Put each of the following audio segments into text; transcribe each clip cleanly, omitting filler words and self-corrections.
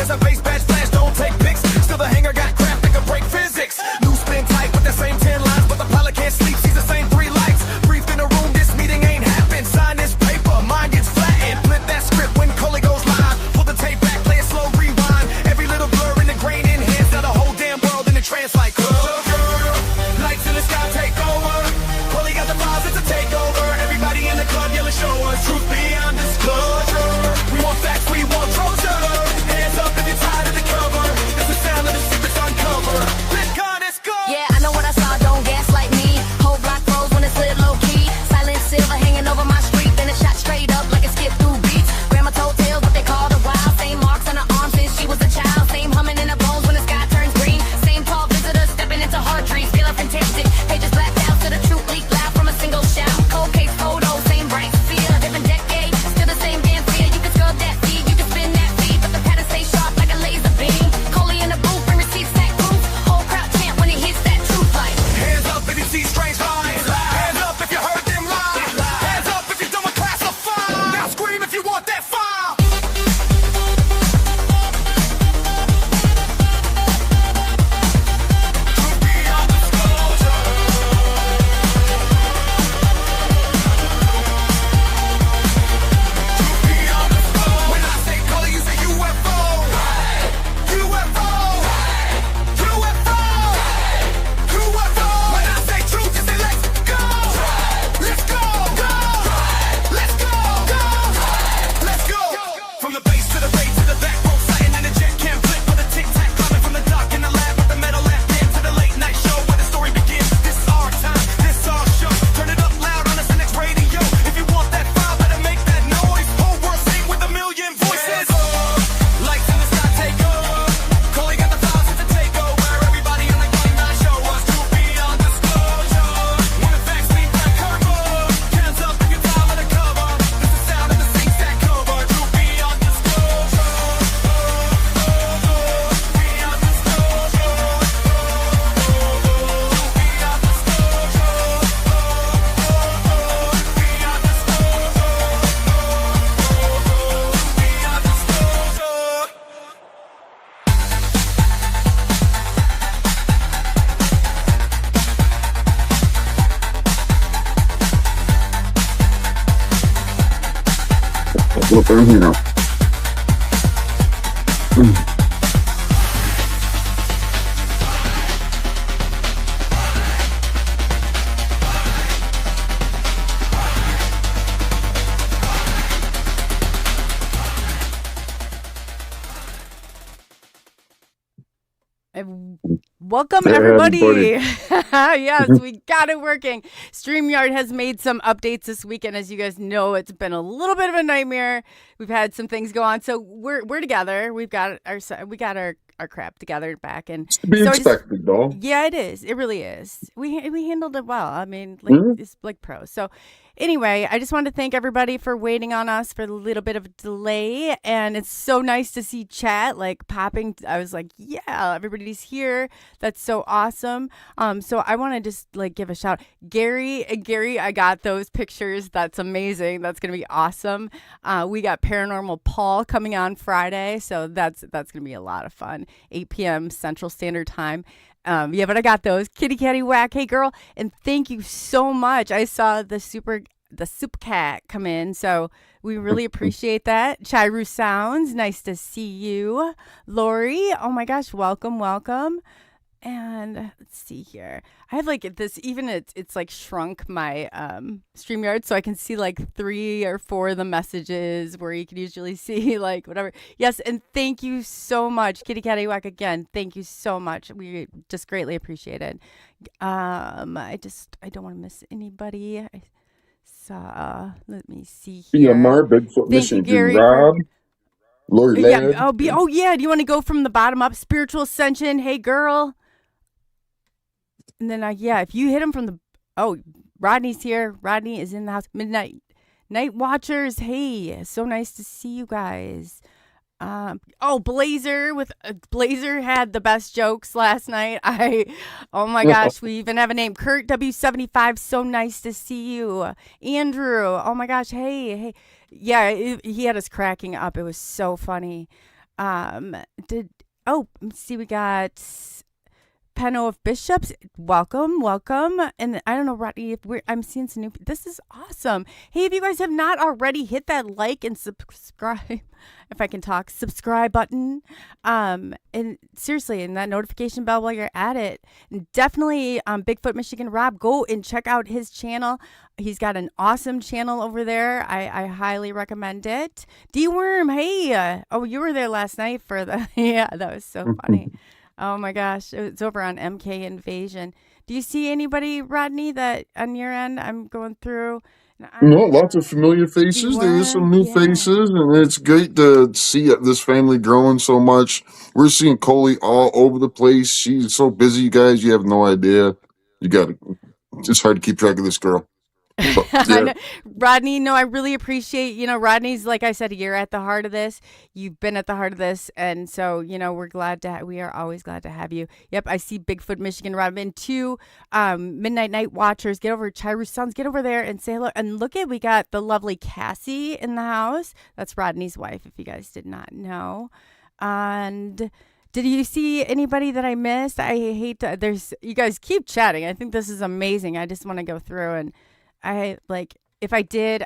There's a base badge flash, don't take pics. Still the hanger got crap that can break physics. New spin tight with the same 10 lines, but the pilot can't sleep, sees the same 3 lights. Briefed in a room, this meeting ain't happened. Sign this paper, mine gets flattened. Flip that script when Coley goes live. Pull the tape back, play a slow rewind. Every little blur in the grain enhanced. Now the whole damn world in a trance like lights in the sky take over. Coley got the vibes, it's a takeover. Everybody in the club yelling, show us truth beyond disclosure. We want facts, we want closure. Hands up if you're tired of the cover. It's the sound of the secrets uncover. Let's go. Yeah, I know what I saw, don't gaslight me. Whole block froze when it slid low key. Silent silver hanging over my street. Then it shot straight up like it skipped through beats. Grandma told tales, but they called her wild. Same marks on her arms since she was a child. Same humming in her bones when the sky turns green. Same tall visitors stepping into her dreams. Feeling fantastic. Pages blacked out to the truth leak loud from a single shout. Cold case photo, same bright sphere. Different decade, still the same damn fear. You can scrub that feed, you can spin that feed, but the pattern stay sharp like a laser beam. Coley in the booth and receipts that proof. Whole crowd chant when he hits that truth light. Hands up if you see strange lines. Hands up if you heard them lies. Hands up if you're done with classify. Now scream if you want that file. When I say color, you say UFO. UFO. UFO. UFO. When I say truth, you say let's go. Let's go. Let's go. Let's go. From the base to the base to the backbone, sighting in the jet can flip with a tic tac climbing from the dock in the lab with the metal lap in to the late night show where the story begins. This is our time, this our show. Turn it up loud on the Cynics radio. If you want that fire, better make that noise. Whole world sing with a million voices. Lights in the sky take over. Coley got the vibes, it's a takeover. Everybody on the game now show us to beyond disclosure. When the facts meet that curve, hands up if you're tired of the cover. This is the sound of the things that cover. To beyond disclosure. Beyond disclosure. Beyond Look, I'm here now. Welcome, Hey, everybody. everybody. Yes, we got it working. StreamYard has made some updates this weekend. As you guys know, it's been a little bit of a nightmare. We've had some things go on, so we're together. We got our crap together back, and It's to be so expected, though. yeah, it is. It really is. We handled it well. I mean, like it's like pros. So anyway, I just wanted to thank everybody for waiting on us for a little bit of a delay, and it's so nice to see chat like popping. I was like, yeah, everybody's here. That's so awesome. So I want to just like give a shout, Gary, I got those pictures. That's amazing. That's gonna be awesome. We got Paranormal Paul coming on Friday, so that's gonna be a lot of fun. 8 p.m. Central Standard Time. Yeah, but I got those. Kitty Catty Whack. Hey, girl. And thank you so much. I saw the super cat come in, so we really appreciate that. Chiru Sounds. Nice to see you. Lori. Oh, my gosh. Welcome. And let's see here. I have like this, even it's like shrunk my StreamYard so I can see like 3 or 4 of the messages where you can usually see like whatever. Yes, and thank you so much, Kitty Catty Whack, again. Thank you so much. We just greatly appreciate it. I don't want to miss anybody. I saw, let me see here. BMR, Bigfoot Thank Mission you, Gary, Rob, Lori yeah. Ladd. Oh yeah. Do you want to go from the bottom up? Spiritual Ascension. Hey, girl. And then if you hit him from Rodney's here. Rodney is in the house. Midnight Night Watchers. Hey, so nice to see you guys. Blazer had the best jokes last night. Oh my gosh, we even have a name. Kurt W75. So nice to see you. Andrew. Oh my gosh. Hey. Yeah, he had us cracking up. It was so funny. Did let's see, we got Panel of Bishops. Welcome. And I don't know, Rodney, if I'm seeing some new. This is awesome. Hey, if you guys have not already, hit that like and subscribe. If I can talk, subscribe button. And seriously, and that notification bell while you're at it. And definitely, Bigfoot Michigan Rob, go and check out his channel. He's got an awesome channel over there. I highly recommend it. D-Worm, hey. You were there last night for the. Yeah, that was so funny. Oh my gosh, it's over on MK Invasion. Do you see anybody, Rodney, that on your end I'm going through? No, lots of familiar faces. There is some new faces, and it's great to see this family growing so much. We're seeing Coley all over the place. She's so busy, you guys. You have no idea. It's hard to keep track of this girl. But, yeah. Rodney, no, I really appreciate, Rodney's, like I said, you're at the heart of this. You've been at the heart of this. And so, we are always glad to have you. Yep. I see Bigfoot Michigan Rob and 2 Midnight Night Watchers. Get over Chiru Sons. Get over there and say hello. And we got the lovely Cassie in the house. That's Rodney's wife, if you guys did not know. And did you see anybody that I missed? I hate to, you guys keep chatting. I think this is amazing. I just want to go through and if I did,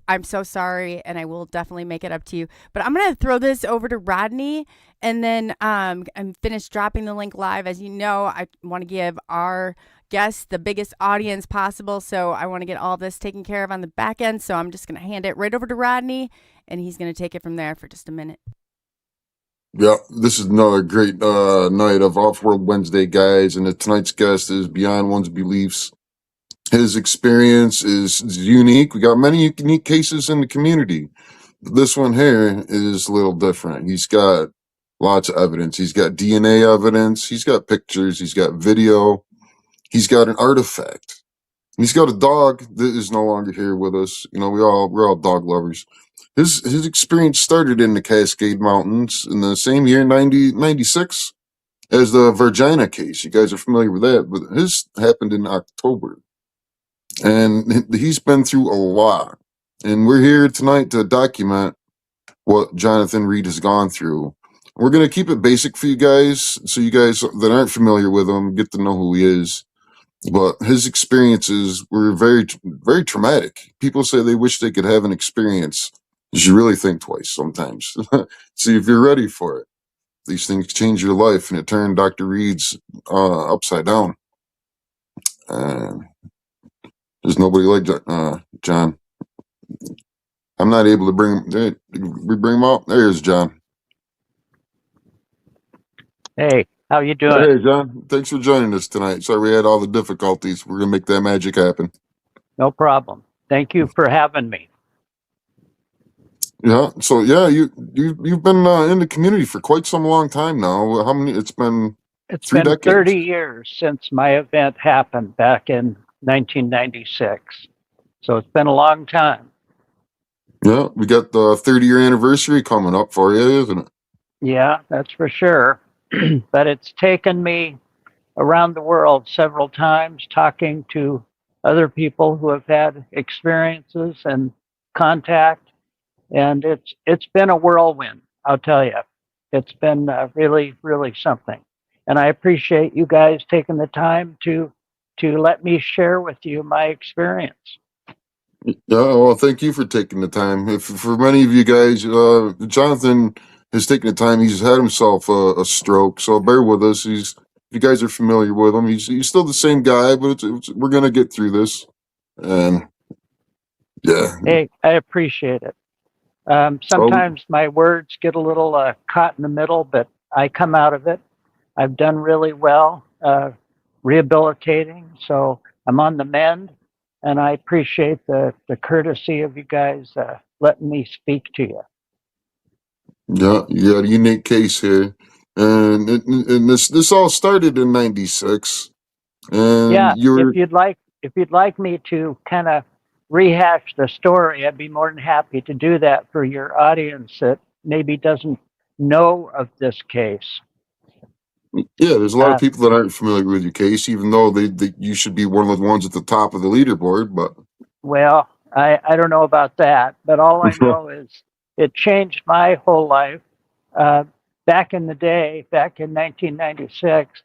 I'm so sorry, and I will definitely make it up to you. But I'm going to throw this over to Rodney, and then I'm finished dropping the link live. As you know, I want to give our guests the biggest audience possible, so I want to get all this taken care of on the back end. So I'm just going to hand it right over to Rodney, and he's going to take it from there for just a minute. Yeah, this is another great night of Off-World Wednesday, guys, and tonight's guest is Beyond One's Beliefs. His experience is unique. We got many unique cases in the community. This one here is a little different. He's got lots of evidence. He's got DNA evidence. He's got pictures. He's got video. He's got an artifact. He's got a dog that is no longer here with us. We're all dog lovers. His experience started in the Cascade Mountains in the same year, 96, as the Virginia case. You guys are familiar with that, but his happened in October. And he's been through a lot. And we're here tonight to document what Jonathan Reed has gone through. We're going to keep it basic for you guys, so you guys that aren't familiar with him get to know who he is. But his experiences were very, very traumatic. People say they wish they could have an experience. You should really think twice sometimes. See if you're ready for it. These things change your life, and it turned Dr. Reed's upside down. There's nobody like John. I'm not able to bring him. We bring him out. There's John. Hey, how you doing? Hey, John. Thanks for joining us tonight. Sorry we had all the difficulties. We're gonna make that magic happen. No problem. Thank you for having me. Yeah. So yeah, you've been in the community for quite some long time now. How many? It's been 3 been decades. 30 years since my event happened back in 1996. So it's been a long time. Yeah, we got the 30-year anniversary coming up for you, isn't it? Yeah, that's for sure. But it's taken me around the world several times talking to other people who have had experiences and contact. And it's been a whirlwind, I'll tell you. It's been really, really something. And I appreciate you guys taking the time to let me share with you my experience. Yeah, well, thank you for taking the time. For many of you guys, Jonathan has taken the time. He's had himself a stroke, so bear with us. If you guys are familiar with him, he's still the same guy, but we're gonna get through this. And yeah, hey, I appreciate it. Sometimes my words get a little caught in the middle, but I come out of it. I've done really well rehabilitating, so I'm on the mend. And I appreciate the courtesy of you guys letting me speak to you. Yeah, you got a unique case here, and this all started in '96. And yeah, if you'd like me to kind of rehash the story, I'd be more than happy to do that for your audience that maybe doesn't know of this case. Yeah, there's a lot of people that aren't familiar with your case, even though you should be one of the ones at the top of the leaderboard. But well, I don't know about that, but all I know is it changed my whole life. back in the day, back in 1996,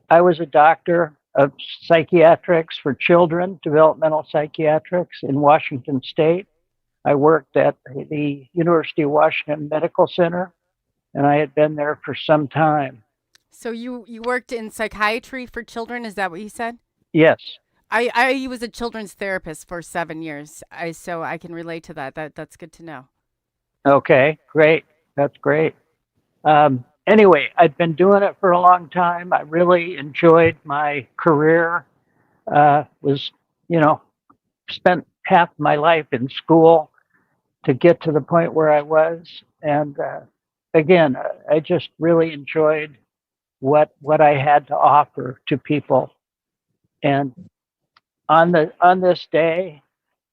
I was a doctor of psychiatrics for children, developmental psychiatrics in Washington State. I worked at the University of Washington Medical Center, and I had been there for some time. So you worked in psychiatry for children? Is that what you said? Yes. I was a children's therapist for 7 years. So I can relate to that. That's good to know. Okay, great. That's great. Anyway, I'd been doing it for a long time. I really enjoyed my career. Was, you know, spent half my life in school to get to the point where I was. And again, I just really enjoyed what I had to offer to people. And on this day,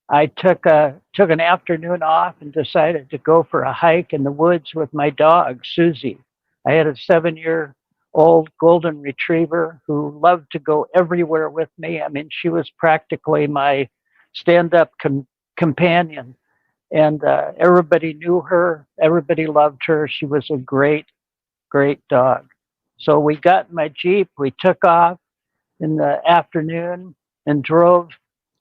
I took an afternoon off and decided to go for a hike in the woods with my dog, Suzy. I had a 7-year-old golden retriever who loved to go everywhere with me. I mean, she was practically my stand-up companion, and everybody knew her. Everybody loved her. She was a great dog. So we got in my Jeep. We took off in the afternoon and drove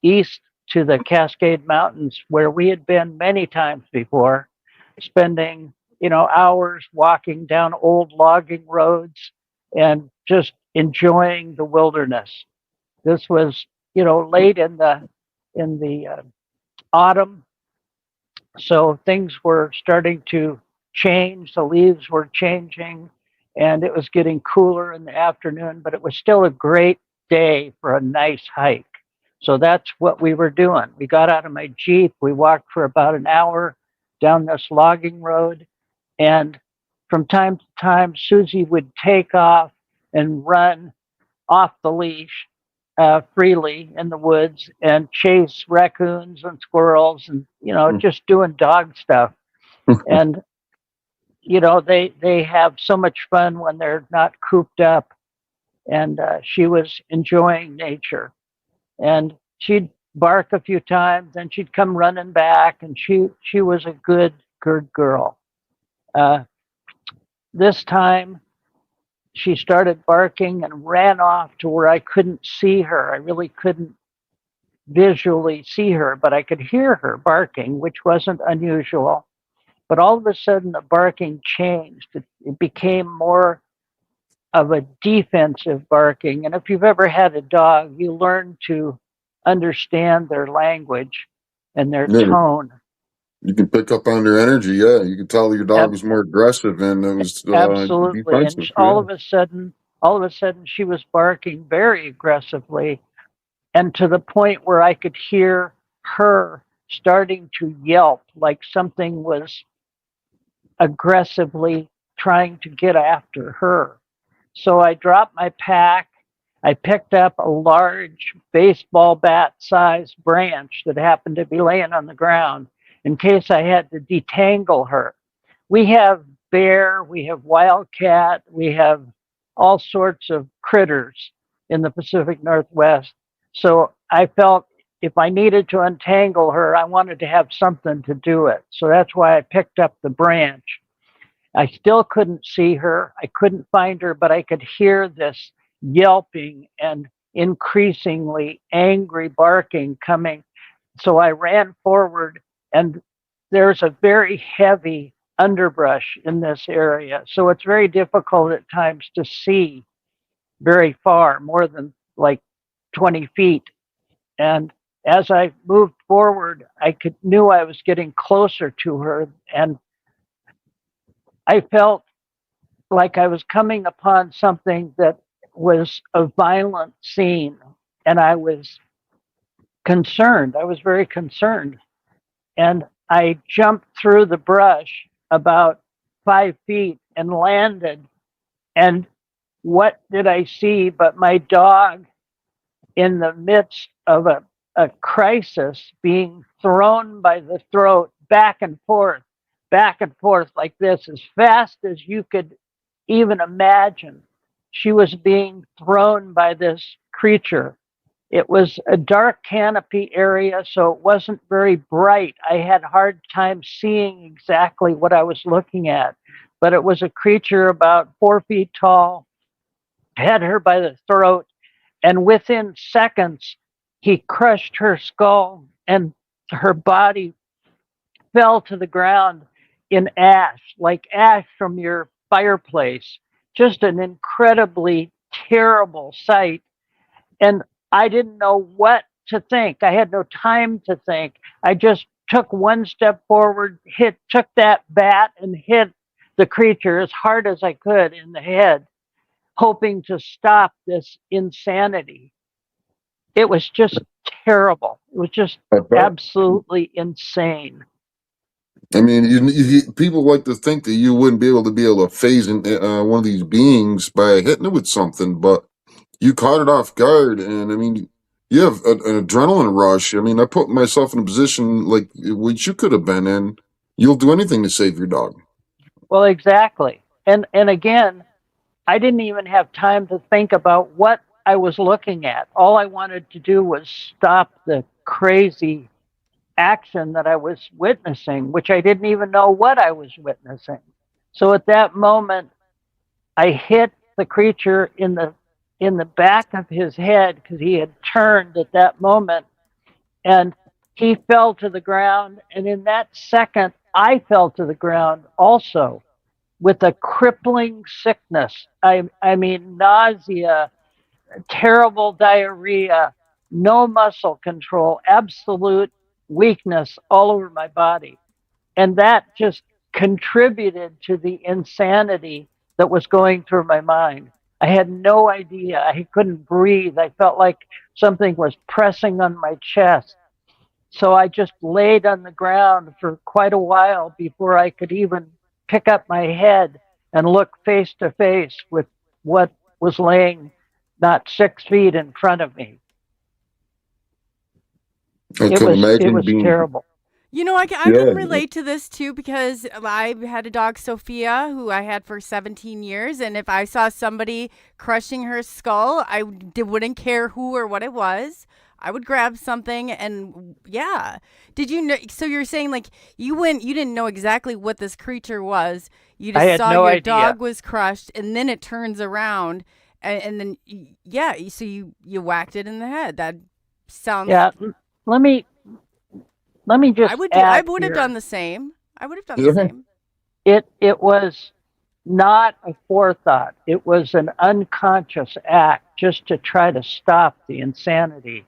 east to the Cascade Mountains, where we had been many times before, spending, hours walking down old logging roads and just enjoying the wilderness. This was, late in the autumn, so things were starting to change. The leaves were changing, and it was getting cooler in the afternoon, but it was still a great day for a nice hike. So that's what we were doing. We got out of my Jeep. We walked for about an hour down this logging road. And from time to time, Suzy would take off and run off the leash freely in the woods and chase raccoons and squirrels and, just doing dog stuff. And, they have so much fun when they're not cooped up. And she was enjoying nature. And she'd bark a few times, then she'd come running back, and she was a good girl. This time, she started barking and ran off to where I couldn't see her. I really couldn't visually see her, but I could hear her barking, which wasn't unusual. But all of a sudden, the barking changed. It became more of a defensive barking. And if you've ever had a dog, you learn to understand their language and their Yeah. tone. You can pick up on their energy. Yeah, you can tell your dog was more aggressive and it was Absolutely. And defensive. all Yeah. of a sudden, she was barking very aggressively, and to the point where I could hear her starting to yelp like something was aggressively trying to get after her. So I dropped my pack. I picked up a large baseball bat sized branch that happened to be laying on the ground in case I had to detangle her. We have bear, we have wildcat, we have all sorts of critters in the Pacific Northwest. So I felt if I needed to untangle her, I wanted to have something to do it. So that's why I picked up the branch. I still couldn't see her. I couldn't find her, but I could hear this yelping and increasingly angry barking coming. So I ran forward, and there's a very heavy underbrush in this area. So it's very difficult at times to see very far, more than like 20 feet. And as I moved forward, knew I was getting closer to her, and I felt like I was coming upon something that was a violent scene, and I was concerned. I was very concerned. And I jumped through the brush about 5 feet and landed. And what did I see but my dog in the midst of a crisis being thrown by the throat back and forth like this, as fast as you could even imagine. She was being thrown by this creature. It was a dark canopy area, so it wasn't very bright. I had a hard time seeing exactly what I was looking at. but it was a creature about 4 feet tall, had her by the throat, and within seconds, he crushed her skull and her body fell to the ground in ash, like ash from your fireplace. Just an incredibly terrible sight. And I didn't know what to think. I had no time to think. I just took one step forward, took that bat and hit the creature as hard as I could in the head, hoping to stop this insanity. It was just terrible. It was just I bet. absolutely insane. I mean, people like to think that you wouldn't be able to phase one of these beings by hitting it with something, but you caught it off guard, and I mean, you have an adrenaline rush. I mean, I put myself in a position like which you could have been in. You'll do anything to save your dog. Well, exactly. And again, I didn't even have time to think about what I was looking at. All I wanted to do was stop the crazy action that I was witnessing, which I didn't even know what I was witnessing. So at that moment, I hit the creature in the back of his head because he had turned at that moment, and he fell to the ground. And in that second, I fell to the ground also with a crippling sickness. I mean, nausea, terrible diarrhea, no muscle control, absolute weakness all over my body. And that just contributed to the insanity that was going through my mind. I had no idea. I couldn't breathe. I felt like something was pressing on my chest. So I just laid on the ground for quite a while before I could even pick up my head and look face to face with what was laying not 6 feet in front of me. I can imagine it was being terrible. You know, I can relate to this too because I had a dog, Sophia, who I had for 17 years. And if I saw somebody crushing her skull, I wouldn't care who or what it was. I would grab something and yeah. Did you know? So you're saying like you didn't know exactly what this creature was. You I just had saw no your idea. dog was crushed and then it turns around and then, yeah. So you whacked it in the head. That sounds. Yeah. Let me just I would add have done the same. I would have done Yeah. the same. It was not a forethought. It was an unconscious act just to try to stop the insanity.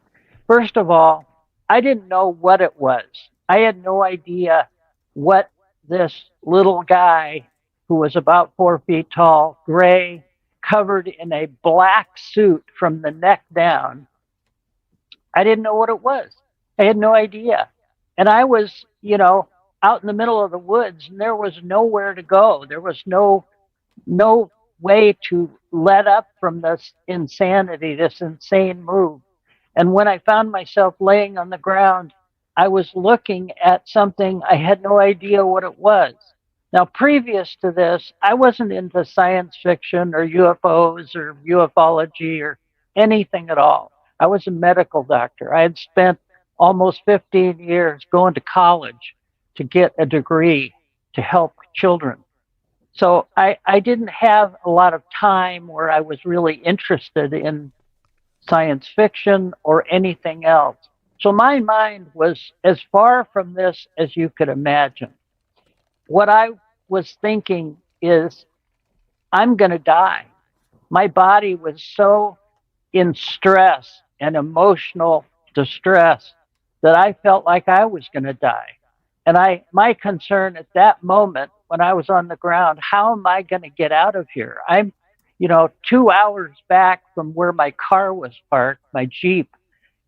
First of all, I didn't know what it was. I had no idea what this little guy who was about 4 feet tall, gray, covered in a black suit from the neck down. I didn't know what it was. I had no idea. And I was, out in the middle of the woods and there was nowhere to go. There was no way to let up from this insanity, this insane move. And when I found myself laying on the ground, I was looking at something I had no idea what it was. Now, previous to this, I wasn't into science fiction or UFOs or ufology or anything at all. I was a medical doctor. I had spent almost 15 years going to college to get a degree to help children. So I didn't have a lot of time where I was really interested in science fiction or anything else. So my mind was as far from this as you could imagine. What I was thinking is, I'm going to die. My body was so in stress and emotional distress that I felt like I was going to die. And my concern at that moment when I was on the ground, how am I going to get out of here? I'm, 2 hours back from where my car was parked, my Jeep,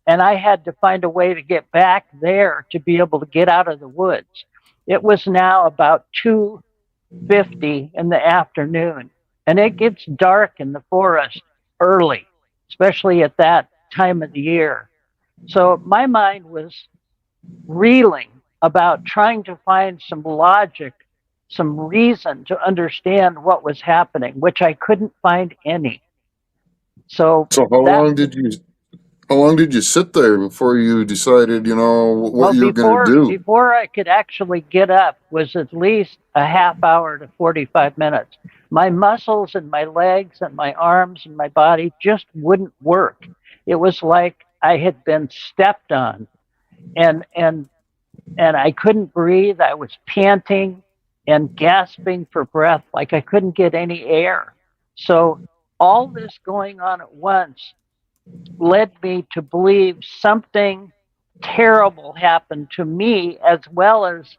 and I had to find a way to get back there to be able to get out of the woods. It was now about 2:50 in the afternoon, and it gets dark in the forest early, especially at that time of the year. So my mind was reeling about trying to find some logic, some reason to understand what was happening, which I couldn't find any. So So that How long did you sit there before you decided, what Well, you were going to do? before I could actually get up was at least a half hour to 45 minutes. My muscles and my legs and my arms and my body just wouldn't work. It was like I had been stepped on, and and and I couldn't breathe. I was panting and gasping for breath like I couldn't get any air. So all this going on at once led me to believe something terrible happened to me as well as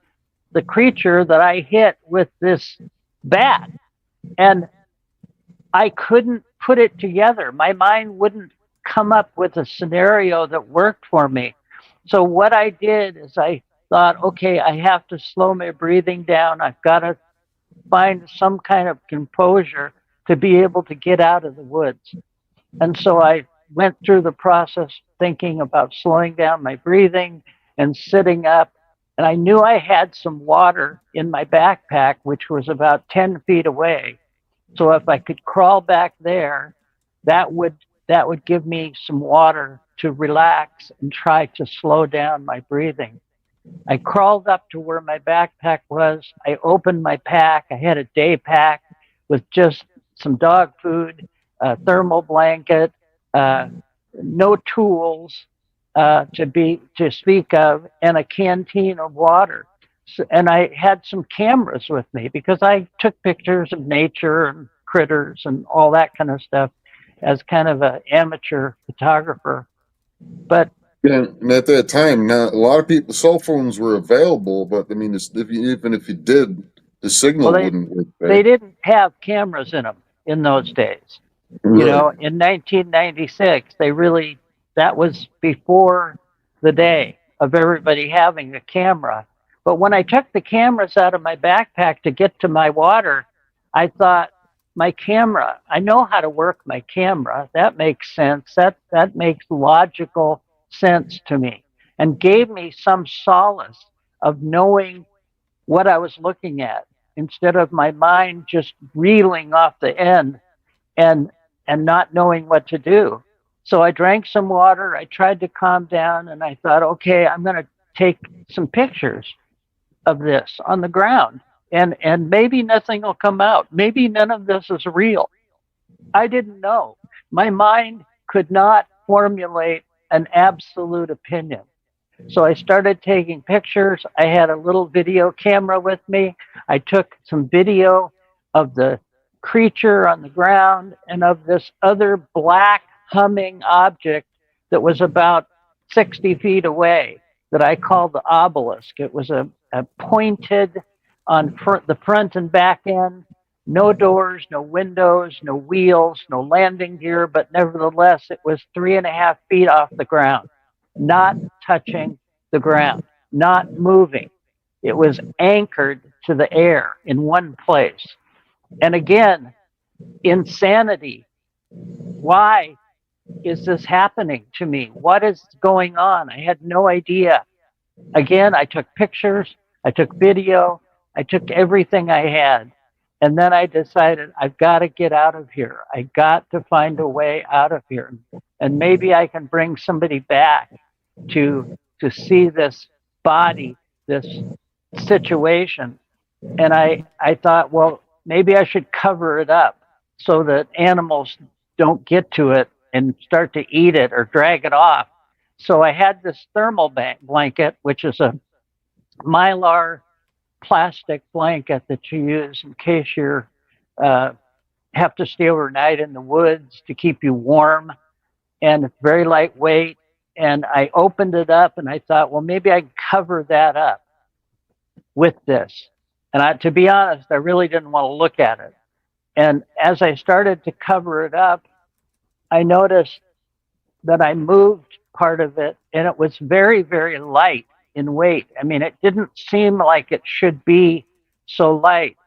the creature that I hit with this bat. And I couldn't put it together. My mind wouldn't come up with a scenario that worked for me. So what I did is I thought, okay, I have to slow my breathing down. I've got to find some kind of composure to be able to get out of the woods. And so I went through the process thinking about slowing down my breathing and sitting up. And I knew I had some water in my backpack, which was about 10 feet away. So if I could crawl back there, that would give me some water to relax and try to slow down my breathing. I crawled up to where my backpack was. I opened my pack. I had a day pack with just some dog food, a thermal blanket, no tools to speak of, and a canteen of water. So, and I had some cameras with me because I took pictures of nature and critters and all that kind of stuff as kind of an amateur photographer. But Yeah, and at that time, now a lot of people, cell phones were available, but I mean, even if you did, the signal well, wouldn't work. they Right? didn't have cameras in them in those days. You Right. know, in 1996, that was before the day of everybody having a camera. But when I took the cameras out of my backpack to get to my water, I thought, my camera, I know how to work my camera. That makes sense. That makes logical sense to me and gave me some solace of knowing what I was looking at instead of my mind just reeling off the end and not knowing what to do. So I drank some water. I tried to calm down, and I thought, okay, I'm going to take some pictures of this on the ground, and maybe nothing will come out. Maybe none of this is real. I didn't know. My mind could not formulate an absolute opinion. So I started taking pictures. I had a little video camera with me. I took some video of the creature on the ground and of this other black humming object that was about 60 feet away that I called the obelisk. It was a pointed on the front and back end, no doors, no windows, no wheels, no landing gear, but nevertheless, it was 3.5 feet off the ground, not touching the ground, not moving. It was anchored to the air in one place. And again, insanity. Why is this happening to me? What is going on? I had no idea. Again, I took pictures, I took video, I took everything I had. And then I decided I've got to get out of here. I got to find a way out of here. And maybe I can bring somebody back to see this body, this situation. And I thought, well, maybe I should cover it up so that animals don't get to it and start to eat it or drag it off. So I had this thermal blanket, which is a mylar plastic blanket that you use in case you're have to stay overnight in the woods to keep you warm. And it's very lightweight. And I opened it up and I thought, well, maybe I can cover that up with this. And to be honest, I really didn't want to look at it. And as I started to cover it up, I noticed that I moved part of it and it was very, very light in weight. I mean, it didn't seem like it should be so light.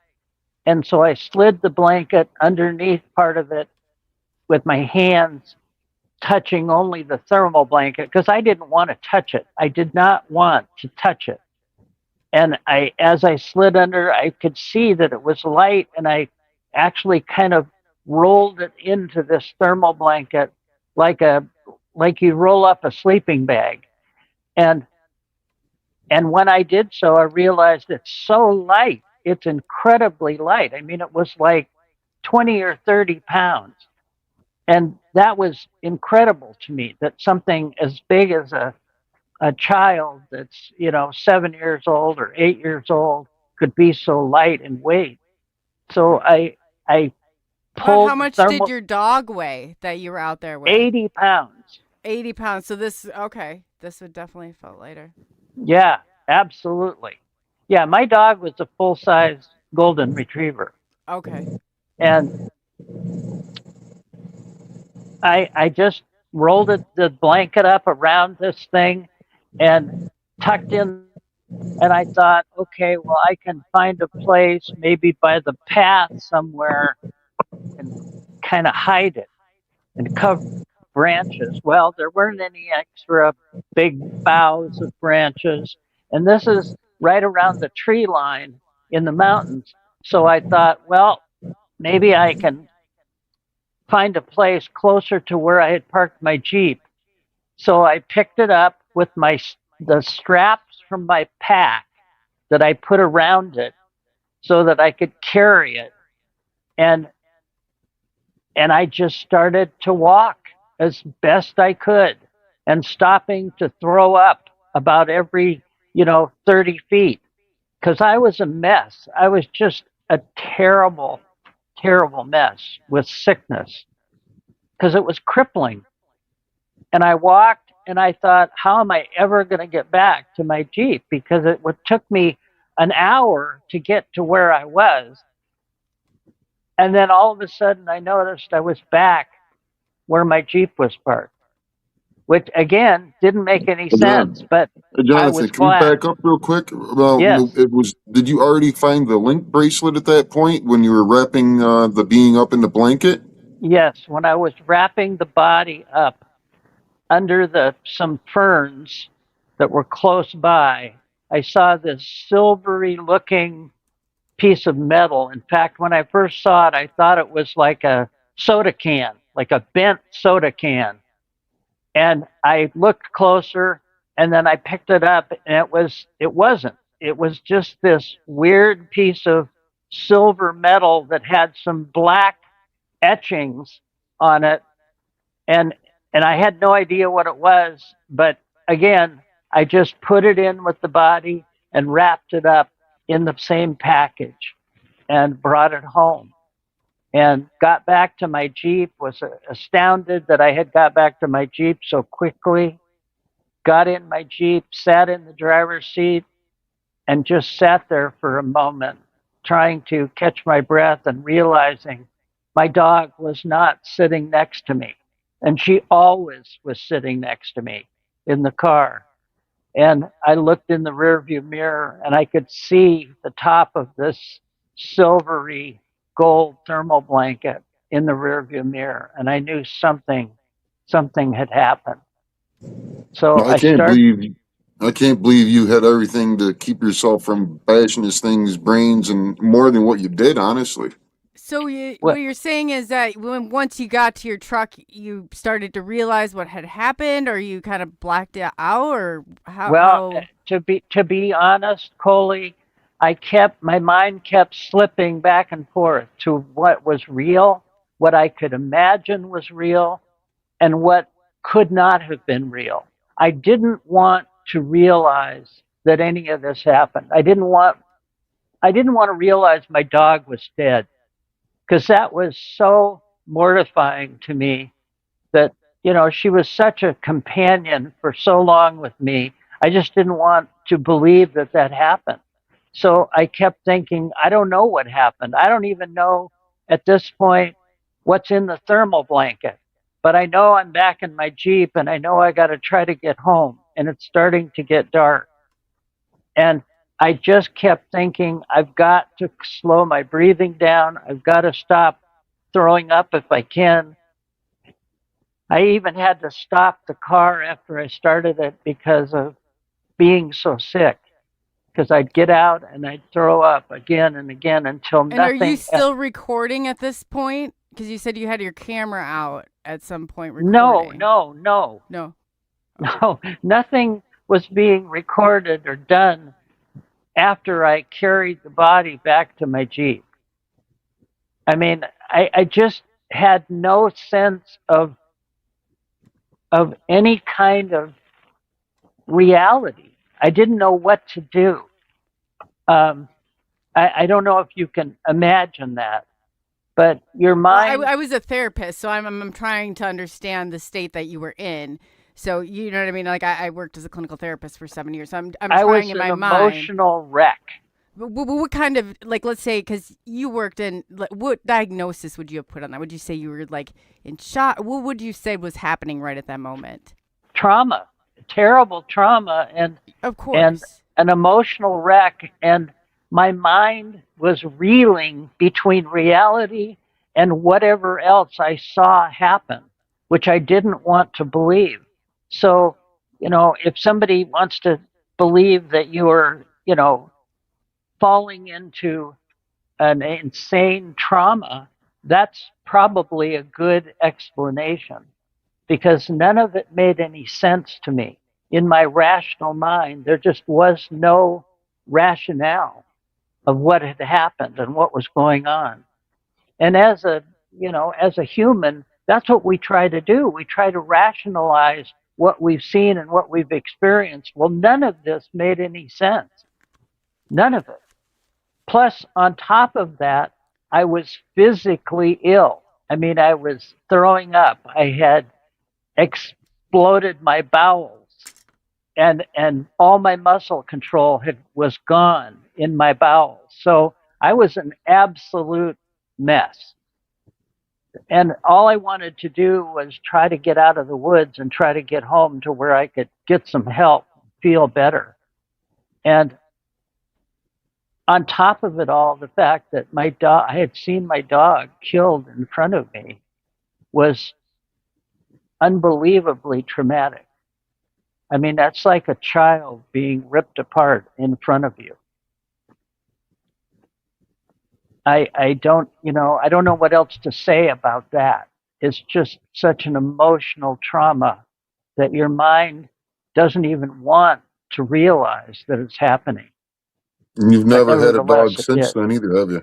And so I slid the blanket underneath part of it with my hands touching only the thermal blanket because I didn't want to touch it. I did not want to touch it. And as I slid under, I could see that it was light, and I actually kind of rolled it into this thermal blanket like a like you roll up a sleeping bag. And when I did so, I realized it's so light. It's incredibly light. I mean, it was like 20 or 30 pounds. And that was incredible to me, that something as big as a child that's, 7 years old or 8 years old could be so light in weight. So I How pulled the much did thermal your dog weigh that you were out there with? 80 pounds. 80 pounds. So this would definitely felt lighter. Yeah, absolutely. Yeah, my dog was a full-size golden retriever. Okay. And I just rolled the blanket up around this thing and tucked in. And I thought, okay, well, I can find a place maybe by the path somewhere and kind of hide it and cover branches. Well, there weren't any extra big boughs of branches. And this is right around the tree line in the mountains. So I thought, well, maybe I can find a place closer to where I had parked my Jeep. So I picked it up with the straps from my pack that I put around it so that I could carry it. And I just started to walk as best I could and stopping to throw up about every, 30 feet because I was a mess. I was just a terrible, terrible mess with sickness because it was crippling. And I walked and I thought, how am I ever going to get back to my Jeep? Because took me an hour to get to where I was. And then all of a sudden I noticed I was back where my Jeep was parked, which again didn't make any sense, but I Jonathan, was can we glad. back up real quick? Yes, Did you already find the link bracelet at that point when you were wrapping the being up in the blanket? yes. When I was wrapping the body up under some ferns that were close by, I saw this silvery looking piece of metal. In fact, when I first saw it, I thought it was like a soda can, like a bent soda can. And I looked closer and then I picked it up and it wasn't. It was just this weird piece of silver metal that had some black etchings on it. And I had no idea what it was, but again, I just put it in with the body and wrapped it up in the same package and brought it home and got back to my Jeep, was astounded that I had got back to my Jeep so quickly, got in my Jeep, sat in the driver's seat, and just sat there for a moment, trying to catch my breath and realizing my dog was not sitting next to me. And she always was sitting next to me in the car. And I looked in the rearview mirror and I could see the top of this silvery gold thermal blanket in the rearview mirror. And I knew something had happened. So I can't believe you had everything to keep yourself from bashing this thing's brains and more than what you did, honestly. So what you're saying is that once you got to your truck, you started to realize what had happened, or you kind of blacked it out, or how? Well, to be honest, Coley, my mind kept slipping back and forth to what was real, what I could imagine was real, and what could not have been real. I didn't want to realize that any of this happened. I didn't want to realize my dog was dead, because that was so mortifying to me that, she was such a companion for so long with me. I just didn't want to believe that happened. So I kept thinking, I don't know what happened. I don't even know at this point what's in the thermal blanket. But I know I'm back in my Jeep and I know I got to try to get home. And it's starting to get dark. And I just kept thinking, I've got to slow my breathing down. I've got to stop throwing up if I can. I even had to stop the car after I started it because of being so sick. Because I'd get out and I'd throw up again and again until nothing. And are you still recording at this point? Because you said you had your camera out at some point No, recording? no. No. No, nothing was being recorded or done after I carried the body back to my Jeep. I mean, I just had no sense of any kind of reality. I didn't know what to do. I don't know if you can imagine that, but your Well, mind. I was a therapist, so I'm trying to understand the state that you were in. So you know what I mean? Like I worked as a clinical therapist for 7 years. So I'm I trying was in an my mind. emotional wreck. What kind of, like, let's say, because you worked in, like, what diagnosis would you have put on that? Would you say you were like in shock? What would you say was happening right at that moment? Trauma, terrible trauma, Of and course. an emotional wreck, and my mind was reeling between reality and whatever else I saw happen, which I didn't want to believe. So, if somebody wants to believe that you are, falling into an insane trauma, that's probably a good explanation, because none of it made any sense to me. In my rational mind, there just was no rationale of what had happened and what was going on. And as a human, that's what we try to do. We try to rationalize what we've seen and what we've experienced. Well, none of this made any sense. None of it. Plus, on top of that, I was physically ill. I mean, I was throwing up. I had exploded my bowels, and all my muscle control was gone in my bowels. So I was an absolute mess. And all I wanted to do was try to get out of the woods and try to get home to where I could get some help, feel better. And on top of it all, the fact that I had seen my dog killed in front of me was unbelievably traumatic. I mean, that's like a child being ripped apart in front of you. I don't, I don't know what else to say about that. It's just such an emotional trauma that your mind doesn't even want to realize that it's happening. And you've But never had a nevertheless, dog it since did. then either, have you?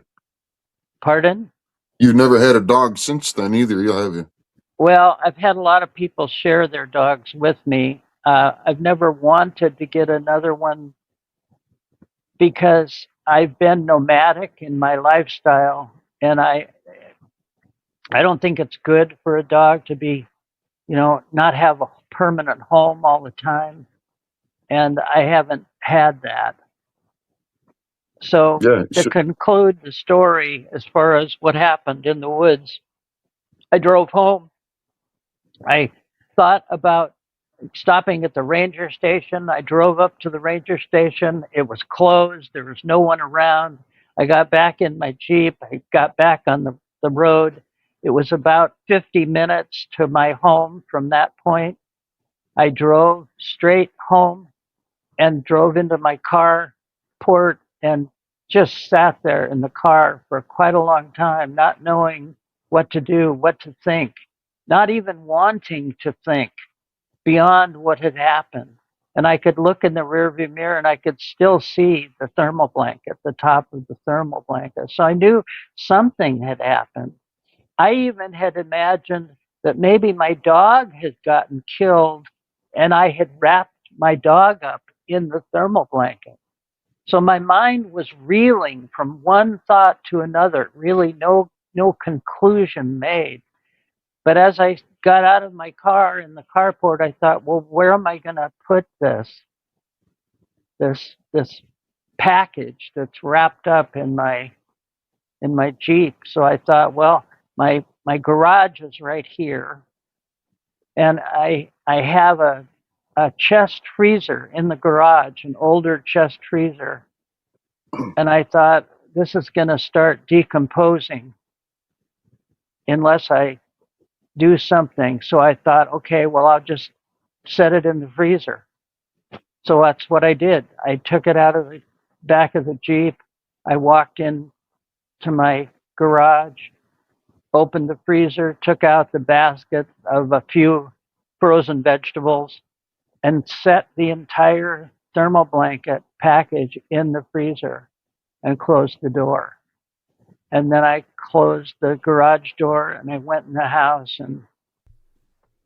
Pardon? You've never had a dog since then either, have you? Well, I've had a lot of people share their dogs with me. I've never wanted to get another one because I've been nomadic in my lifestyle, and I don't think it's good for a dog to be, not have a permanent home all the time, and I haven't had that. So Yeah. to conclude the story, as far as what happened in the woods, I drove home. I thought about stopping at the ranger station. I drove up to the ranger station. It was closed. There was no one around. I got back in my Jeep. I got back on the road. It was about 50 minutes to my home from that point. I drove straight home and drove into my car port and just sat there in the car for quite a long time, not knowing what to do, what to think, not even wanting to think beyond what had happened. And I could look in the rearview mirror and I could still see the thermal blanket, the top of the thermal blanket. So I knew something had happened. I even had imagined that maybe my dog had gotten killed and I had wrapped my dog up in the thermal blanket. So my mind was reeling from one thought to another, really no conclusion made. But as I got out of my car in the carport, I thought, well, where am I going to put this package that's wrapped up in my Jeep? So I thought, well, my garage is right here, and I have a chest freezer in the garage, an older chest freezer, and I thought this is going to start decomposing unless I do something. So I thought, okay, well, I'll just set it in the freezer. So that's what I did. I took it out of the back of the Jeep. I walked in to my garage. opened the freezer, took out the basket of a few frozen vegetables, and set the entire thermal blanket package in the freezer and closed the door. And then I closed the garage door and I went in the house and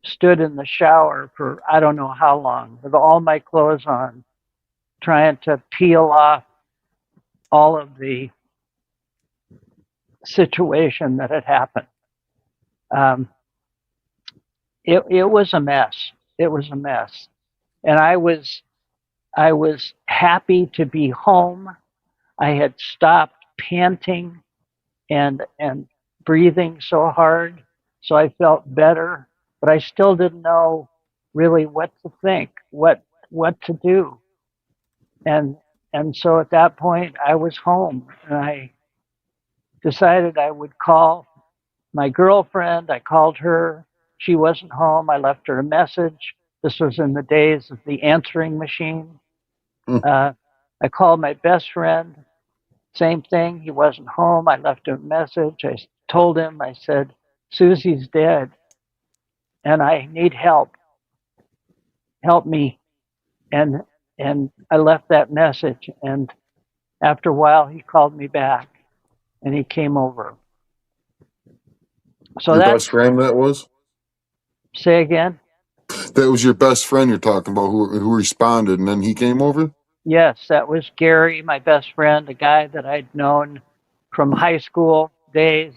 stood in the shower for I don't know how long with all my clothes on, trying to peel off all of the situation that had happened. It was a mess. It was a mess. And I was happy to be home. I had stopped panting and breathing so hard, so I felt better, but I still didn't know really what to think, what to do. And so at that point I was home and I decided I would call my girlfriend. I called her. She wasn't home. I left her a message. This was in the days of the answering machine. I called my best friend. Same thing. He wasn't home. I left him a message. I told him, I said, Suzy's dead and I need help. Help me. And I left that message. And after a while, he called me back and he came over. So Your that's, best friend that was? say again? That was your best friend you're talking about who responded, and then he came over? Yes, that was Gary, my best friend, a guy that I'd known from high school days,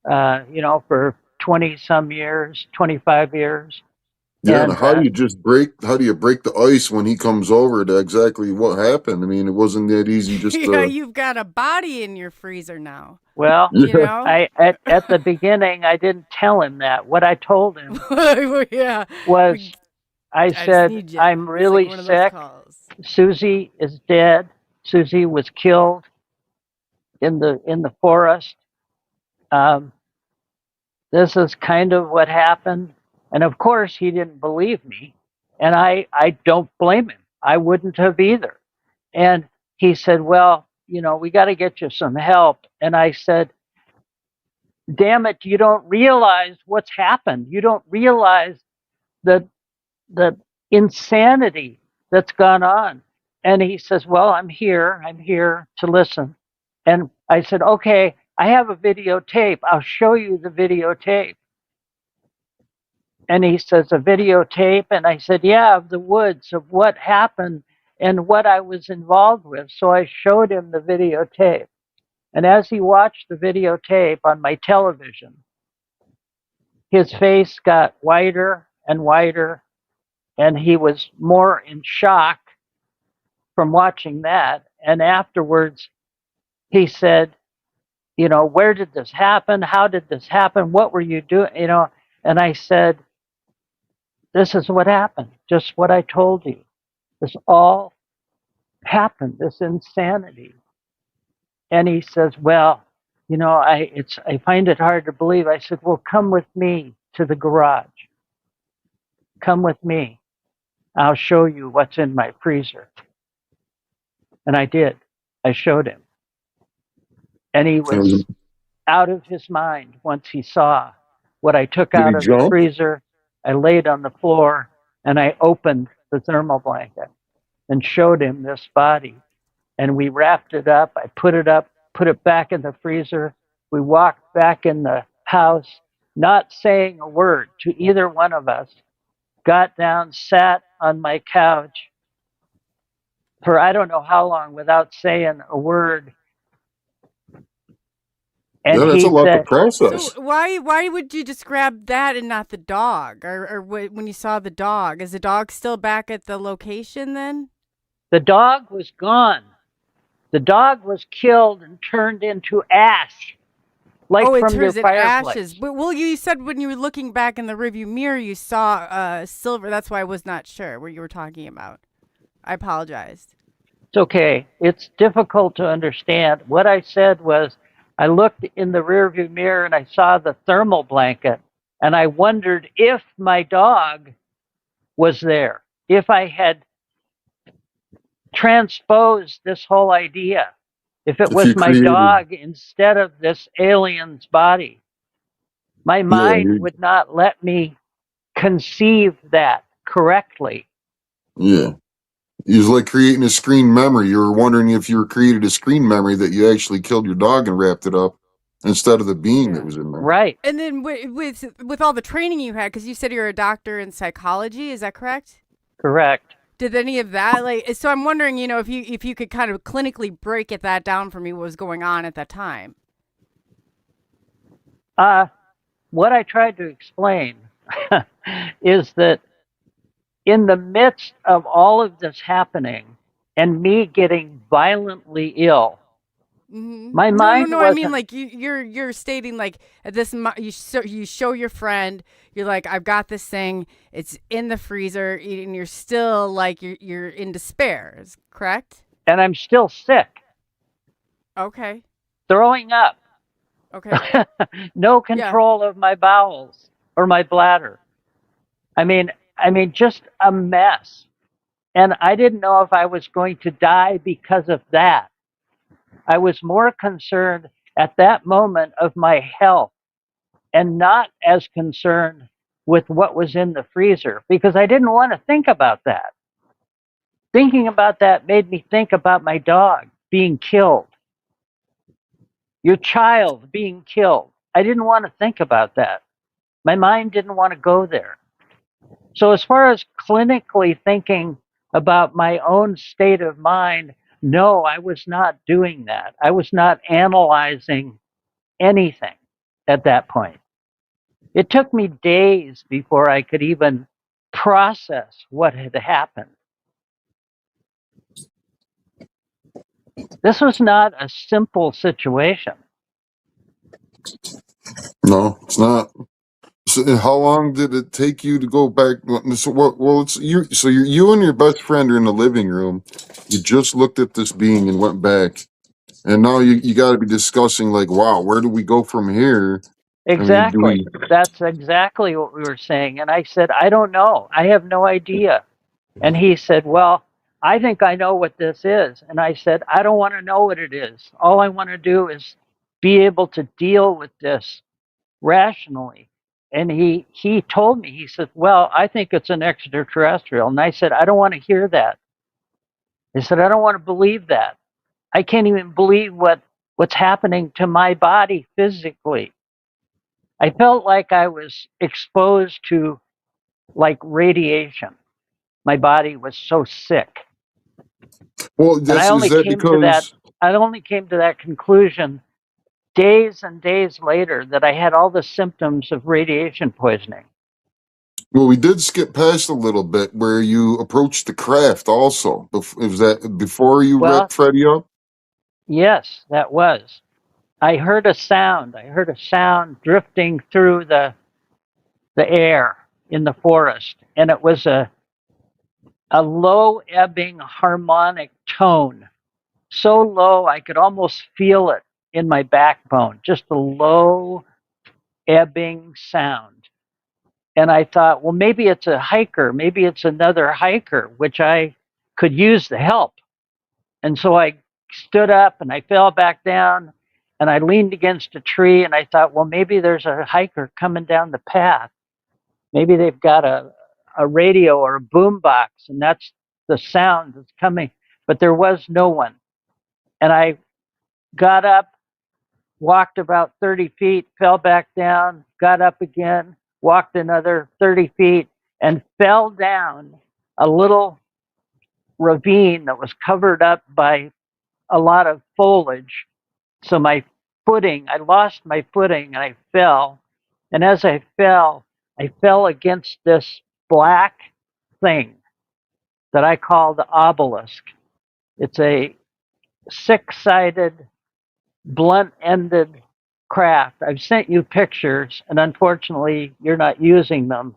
for 20 some years, 25 years. Yeah, and And how do you break the ice when he comes over to exactly what happened? I mean, it wasn't that easy just Yeah, to. you've got a body in your freezer now. well, You know? I at the beginning I didn't tell him that. What I told him Yeah. was I just said, need ya. I'm It's really like one of those sick. calls. Suzy is dead. Suzy was killed in the forest. Um, this is kind of what happened. And of course, he didn't believe me. And I don't blame him. I wouldn't have either. And he said, well, we got to get you some help. And I said, damn it, you don't realize what's happened. You don't realize the insanity that's gone on. And he says, well, I'm here to listen. And I said, okay, I have a videotape. I'll show you the videotape. And he says, a videotape? And I said, yeah, of the woods, of what happened and what I was involved with. So I showed him the videotape. And as he watched the videotape on my television, his face got whiter and whiter, and he was more in shock from watching that. And afterwards, he said, where did this happen? How did this happen? What were you doing? And I said, this is what happened, just what I told you. This all happened, this insanity. And he says, well, I find it hard to believe. I said, well, come with me to the garage. Come with me. I'll show you what's in my freezer. And I did. I showed him. And he was out of his mind once he saw what I took Did he out of the jump? freezer. I laid on the floor and I opened the thermal blanket and showed him this body. And we wrapped it up. I put it back in the freezer. We walked back in the house, not saying a word to either one of us, got down, sat on my couch for I don't know how long without saying a word. And Yeah, that's he a lot to said, process. So why would you describe that and not the dog? Or when you saw the dog, is the dog still back at the location then? the dog was gone. The dog was killed and turned into ash, like Oh, it from your turns into ashes. fireplace. But well, you said when you were looking back in the rearview mirror, you saw silver. That's why I was not sure what you were talking about. I apologized. It's okay. It's difficult to understand. What I said was, I looked in the rearview mirror and I saw the thermal blanket, and I wondered if my dog was there, if I had transposed this whole idea, if it If you was my created, dog instead of this alien's body. My Yeah, mind would not let me conceive that correctly. yeah. It was like creating a screen memory. You were wondering if you were created a screen memory that you actually killed your dog and wrapped it up instead of the being that Yeah. was in there. Right. And then with all the training you had, because you said you're a doctor in psychology, is that correct? Correct. Did any of that so I'm wondering, if you could kind of clinically break that down for me, what was going on at that time? What I tried to explain is that in the midst of all of this happening and me getting violently ill, my mind No. I mean, wasn't like you're stating like you show your friend, you're like, I've got this thing, it's in the freezer, and you're still like you're in despair. Is correct? and I'm still sick, Okay. throwing up, Okay. no Yeah. control of my bowels or my bladder. I mean, just a mess. And I didn't know if I was going to die because of that. I was more concerned at that moment of my health and not as concerned with what was in the freezer because I didn't want to think about that. Thinking about that made me think about my dog being killed, your child being killed. I didn't want to think about that. My mind didn't want to go there. So, as far as clinically thinking about my own state of mind, no, I was not doing that. I was not analyzing anything at that point. It took me days before I could even process what had happened. This was not a simple situation. No, it's not. So how long did it take you to go back? So what? Well, it's you. So you and your best friend are in the living room. You just looked at this being and went back, and now you got to be discussing like, wow, where do we go from here? I mean, do Exactly. we? That's exactly what we were saying. And I said, I don't know. I have no idea. And he said, well, I think I know what this is. And I said, I don't want to know what it is. All I want to do is be able to deal with this rationally. And he told me, he said, well, I think it's an extraterrestrial. And I said, I don't want to hear that. He said, I don't want to believe that. I can't even believe what's happening to my body physically. I felt like I was exposed to like radiation. My body was so sick. Well, And I is only that came to that because? I only came to that conclusion days and days later that I had all the symptoms of radiation poisoning. Well, we did skip past a little bit where you approached the craft. Also, was that before you Well, wrapped Freddie up? yes, that was. I heard a sound. I heard a sound drifting through the air in the forest, and it was a low ebbing harmonic tone, so low I could almost feel it in my backbone, just a low ebbing sound. And I thought, well, maybe it's a hiker, maybe it's another hiker, which I could use the help. And so I stood up and I fell back down and I leaned against a tree and I thought, well, maybe there's a hiker coming down the path. Maybe they've got a radio or a boom box and that's the sound that's coming. But there was no one. And I got up, walked about 30 feet, fell back down, got up again, walked another 30 feet, and fell down a little ravine that was covered up by a lot of foliage. So I lost my footing and I fell. And as I fell against this black thing that I call the obelisk. It's a six-sided, blunt-ended craft. I've sent you pictures, and unfortunately, you're not using them.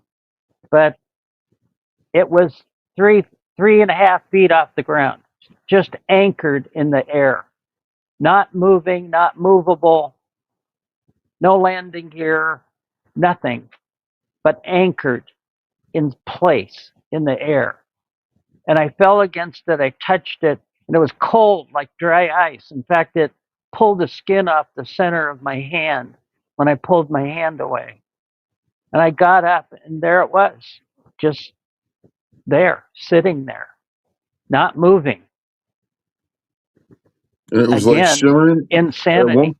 But it was three and a half feet off the ground, just anchored in the air, not moving, not movable, no landing gear, nothing, but anchored in place in the air. And I fell against it. I touched it, and it was cold like dry ice. In fact, it pulled the skin off the center of my hand. when I pulled my hand away. And I got up, and there it was, just there, sitting there, not moving. And it was like Again, shimmering. insanity.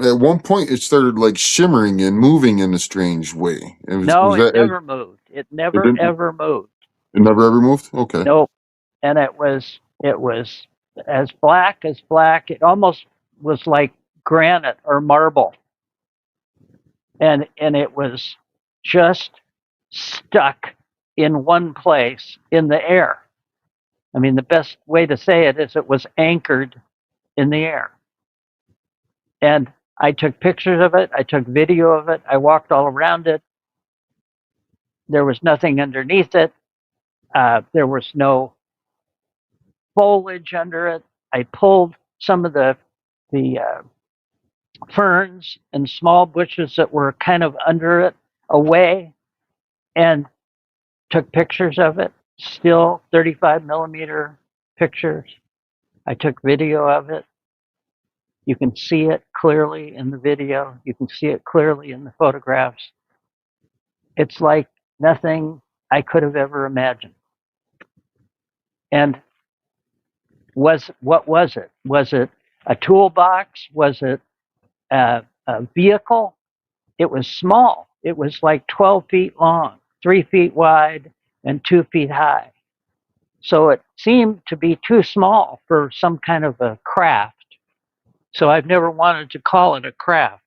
At one point, it started like shimmering and moving in a strange way. No, Was it that never moved. It it? never Didn't. ever moved. It never ever moved. Okay. Nope. And it was as black as black. It almost was like granite or marble. And it was just stuck in one place in the air. I mean, the best way to say it is it was anchored in the air. And I took pictures of it. I took video of it. I walked all around it. There was nothing underneath it. There was no foliage under it. I pulled some of the ferns and small bushes that were kind of under it away and took pictures of it. Still 35 millimeter pictures. I took video of it. You can see it clearly in the video. You can see it clearly in the photographs. It's like nothing I could have ever imagined. And what was it? Was it a toolbox? Was it a vehicle? It was small. It was like 12 feet long, 3 feet wide, and 2 feet high. So it seemed to be too small for some kind of a craft. So I've never wanted to call it a craft.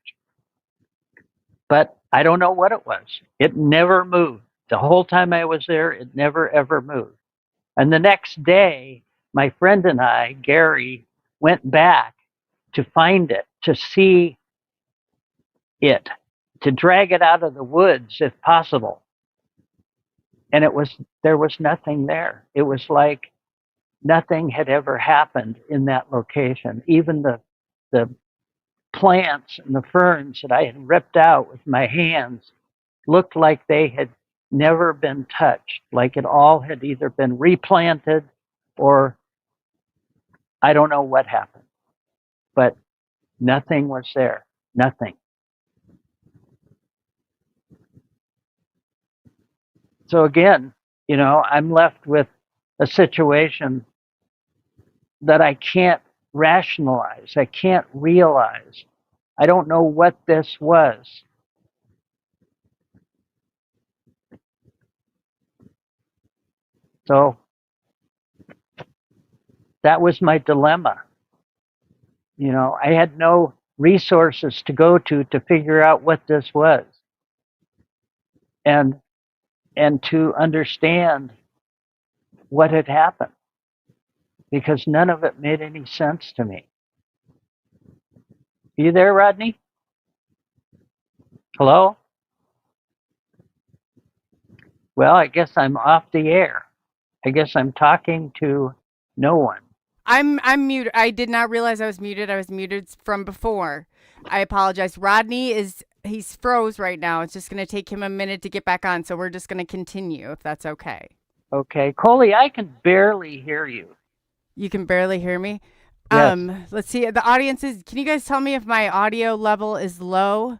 But I don't know what it was. It never moved. The whole time I was there, it never, ever moved. And the next day, my friend and I, Gary, went back to find it, to see it, to drag it out of the woods if possible. And there was nothing there. It was like nothing had ever happened in that location. Even the plants and the ferns that I had ripped out with my hands looked like they had never been touched, like it all had either been replanted or I don't know what happened. But nothing was there. Nothing. So again, I'm left with a situation that I can't rationalize. I can't realize. I don't know what this was. So that was my dilemma. I had no resources to go to figure out what this was. And to understand what had happened, because none of it made any sense to me. Are you there, Rodney? Hello? Well, I guess I'm off the air. I guess I'm talking to no one. I'm muted. I did not realize I was muted. I was muted from before. I apologize. Rodney he's froze right now. It's just going to take him a minute to get back on, so we're just going to continue if that's okay. Okay, Coley, I can barely hear you. You can barely hear me? Yes. Let's see. The audience can you guys tell me if my audio level is low?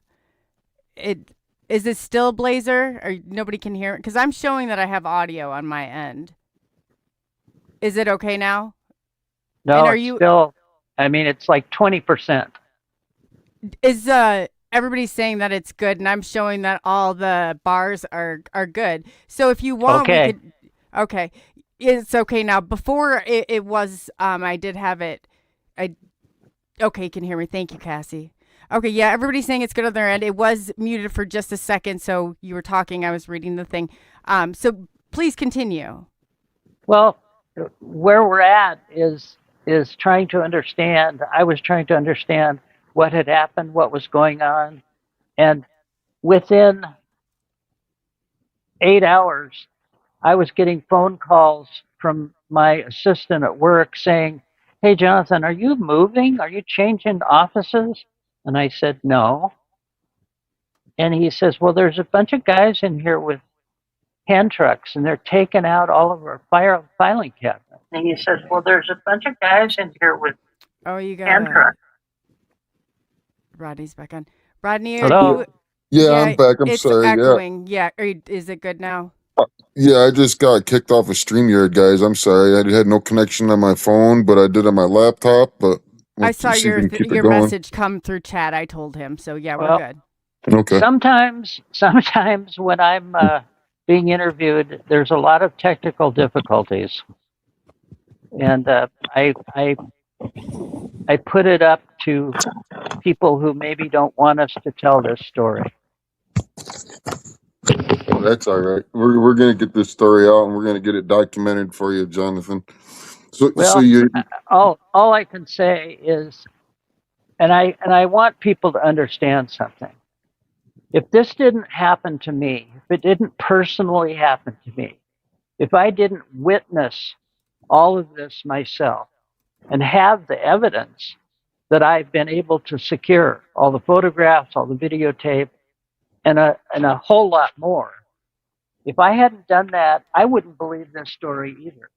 Is it still Blazer or nobody can hear it? Because I'm showing that I have audio on my end. Is it okay now? No, still, it's like 20%. Is everybody's saying that it's good, and I'm showing that all the bars are good. So if you want, okay. We could. Okay, it's okay now. Before it was, I did have it. Okay, you can hear me. Thank you, Cassie. Okay, yeah, everybody's saying it's good on their end. It was muted for just a second, so you were talking. I was reading the thing. So please continue. Well, where we're at is trying to understand. I was trying to understand what had happened, what was going on, and within 8 hours, I was getting phone calls from my assistant at work saying, "Hey, Jonathan, are you moving? Are you changing offices?" And I said, "No." And he says, "Well, there's a bunch of guys in here with hand trucks, and they're taking out all of our filing cabinets." And he says, "Well, there's a bunch of guys in here with you got hand trucks." Rodney's back on. Rodney, are Hello? Yeah, I'm back. I'm it's sorry. Yeah. echoing. Yeah, is it good now? Yeah, I just got kicked off of StreamYard, guys. I'm sorry. I had no connection on my phone, but I did on my laptop. But I we'll saw see if we your can keep it your going. message come through chat. I told him, so yeah, we're Well, good. Okay. sometimes when I'm being interviewed, there's a lot of technical difficulties, and I put it up to people who maybe don't want us to tell this story. Well, that's all right. We're gonna get this story out and we're gonna get it documented for you, Jonathan. So Well, you all I can say is, and I want people to understand something. If this didn't happen to me, if it didn't personally happen to me, if I didn't witness all of this myself and have the evidence that I've been able to secure, all the photographs, all the videotape, and a whole lot more, if I hadn't done that, I wouldn't believe this story either.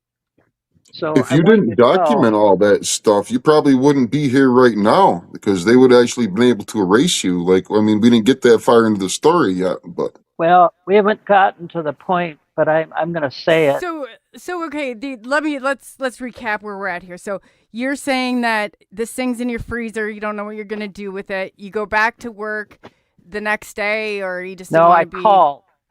So if I you want didn't you to know. document all that stuff, you probably wouldn't be here right now because they would actually been able to erase you. Like, I mean, we didn't get that far into the story yet, but Well, we haven't gotten to the point, but I'm going to say it. So okay, let's recap where we're at here. So you're saying that this thing's in your freezer, you don't know what you're gonna do with it. You go back to work the next day, or you just didn't No, want to be.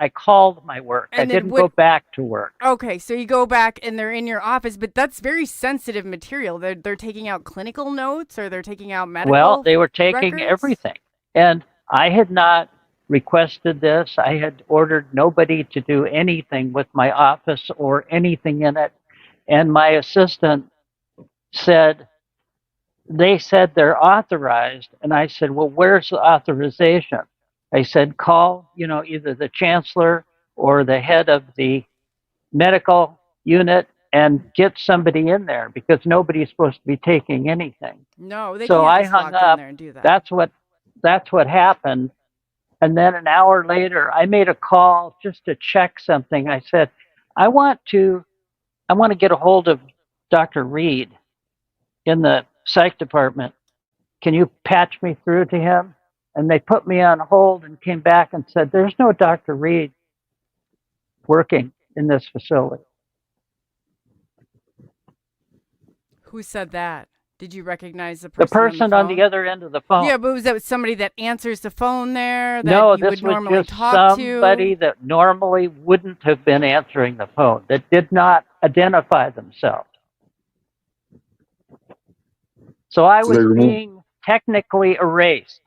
I called my work. I And then didn't go back to work. Okay, so you go back and they're in your office, but that's very sensitive material. They're taking out clinical notes, or they're taking out medical. Well, they were taking records? everything. And I had not requested this. I had ordered nobody to do anything with my office or anything in it. And my assistant said, they said they're authorized. And I said, well, where's the authorization? I said, call, either the chancellor or the head of the medical unit and get somebody in there because nobody's supposed to be taking anything. No, they So can't I just hung walk in up. there and do that. That's what happened. And then an hour later, I made a call just to check something. I said, I want to get a hold of Dr. Reed in the psych department. Can you patch me through to him? And they put me on hold and came back and said, there's no Dr. Reed working in this facility. Who said that? Did you recognize the The person? person on the other end of the phone. Yeah, but was that somebody that answers the phone there? That No, you this would was normally just talk somebody to? that normally wouldn't have been answering the phone, that did not identify themselves. So I so they was removed, being technically erased.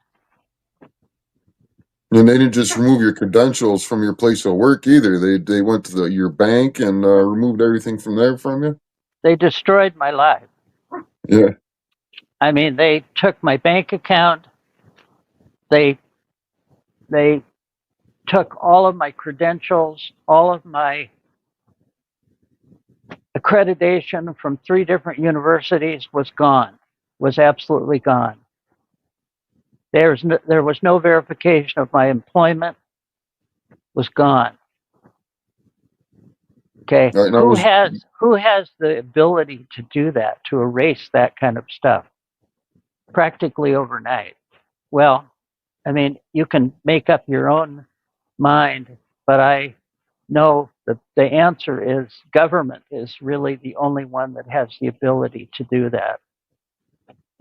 and they didn't just remove your credentials from your place of work either. They went to your bank and removed everything from there from you. They destroyed my life. Yeah. I mean, they took my bank account. They took all of my credentials, all of my accreditation from 3 different universities was gone, was absolutely gone. There was no verification of my employment, was gone. Okay, All right, who has the ability to do that, to erase that kind of stuff, practically overnight? Well, I mean, you can make up your own mind, but I know that the answer is government is really the only one that has the ability to do that.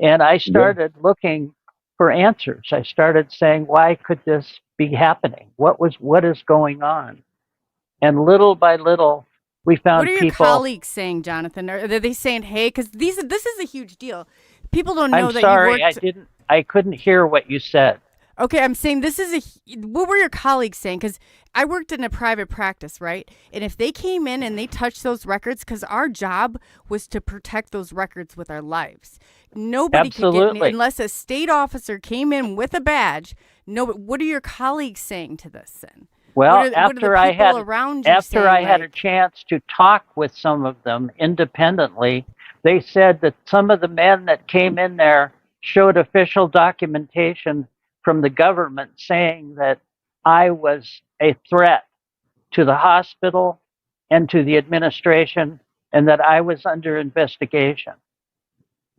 And I started looking for answers. I started saying, why could this be happening? What is going on? And little by little, we found What are your people. colleagues saying, Jonathan? Are they saying, "Hey," because this is a huge deal. People don't know I'm that sorry, you worked. I couldn't hear what you said. Okay, I'm saying this is what were your colleagues saying? Because I worked in a private practice, right? And if they came in and they touched those records, because our job was to protect those records with our lives. Nobody could get unless a state officer came in with a badge. No, what are your colleagues saying to this then? Well, after I had a chance to talk with some of them independently, they said that some of the men that came in there showed official documentation from the government saying that I was a threat to the hospital and to the administration and that I was under investigation.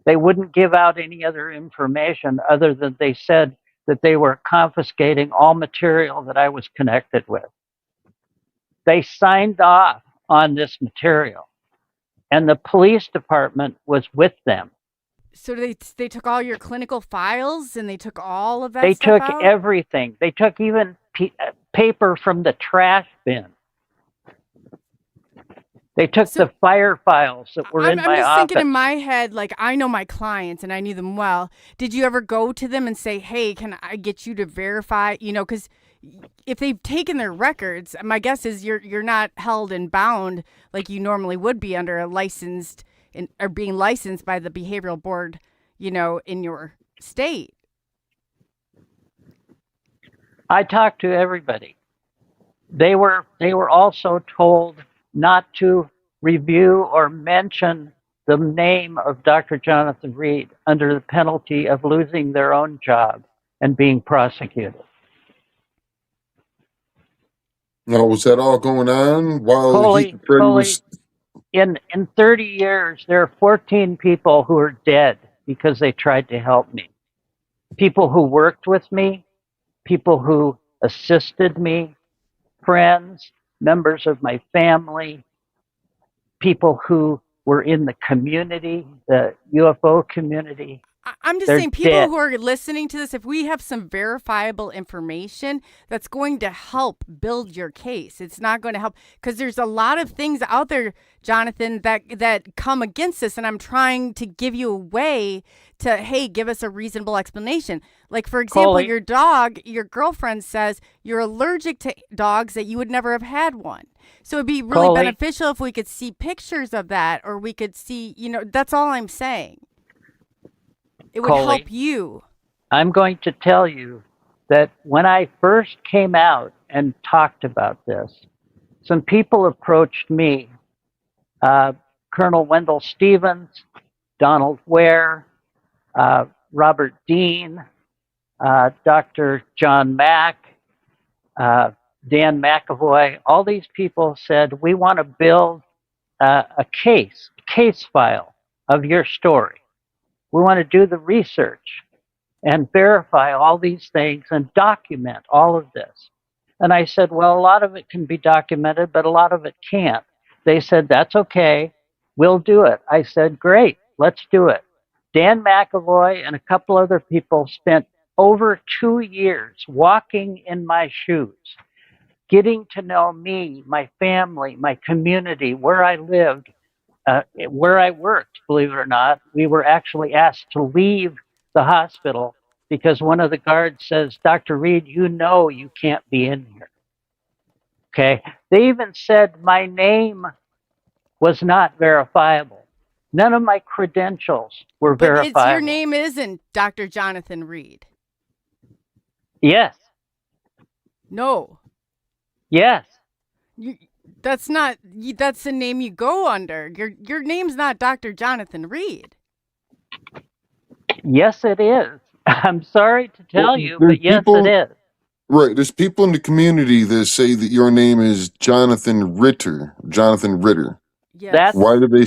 They wouldn't give out any other information other than they said that they were confiscating all material that I was connected with. They signed off on this material, and the police department was with them. So they took all your clinical files and they took all of that They stuff took out? everything. They took even paper from the trash bin. They took So- the fire files that were in I'm my just office. thinking in my head, like, I know my clients and I knew them well. Did you ever go to them and say, hey, can I get you to verify? You know, because if they've taken their records, my guess is you're not held and bound like you normally would be under a licensed or being licensed by the behavioral board, you know, in your state. I talked to everybody. They were also told not to review or mention the name of Dr. Jonathan Reed under the penalty of losing their own job and being prosecuted. Now, was that all going on while Coley, Freddie was? in 30 years, there are 14 people who are dead because they tried to help me. People who worked with me, people who assisted me, friends, members of my family, people who were in the community, the UFO community. I'm just They're saying, people dead. who are listening to this, if we have some verifiable information, that's going to help build your case. It's not going to help because there's a lot of things out there, Jonathan, that come against this, and I'm trying to give you a way to, hey, give us a reasonable explanation. Like, for example, Coley. your dog, your girlfriend says you're allergic to dogs, that you would never have had one. So it'd be really Coley. beneficial if we could see pictures of that, or we could see, you know, that's all I'm saying. It would Coley. help you. I'm going to tell you that when I first came out and talked about this, some people approached me, Colonel Wendell Stevens, Donald Ware, Robert Dean, Dr. John Mack, Dan McAvoy. All these people said, we want to build a case file of your story. We want to do the research and verify all these things and document all of this. And I said, well, a lot of it can be documented, but a lot of it can't. They said, that's okay. We'll do it. I said, great, let's do it. Dan McAvoy and a couple other people spent over 2 years walking in my shoes, getting to know me, my family, my community, where I lived, where I worked, believe it or not. We were actually asked to leave the hospital because one of the guards says, Dr. Reed, you know you can't be in here. Okay? They even said my name was not verifiable. None of my credentials were But verifiable. your name isn't Dr. Jonathan Reed. Yes. No. Yes. That's the name you go under. Your name's not Dr. Jonathan Reed. Yes, it is. I'm sorry to tell you, There's but yes, people- it is. Right, there's people in the community that say that your name is Jonathan Ritter. Yes. That's Why do they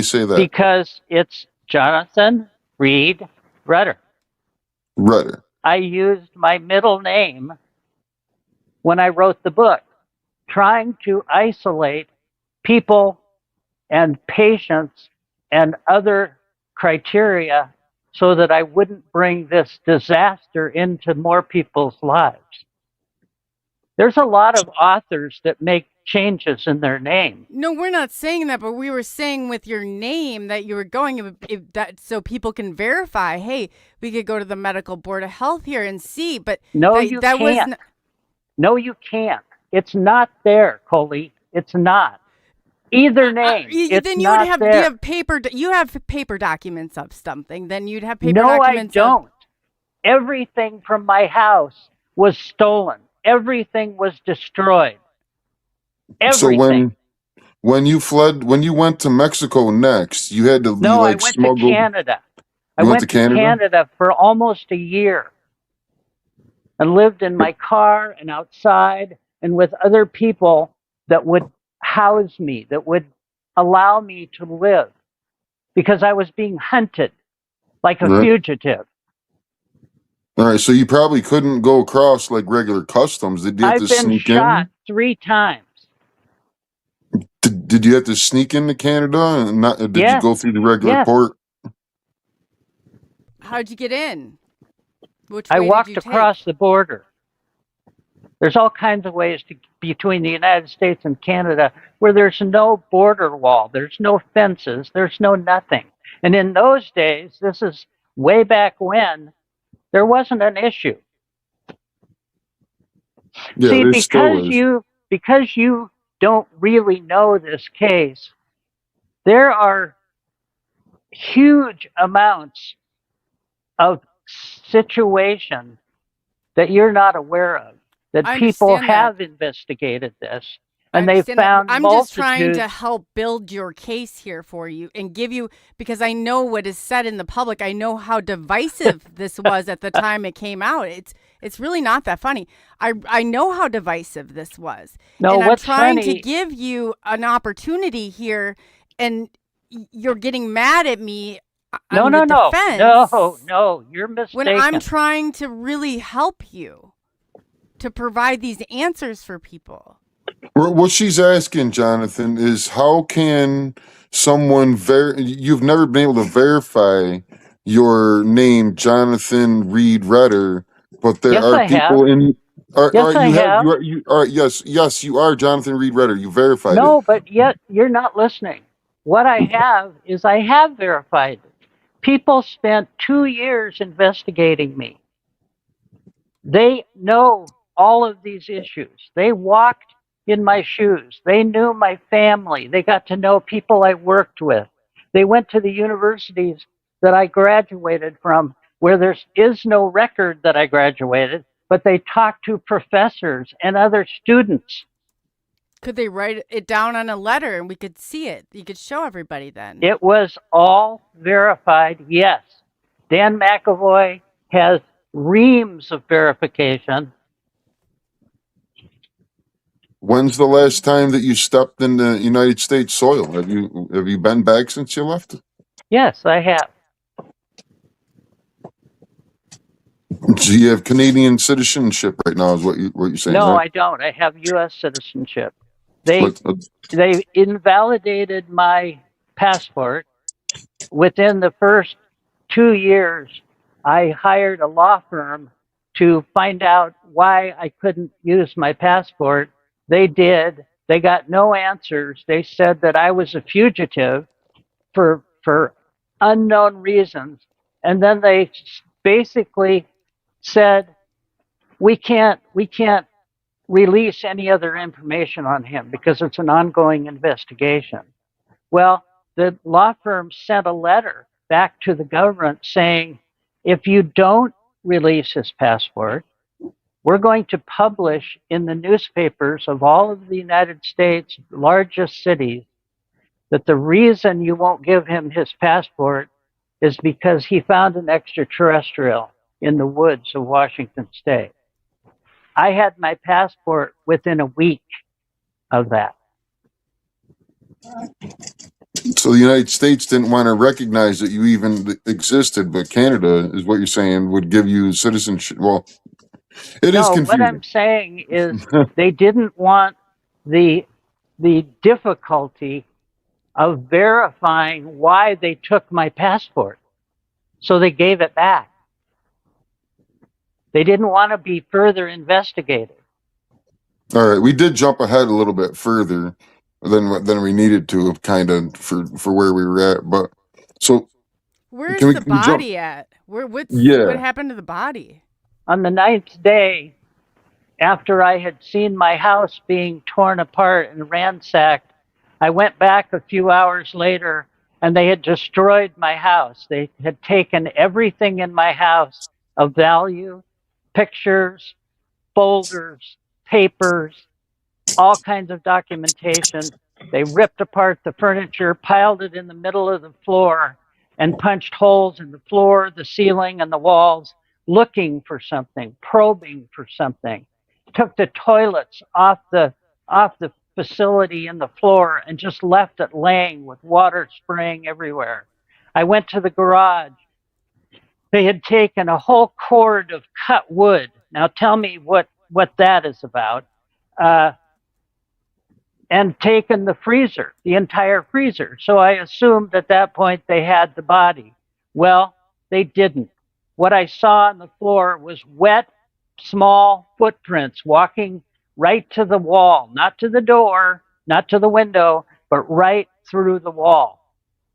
say that? because it's Jonathan Reed Rutter. Rutter. I used my middle name when I wrote the book, trying to isolate people and patients and other criteria so that I wouldn't bring this disaster into more people's lives. There's a lot of authors that make changes in their name. No, we're not saying that, but we were saying with your name that you were going that so people can verify. Hey, we could go to the medical board of health here and see. But No, that, you that was can't. No, you can't. It's not there, Coley. It's not. Either name. It's then you not would have there. you have paper documents of something. Then you'd have paper No, I documents. don't. Everything from my house was stolen. Everything was destroyed. Everything. So when you went to Mexico next, you had to be No, I like went smuggled. to Canada. I You went to Canada for almost a year and lived in my car and outside and with other people that would house me, that would allow me to live because I was being hunted like a Right. fugitive. All right, so you probably couldn't go across like regular customs. Did you have to I've been sneak shot in? 3 times. Did you have to sneak into Canada and not? Did you Yes, go through the regular yes. port? How'd you get in? Which I way did you walked take? across the border. There's all kinds of ways between the United States and Canada where there's no border wall, there's no fences, there's no nothing. And in those days, this is way back when, there wasn't an issue. Yeah, See, there still is. because you don't really know this case, there are huge amounts of situation that you're not aware of. That I people understand that. have investigated this, I and they've understand that. found I'm just trying multitudes. to help build your case here for you and give you, because I know what is said in the public. I know how divisive this was at the time it came out. It's really not that funny. I know how divisive this was. No, and I'm what's trying funny? to give you an opportunity here, and you're getting mad at me No, on no, the no, defense no. You're when mistaken. I'm trying to really help you to provide these answers for people. What she's asking, Jonathan, is how can someone you've never been able to verify your name, Jonathan Reed Rutter, but there Yes, are I have. people in. All Yes, right, I have. all right, yes, you are Jonathan Reed Rutter. You verified it. No, but yet you're not listening. What I have is I have verified it. People spent 2 years investigating me. They know all of these issues. They walked in my shoes. They knew my family. They got to know people I worked with. They went to the universities that I graduated from where there is no record that I graduated, but they talked to professors and other students. Could they write it down on a letter and we could see it? You could show everybody then. It was all verified, yes. Dan McAvoy has reams of verification. When's the last time that you stepped in the United States soil? Have you been back since you left? Yes, I have. Do you have Canadian citizenship right now? Is what you're saying? No, right? I don't. I have U.S. citizenship. They What, they invalidated my passport. Within the first 2 years, I hired a law firm to find out why I couldn't use my passport. They did. They got no answers. They said that I was a fugitive for unknown reasons, and then they basically said we can't release any other information on him because it's an ongoing investigation. Well, the law firm sent a letter back to the government saying, if you don't release his passport, we're going to publish in the newspapers of all of the United States' largest cities that the reason you won't give him his passport is because he found an extraterrestrial in the woods of Washington State. I had my passport within a week of that. So the United States didn't want to recognize that you even existed, but Canada is what you're saying would give you citizenship. Well, it is No, what I'm confusing. saying is they didn't want the difficulty of verifying why they took my passport. So they gave it back. They didn't want to be further investigated. All right, we did jump ahead a little bit further than we needed to, kind of for where we were at. But so Where's can the we jump? body at? What Yeah. happened to the body? On the 9th day, after I had seen my house being torn apart and ransacked, I went back a few hours later and they had destroyed my house. They had taken everything in my house of value, pictures, folders, papers, all kinds of documentation. They ripped apart the furniture, piled it in the middle of the floor, and punched holes in the floor, the ceiling, and the walls, looking for something, probing for something. Took the toilets off the facility in the floor and just left it laying with water spraying everywhere. I went to the garage, They had taken a whole cord of cut wood. Now tell me what that is about. And taken the freezer, the entire freezer. So I assumed at that point they had the body. Well, they didn't. What I saw on the floor was wet, small footprints walking right to the wall, not to the door, not to the window, but right through the wall.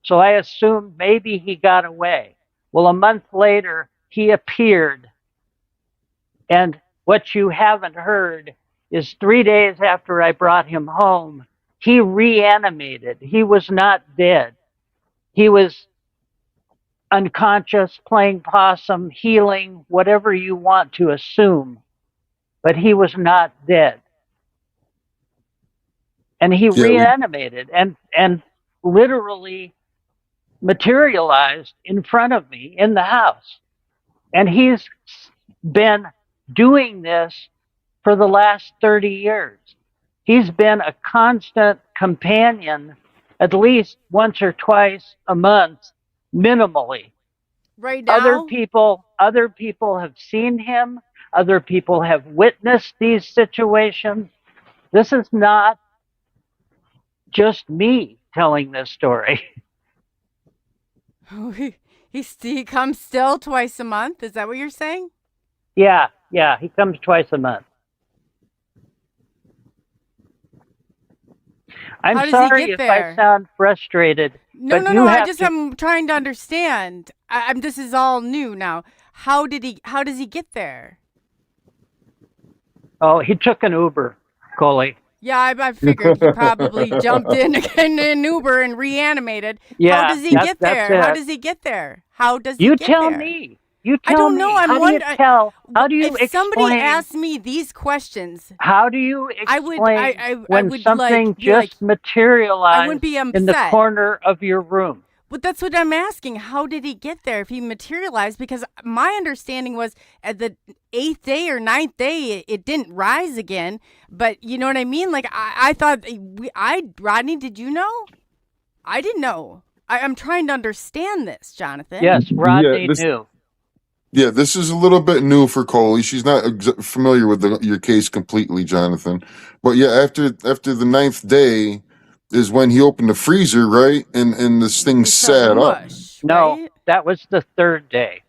So I assumed maybe he got away. Well, a month later, he appeared. And what you haven't heard is 3 days after I brought him home, he reanimated. He was not dead. He was unconscious, playing possum, healing, whatever you want to assume, but he was not dead. And he reanimated and literally materialized in front of me in the house. And he's been doing this for the last 30 years. He's been a constant companion at least once or twice a month, minimally. Right now? Other people have seen him. Other people have witnessed these situations. This is not just me telling this story. He comes still twice a month? Is that what you're saying? Yeah, he comes twice a month. I'm sorry if I sound frustrated. No. I'm trying to understand. This is all new now. How does he get there? Oh, he took an Uber, Coley. Yeah, I figured he probably jumped in an Uber and reanimated. Yeah, how does he get there? How does he get there? How does he get there? You tell me. I don't know. How do you tell? How do you if explain? Somebody asked me these questions. How do you explain I would something just materialized I wouldn't be upset. in the corner of your room? But that's what I'm asking. How did he get there if he materialized? Because my understanding was at the 8th day or 9th day, it didn't rise again. But you know what I mean? Like, I thought, Rodney, did you know? I didn't know. I'm trying to understand this, Jonathan. Yes, Rodney knew. Yeah, this is a little bit new for Coley. She's not familiar with your case completely, Jonathan. But yeah, after the 9th day is when he opened the freezer, right? And this thing sat up. No, right? that was the 3rd day.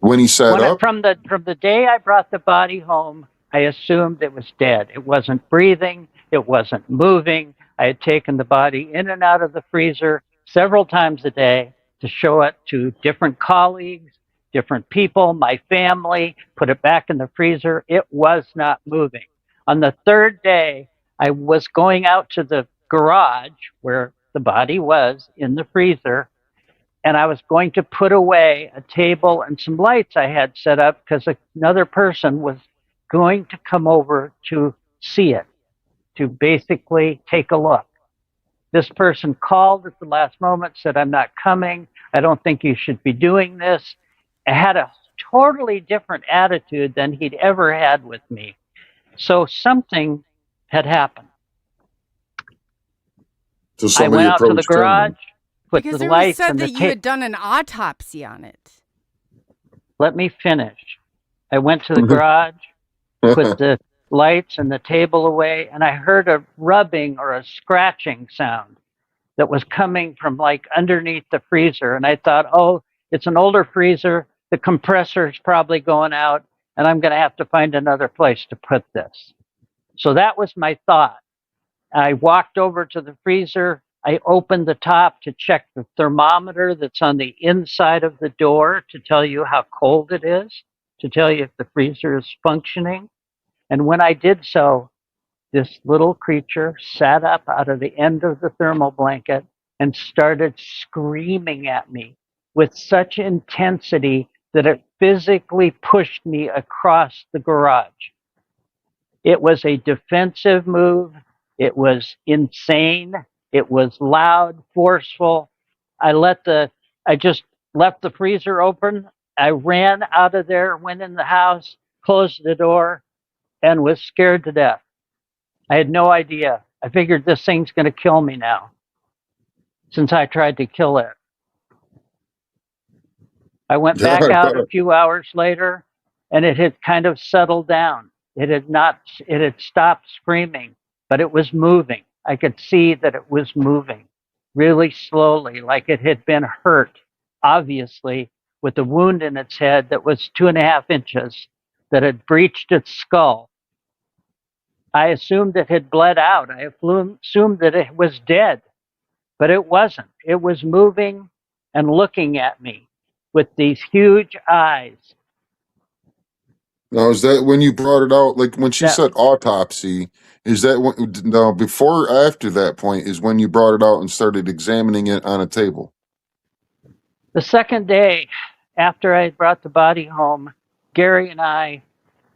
When he sat up? From the day I brought the body home, I assumed it was dead. It wasn't breathing. It wasn't moving. I had taken the body in and out of the freezer several times a day to show it to different colleagues, different people, my family, put it back in the freezer. It was not moving. On the 3rd day, I was going out to the garage where the body was in the freezer, and I was going to put away a table and some lights I had set up because another person was going to come over to see it, to basically take a look. This person called at the last moment, said, "I'm not coming. I don't think you should be doing this." I had a totally different attitude than he'd ever had with me. So something had happened. So I went out to the garage, put because the lights said and that you had done an autopsy on it. Let me finish. I went to the garage, put the lights and the table away, and I heard a rubbing or a scratching sound that was coming from like underneath the freezer. And I thought, oh, it's an older freezer. The compressor's probably going out, and I'm going to have to find another place to put this. So that was my thought. I walked over to the freezer. I opened the top to check the thermometer that's on the inside of the door to tell you how cold it is, to tell you if the freezer is functioning. And when I did so, this little creature sat up out of the end of the thermal blanket and started screaming at me with such intensity that it physically pushed me across the garage. It was a defensive move. It was insane. It was loud, forceful. I just left the freezer open. I ran out of there, went in the house, closed the door, and was scared to death. I had no idea. I figured this thing's going to kill me now, since I tried to kill it. I went Yeah, back I out thought a few hours later, and it had kind of settled down. It had stopped screaming, but it was moving. I could see that it was moving really slowly, like it had been hurt, obviously, with a wound in its head that was 2.5 inches that had breached its skull. I assumed it had bled out. I assumed that it was dead, but it wasn't. It was moving and looking at me with these huge eyes. Now, is that when you brought it out? Like when she That said autopsy, is that when, no, before or after that point is when you brought it out and started examining it on a table? the second day after I brought the body home, Gary and I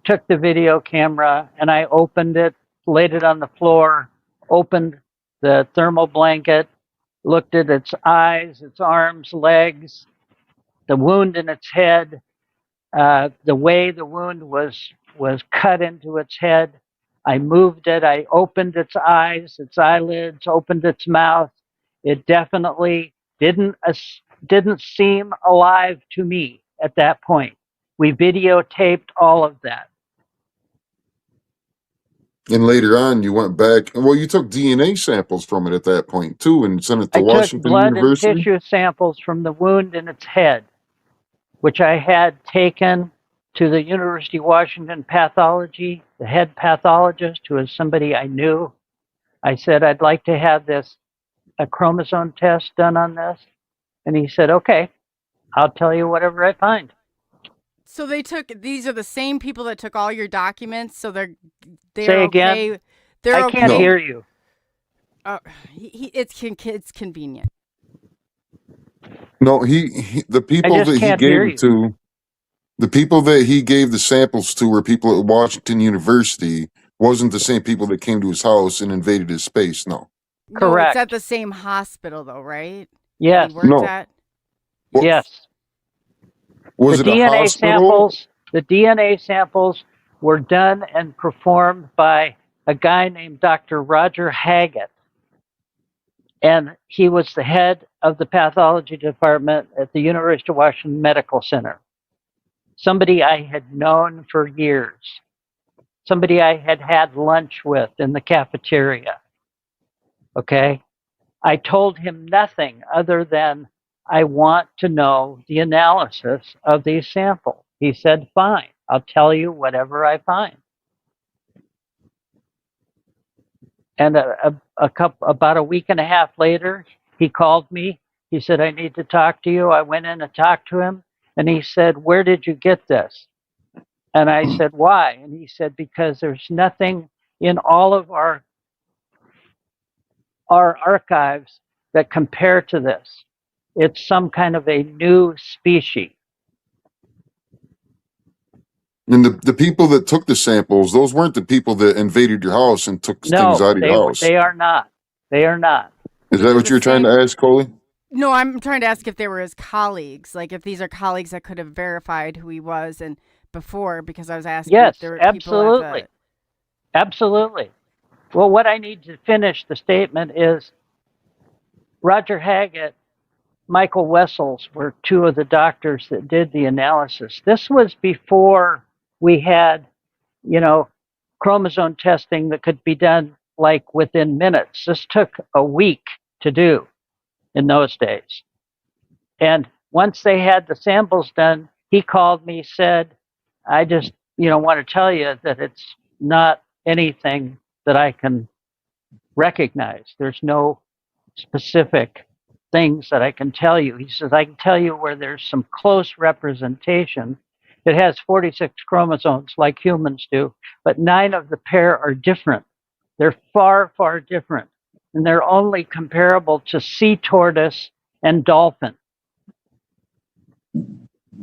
took the video camera and I opened it, laid it on the floor, opened the thermal blanket, looked at its eyes, its arms, legs, the wound in its head, the way the wound was cut into its head. I moved it. I opened its eyes, its eyelids, opened its mouth. It definitely didn't seem alive to me at that point. We videotaped all of that. And later on, you went back. Well, you took DNA samples from it at that point too, and sent it to I took Washington blood and University. tissue samples from the wound in its head, which I had taken to the University of Washington pathology, the head pathologist, who is somebody I knew. I said, I'd like to have a chromosome test done on this. And he said, okay, I'll tell you whatever I find. So these are the same people that took all your documents. So they're Say okay. again? They're I can't okay. hear you. It's convenient. No, the people just that he can't gave hear it you. to, the people that he gave the samples to were people at Washington University. Wasn't the same people that came to his house and invaded his space. No. No, it's Correct. at the same hospital though, right? Yes. He worked No. at. Well, Yes. Was The it a hospital? The DNA samples were done and performed by a guy named Dr. Roger Haggett. And he was the head of the pathology department at the University of Washington Medical Center. Somebody I had known for years. Somebody I had had lunch with in the cafeteria. Okay? I told him nothing other than I want to know the analysis of these samples. He said, fine, I'll tell you whatever I find. And about a week and a half later, he called me. He said, I need to talk to you. I went in and talked to him. And he said, where did you get this? And I said, why? And he said, because there's nothing in all of our archives that compare to this. It's some kind of a new species. And the people that took the samples, those weren't the people that invaded your house and took things out of your house. They are not. They are not. Is that what you're trying to ask, Coley? No, I'm trying to ask if they were his colleagues, like if these are colleagues that could have verified who he was and before, because I was asking Yes, if there were absolutely. people Absolutely. Well, what I need to finish the statement is Roger Haggett, Michael Wessels were two of the doctors that did the analysis. This was before we had, chromosome testing that could be done like within minutes. This took a week to do in those days. And once they had the samples done, he called me, said, I just, want to tell you that it's not anything that I can recognize. There's no specific things that I can tell you. He says, I can tell you where there's some close representation. It has 46 chromosomes like humans do, but 9 of the pair are different. They're far, far different. And they're only comparable to sea tortoise and dolphin. And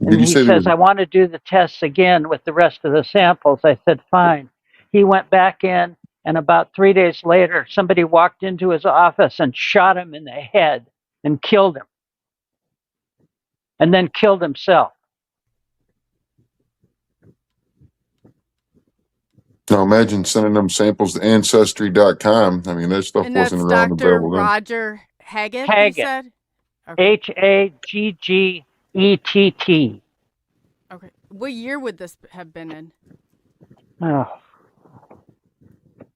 he says, I want to do the tests again with the rest of the samples. I said, fine. He went back in, and about 3 days later, somebody walked into his office and shot him in the head and killed him. And then killed himself. Now imagine sending them samples to Ancestry.com. I mean, that stuff and wasn't that's around Dr. available then. Roger Haggett, you Haggett. said? Okay. Haggett. ETT. Okay. What year would this have been in? Oh,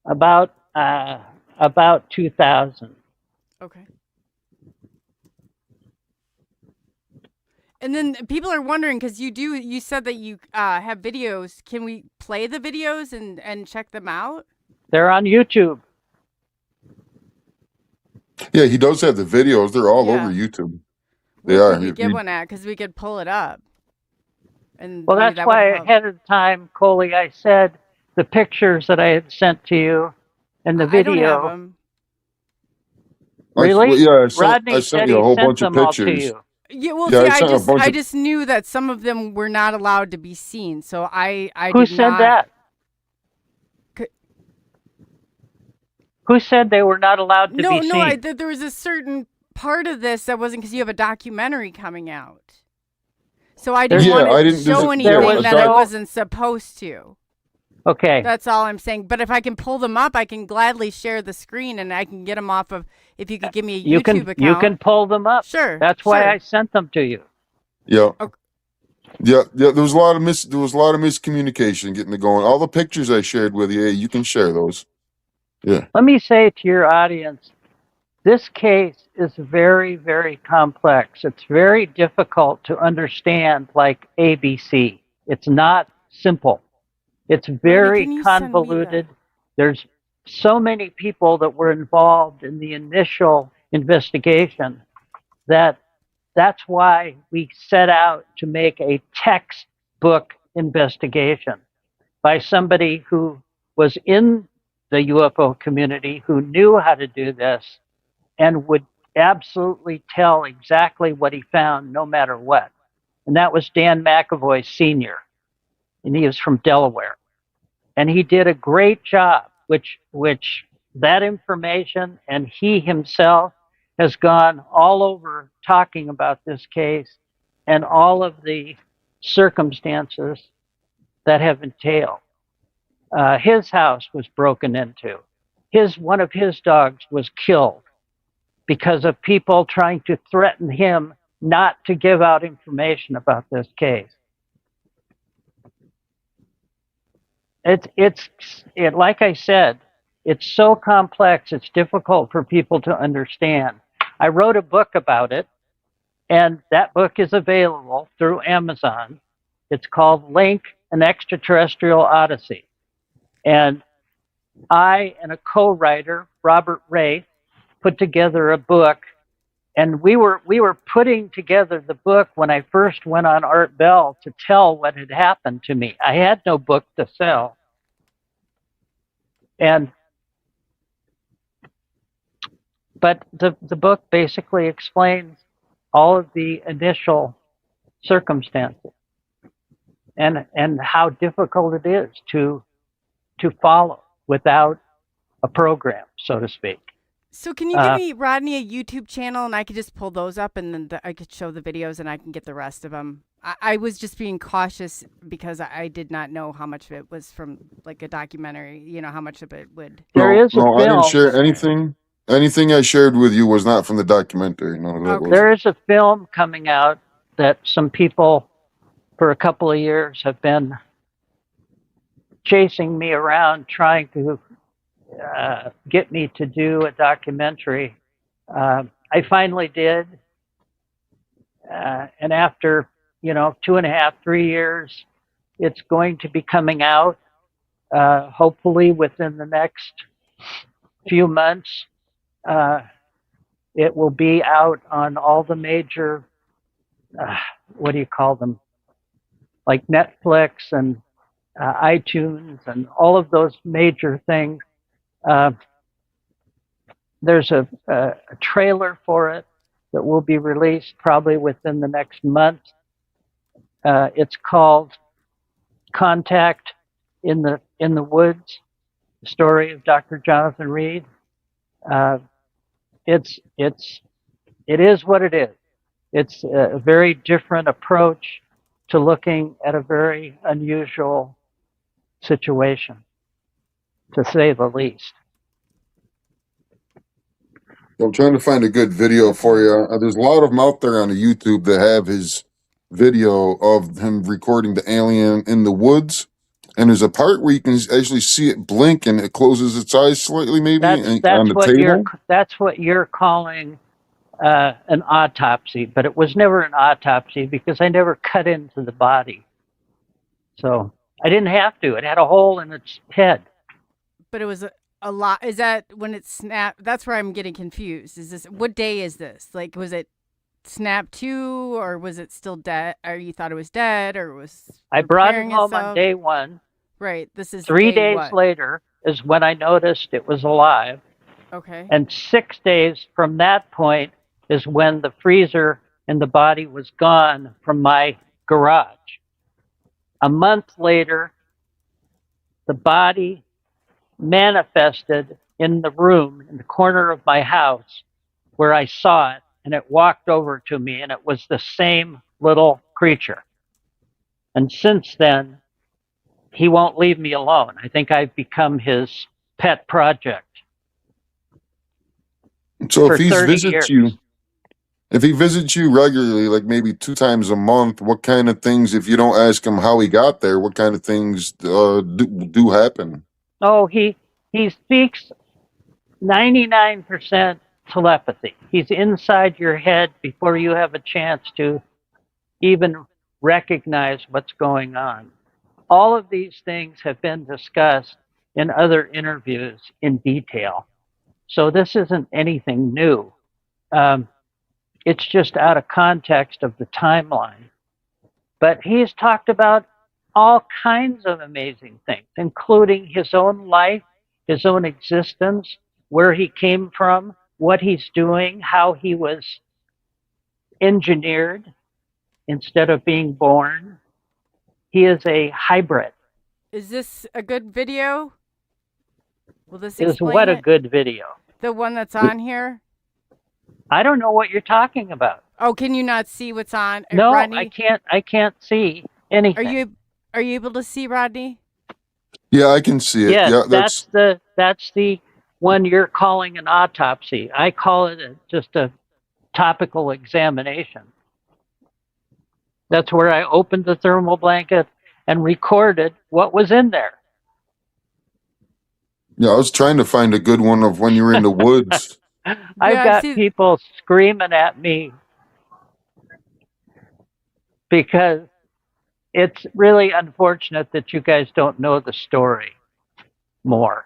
about 2000. Okay. And then people are wondering because you said that you have videos. Can we play the videos and check them out? They're on YouTube. Yeah, he does have the videos. They're all over Yeah. YouTube. They Where are. can we get one at? Because we could pull it up. And Well, maybe that's that would why help. ahead of time, Coley, I said the pictures that I had sent to you and the I don't have video. them. Really? I Rodney sent said you a he whole sent bunch of them all to pictures. you. Yeah, well, Yeah, see, I sent a bunch I of- just knew that some of them were not allowed to be seen, so I Who did said not. that? C- Who said they were not allowed to No, be no, seen? there was a certain part of this that wasn't because you have a documentary coming out, so I didn't Yeah, want to I didn't- show there anything was that I no- wasn't supposed to. Okay. That's all I'm saying. But if I can pull them up, I can gladly share the screen and I can get them off of. If you could give me a YouTube account, You can pull them up. Sure. That's why sure. I sent them to you. Yeah. Okay. Yeah. There was a lot of miscommunication getting it going. All the pictures I shared with you, you can share those. Yeah. Let me say to your audience, this case is very, very complex. It's very difficult to understand, like ABC. It's not simple. It's very can you send me convoluted. There's so many people that were involved in the initial investigation that's why we set out to make a textbook investigation by somebody who was in the UFO community, who knew how to do this, and would absolutely tell exactly what he found no matter what. And that was Dan McAvoy Sr., and he was from Delaware. And he did a great job, which that information, and he himself has gone all over talking about this case and all of the circumstances that have entailed. His house was broken into. One of his dogs was killed because of people trying to threaten him not to give out information about this case. Like I said, it's so complex, it's difficult for people to understand. I wrote a book about it, and that book is available through Amazon. It's called Link, an Extraterrestrial Odyssey. And I and a co-writer, Robert Ray, put together a book, and we were putting together the book when I first went on Art Bell to tell what had happened to me. I had no book to sell. But the book basically explains all of the initial circumstances and how difficult it is to follow without a program, so to speak. So can you give me, Rodney, a YouTube channel and I could just pull those up and then I could show the videos and I can get the rest of them? I was just being cautious because I did not know how much of it was from like a documentary, how much of it would. There is a No, I didn't film. share anything. Anything I shared with you was not from the documentary. None of that Okay. was. There is a film coming out that some people for a couple of years have been chasing me around trying to get me to do a documentary. I finally did. And after, 2.5, 3 years, it's going to be coming out, hopefully within the next few months. It will be out on all the major, what do you call them? Like Netflix and iTunes and all of those major things. There's a trailer for it that will be released probably within the next month. It's called Contact in the Woods, the story of Dr. Jonathan Reed. It is what it is. It's a very different approach to looking at a very unusual situation, to say the least. I'm trying to find a good video for you. There's a lot of them out there on the YouTube that have his video of him recording the alien in the woods, and there's a part where you can actually see it blink and it closes its eyes slightly, maybe on the table. That's what you're calling an autopsy, but it was never an autopsy because I never cut into the body, so I didn't have to. It had a hole in its head. But it was a lot. Is that when it snapped? That's where I'm getting confused. Is this what day is this? Like, was it snapped too, or was it still dead? Or you thought it was dead, or was I brought it repairing home itself? on day one. Right. This is 3 day days what? later is when I noticed it was alive, Okay. and 6 days from that point is when the freezer in the body was gone from my garage. A month later, the body manifested in the room in the corner of my house where I saw it, and it walked over to me, and it was the same little creature. And since then, he won't leave me alone. I think I've become his pet project. So for if he 30 visits years. you, if he visits you regularly, like maybe 2 times a month, what kind of things, if you don't ask him how he got there, what kind of things do happen? Oh, he speaks 99% telepathy. He's inside your head before you have a chance to even recognize what's going on. All of these things have been discussed in other interviews in detail. So this isn't anything new. It's just out of context of the timeline. But he's talked about all kinds of amazing things, including his own life, his own existence, where he came from, what he's doing, how he was engineered instead of being born. He is a hybrid. Is this a good video? Will this Is explain what a it? good video. The one that's on here? I don't know what you're talking about. Oh, can you not see what's on? No, Rodney, I can't see anything. Are you able to see, Rodney? Yeah, I can see it. Yes, Yeah, that's the one you're calling an autopsy. I call it just a topical examination. That's where I opened the thermal blanket and recorded what was in there. yeah. I was trying to find a good one of when you were in the woods. I've got see- people screaming at me because it's really unfortunate that you guys don't know the story more.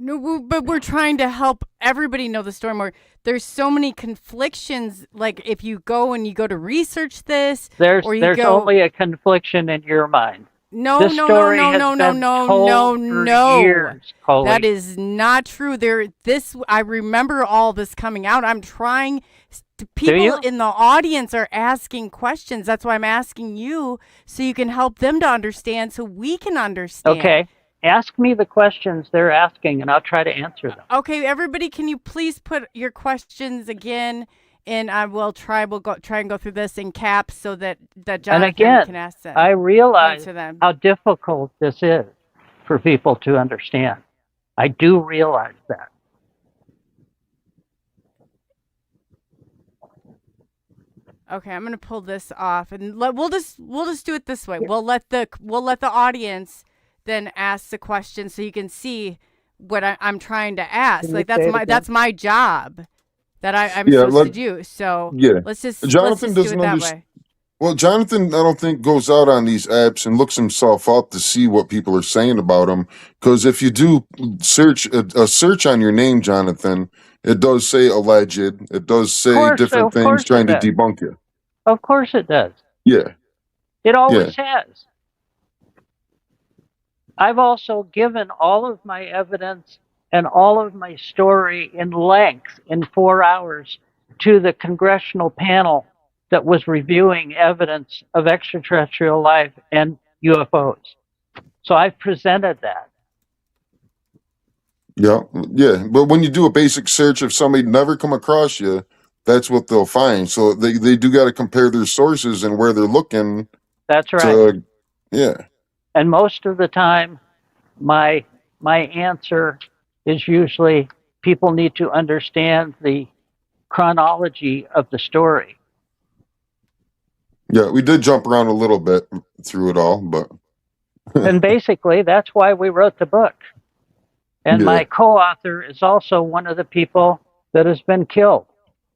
No, but we're trying to help everybody know the story more. There's so many conflictions. Like if you go to research this, There's or you go, only a confliction in your mind. no, This no, story no, has no, no, been no, told no, for no. years, Coley. That is not true. I remember all this coming out. I'm trying. People you? in the audience are asking questions. That's why I'm asking you, so you can help them to understand, so we can understand. Okay. Ask me the questions they're asking, and I'll try to answer them. Okay, everybody, can you please put your questions again? And I will try. We'll try and go through this in caps so that Jonathan And again, can ask them. I realize Answer them. how difficult this is for people to understand. I do realize that. Okay, I'm gonna pull this off, and we'll just do it this way. We'll let the audience then ask the question, so you can see what I'm trying to ask. Can you Like say it again? that's my job that I'm Yeah, supposed to do. So Yeah. let's just Jonathan do it doesn't that understand. way. Well, Jonathan, I don't think goes out on these apps and looks himself up to see what people are saying about him. Because if you do search a search on your name, Jonathan, it does say alleged. It does say different Of things course trying to it does. debunk you. Of course it does. Yeah. It always has. I've also given all of my evidence and all of my story in length in 4 hours to the congressional panel that was reviewing evidence of extraterrestrial life and UFOs. So I've presented that. Yeah. Yeah. But when you do a basic search, if somebody never come across you, that's what they'll find. So they do got to compare their sources and where they're looking That's right. to, yeah. And most of the time, my answer is usually people need to understand the chronology of the story. Yeah, we did jump around a little bit through it all, but And basically, that's why we wrote the book. And yeah, my co-author is also one of the people that has been killed,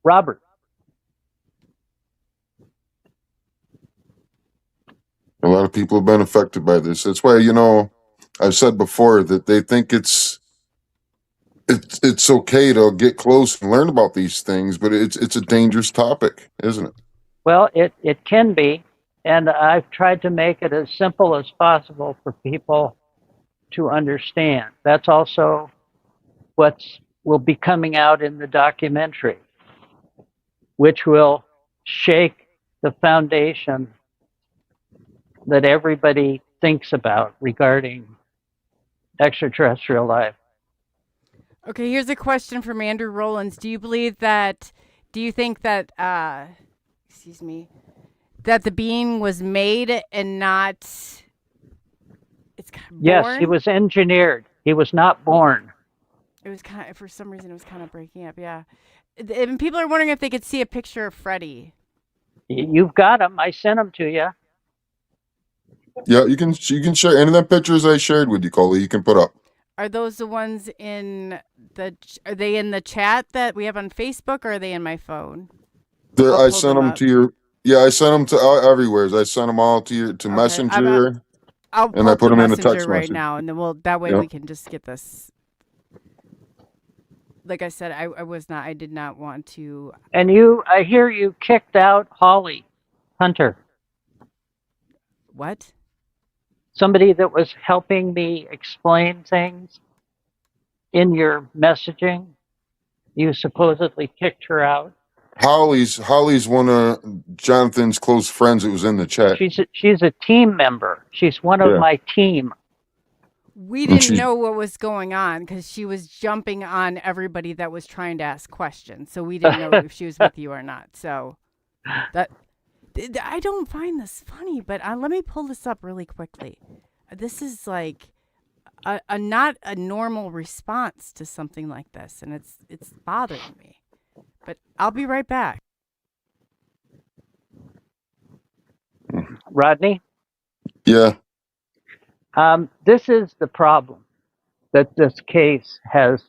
Robert. a lot of people have been affected by this. That's why, I've said before that they think it's okay to get close and learn about these things, but it's a dangerous topic, isn't it? Well, it can be, and I've tried to make it as simple as possible for people to understand. That's also will be coming out in the documentary, which will shake the foundation that everybody thinks about regarding extraterrestrial life. Okay, here's a question from Andrew Rollins. Do you think that, excuse me, that the being was made and not, it's kind of born? Yes, he was engineered. He was not born. It was kind of, for some reason, it was kind of breaking up, yeah. And people are wondering if they could see a picture of Freddie. You've got him. I sent him to you. Yeah, you can share any of the pictures I shared with you, Coley. You can put up. Are those the ones are they in the chat that we have on Facebook, or are they in my phone? There, I'll I pull sent them them up. to your. Yeah, I sent them to everywhere. I sent them all to Okay, Messenger, I'll and I pull put the them in a messenger text right message. now, and then that way Yep. we can just get this. Like I said, I did not want to. And I hear you kicked out Holly Hunter, What? somebody that was helping me explain things in your messaging. You supposedly kicked her out. Holly's one of Jonathan's close friends that was in the chat. She's a team member. She's one of Yeah. my team. We And didn't she's know what was going on because she was jumping on everybody that was trying to ask questions. So we didn't know if she was with you or not. So I don't find this funny, but let me pull this up really quickly. This is like a not a normal response to something like this, and it's bothering me. But I'll be right back. Rodney, yeah. this is the problem that this case has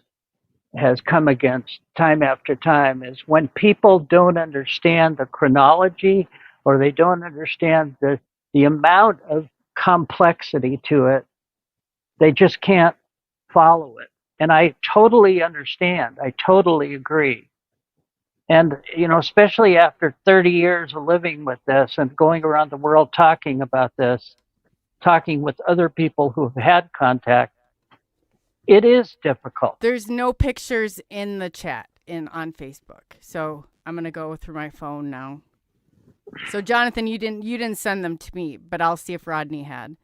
come against time after time, is when people don't understand the chronology, or they don't understand the amount of complexity to it, they just can't follow it. And I totally understand. I totally agree. And, especially after 30 years of living with this and going around the world talking about this, talking with other people who have had contact, it is difficult. There's no pictures in the chat on Facebook, so I'm gonna go through my phone now. So Jonathan, you didn't send them to me, but I'll see if Rodney had.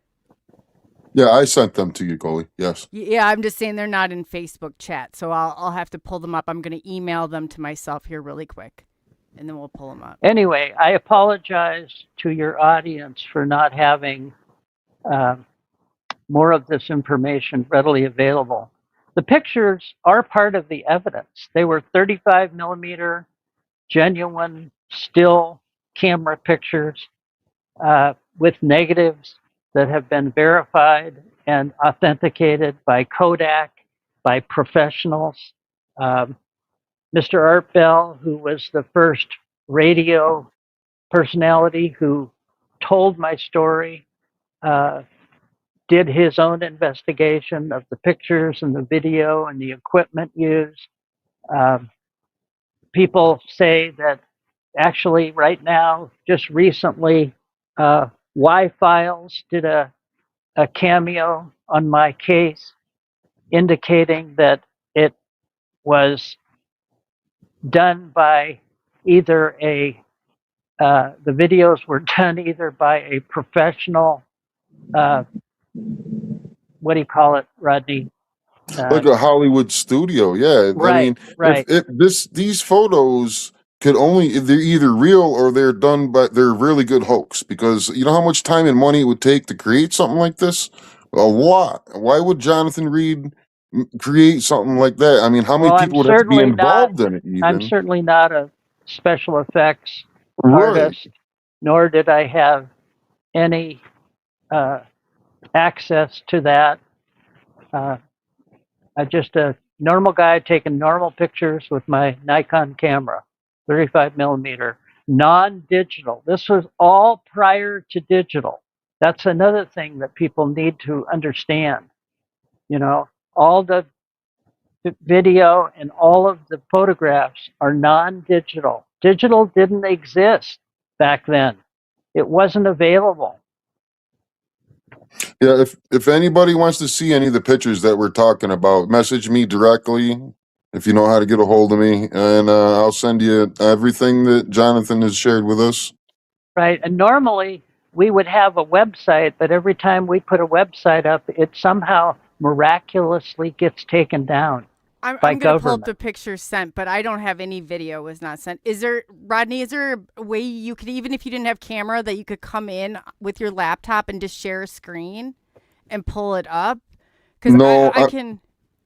Yeah, I sent them to you, Coley. Yes. Yeah, I'm just saying they're not in Facebook chat, so I'll have to pull them up. I'm gonna email them to myself here really quick, and then we'll pull them up. Anyway, I apologize to your audience for not having more of this information readily available. The pictures are part of the evidence. They were 35 millimeter, genuine, still camera pictures with negatives that have been verified and authenticated by Kodak, by professionals. Mr. Art Bell, who was the first radio personality who told my story, did his own investigation of the pictures and the video and the equipment used. People say that actually right now, just recently, Y-Files did a cameo on my case, indicating that it was done by either the videos were done either by a professional, what do you call it, Rodney? Like a Hollywood studio. Yeah. I Right, mean, right. if these photos could only, they're either real or they're done, but they're really good hoax, because you know how much time and money it would take to create something like this? A lot. Why would Jonathan Reed create something like that? I mean, how many Well, people would have to be involved in it even? I'm certainly not a special effects Right. artist. nor did I have any access to that. I'm just a normal guy taking normal pictures with my Nikon camera, 35 millimeter, non-digital. This was all prior to digital. That's another thing that people need to understand. You know, all the video and all of the photographs are non-digital. Digital didn't exist back then. It wasn't available. Yeah, if anybody wants to see any of the pictures that we're talking about, message me directly if you know how to get a hold of me, and I'll send you everything that Jonathan has shared with us. Right. And normally we would have a website, but every time we put a website up, it somehow miraculously gets taken down I'm by going to pull up government. the pictures sent, but I don't have any video was not sent. Is there, Rodney, is there a way you could, even if you didn't have camera, that you could come in with your laptop and just share a screen and pull it up? Because No, I can...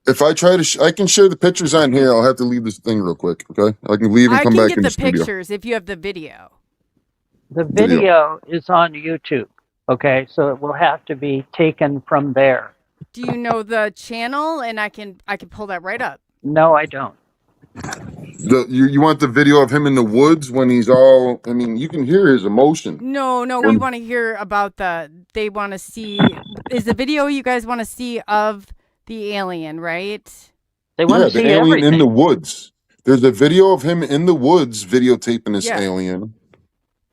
if I try to, I can share the pictures on here. I'll have to leave this thing real quick. Okay, I can leave and I come can back get in the the studio. pictures if you have the video. The video is on YouTube. Okay. So it will have to be taken from there. Do you know the channel? And I can pull that right up. No, I don't. You want the video of him in the woods when he's all? I mean, you can hear his emotion. No, we want to hear about they want to see, is the video you guys want to see of the alien, right? They want to see the alien everything. in the woods. There's a video of him in the woods videotaping this Yeah. alien.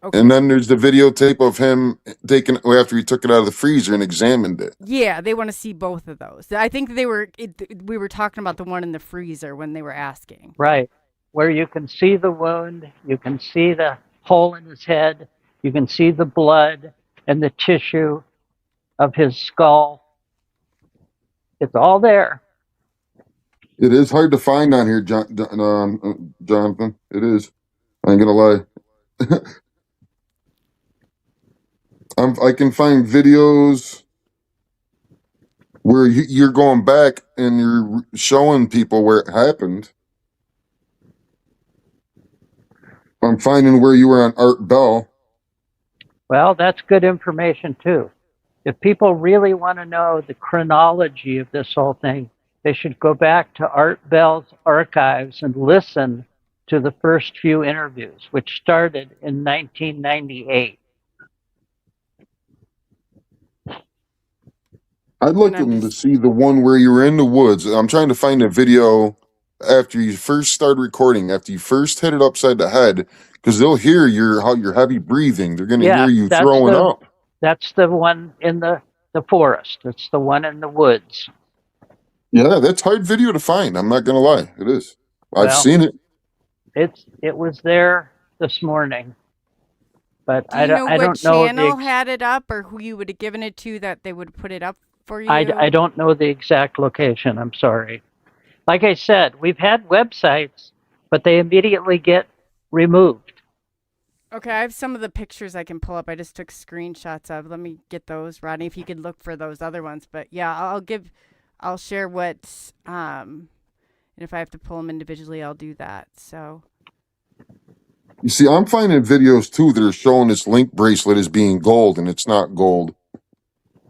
Okay. And then there's the videotape of him taking after he took it out of the freezer and examined it. Yeah, they want to see both of those. I think we were talking about the one in the freezer when they were asking. Right. Where you can see the wound, you can see the hole in his head, you can see the blood and the tissue of his skull. It's all there. It is hard to find on here, Jonathan. It is. I ain't gonna lie. I can find videos where you're going back and you're showing people where it happened. I'm finding where you were on Art Bell. Well, that's good information too. If people really want to know the chronology of this whole thing, they should go back to Art Bell's archives and listen to the first few interviews, which started in 1998. I'd like them to see the one where you were in the woods. I'm trying to find a video after you first started recording, after you first hit it upside the head, because they'll hear your heavy breathing. They're going to hear you throwing up. That's the one in the forest. It's the one in the woods. Yeah, that's hard video to find. I'm not going to lie. It is. I've seen it. It was there this morning. But Do you know I what don't know channel had it up or who you would have given it to that they would put it up for you? I don't know the exact location. I'm sorry. Like I said, we've had websites, but they immediately get removed. Okay, I have some of the pictures I can pull up. I just took screenshots of. Let me get those, Rodney, if you could look for those other ones. But yeah, I'll share what, and if I have to pull them individually, I'll do that. So. You see, I'm finding videos too that are showing this link bracelet as being gold, and it's not gold.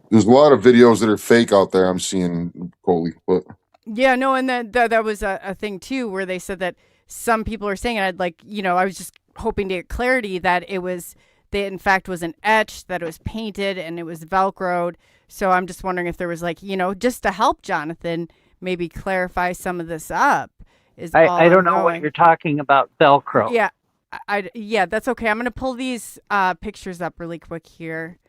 There's a lot of videos that are fake out there. I'm seeing, Coley, but yeah, no, and that was a thing too, where they said that some people are saying, and I was just hoping to get clarity that that in fact was an etch, that it was painted and it was Velcroed. So I'm just wondering if there was just to help Jonathan maybe clarify some of this up. I don't know what you're talking about, Velcro. Yeah. Yeah, that's okay. I'm going to pull these pictures up really quick here.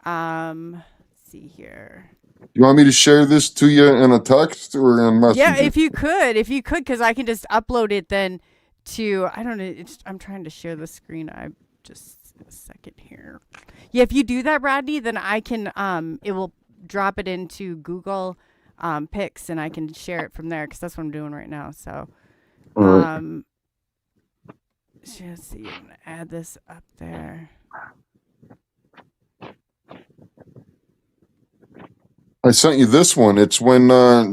Let's see here. You want me to share this to you in a text or in Messenger? Yeah, if you could, because I can just upload it then to, I don't know, I'm trying to share the screen. I just a second here. Yeah, if you do that, Rodney, then I can, it will drop it into Google Pics and I can share it from there because that's what I'm doing right now. So, let's see, I'm going to add this up there. I sent you this one. It's when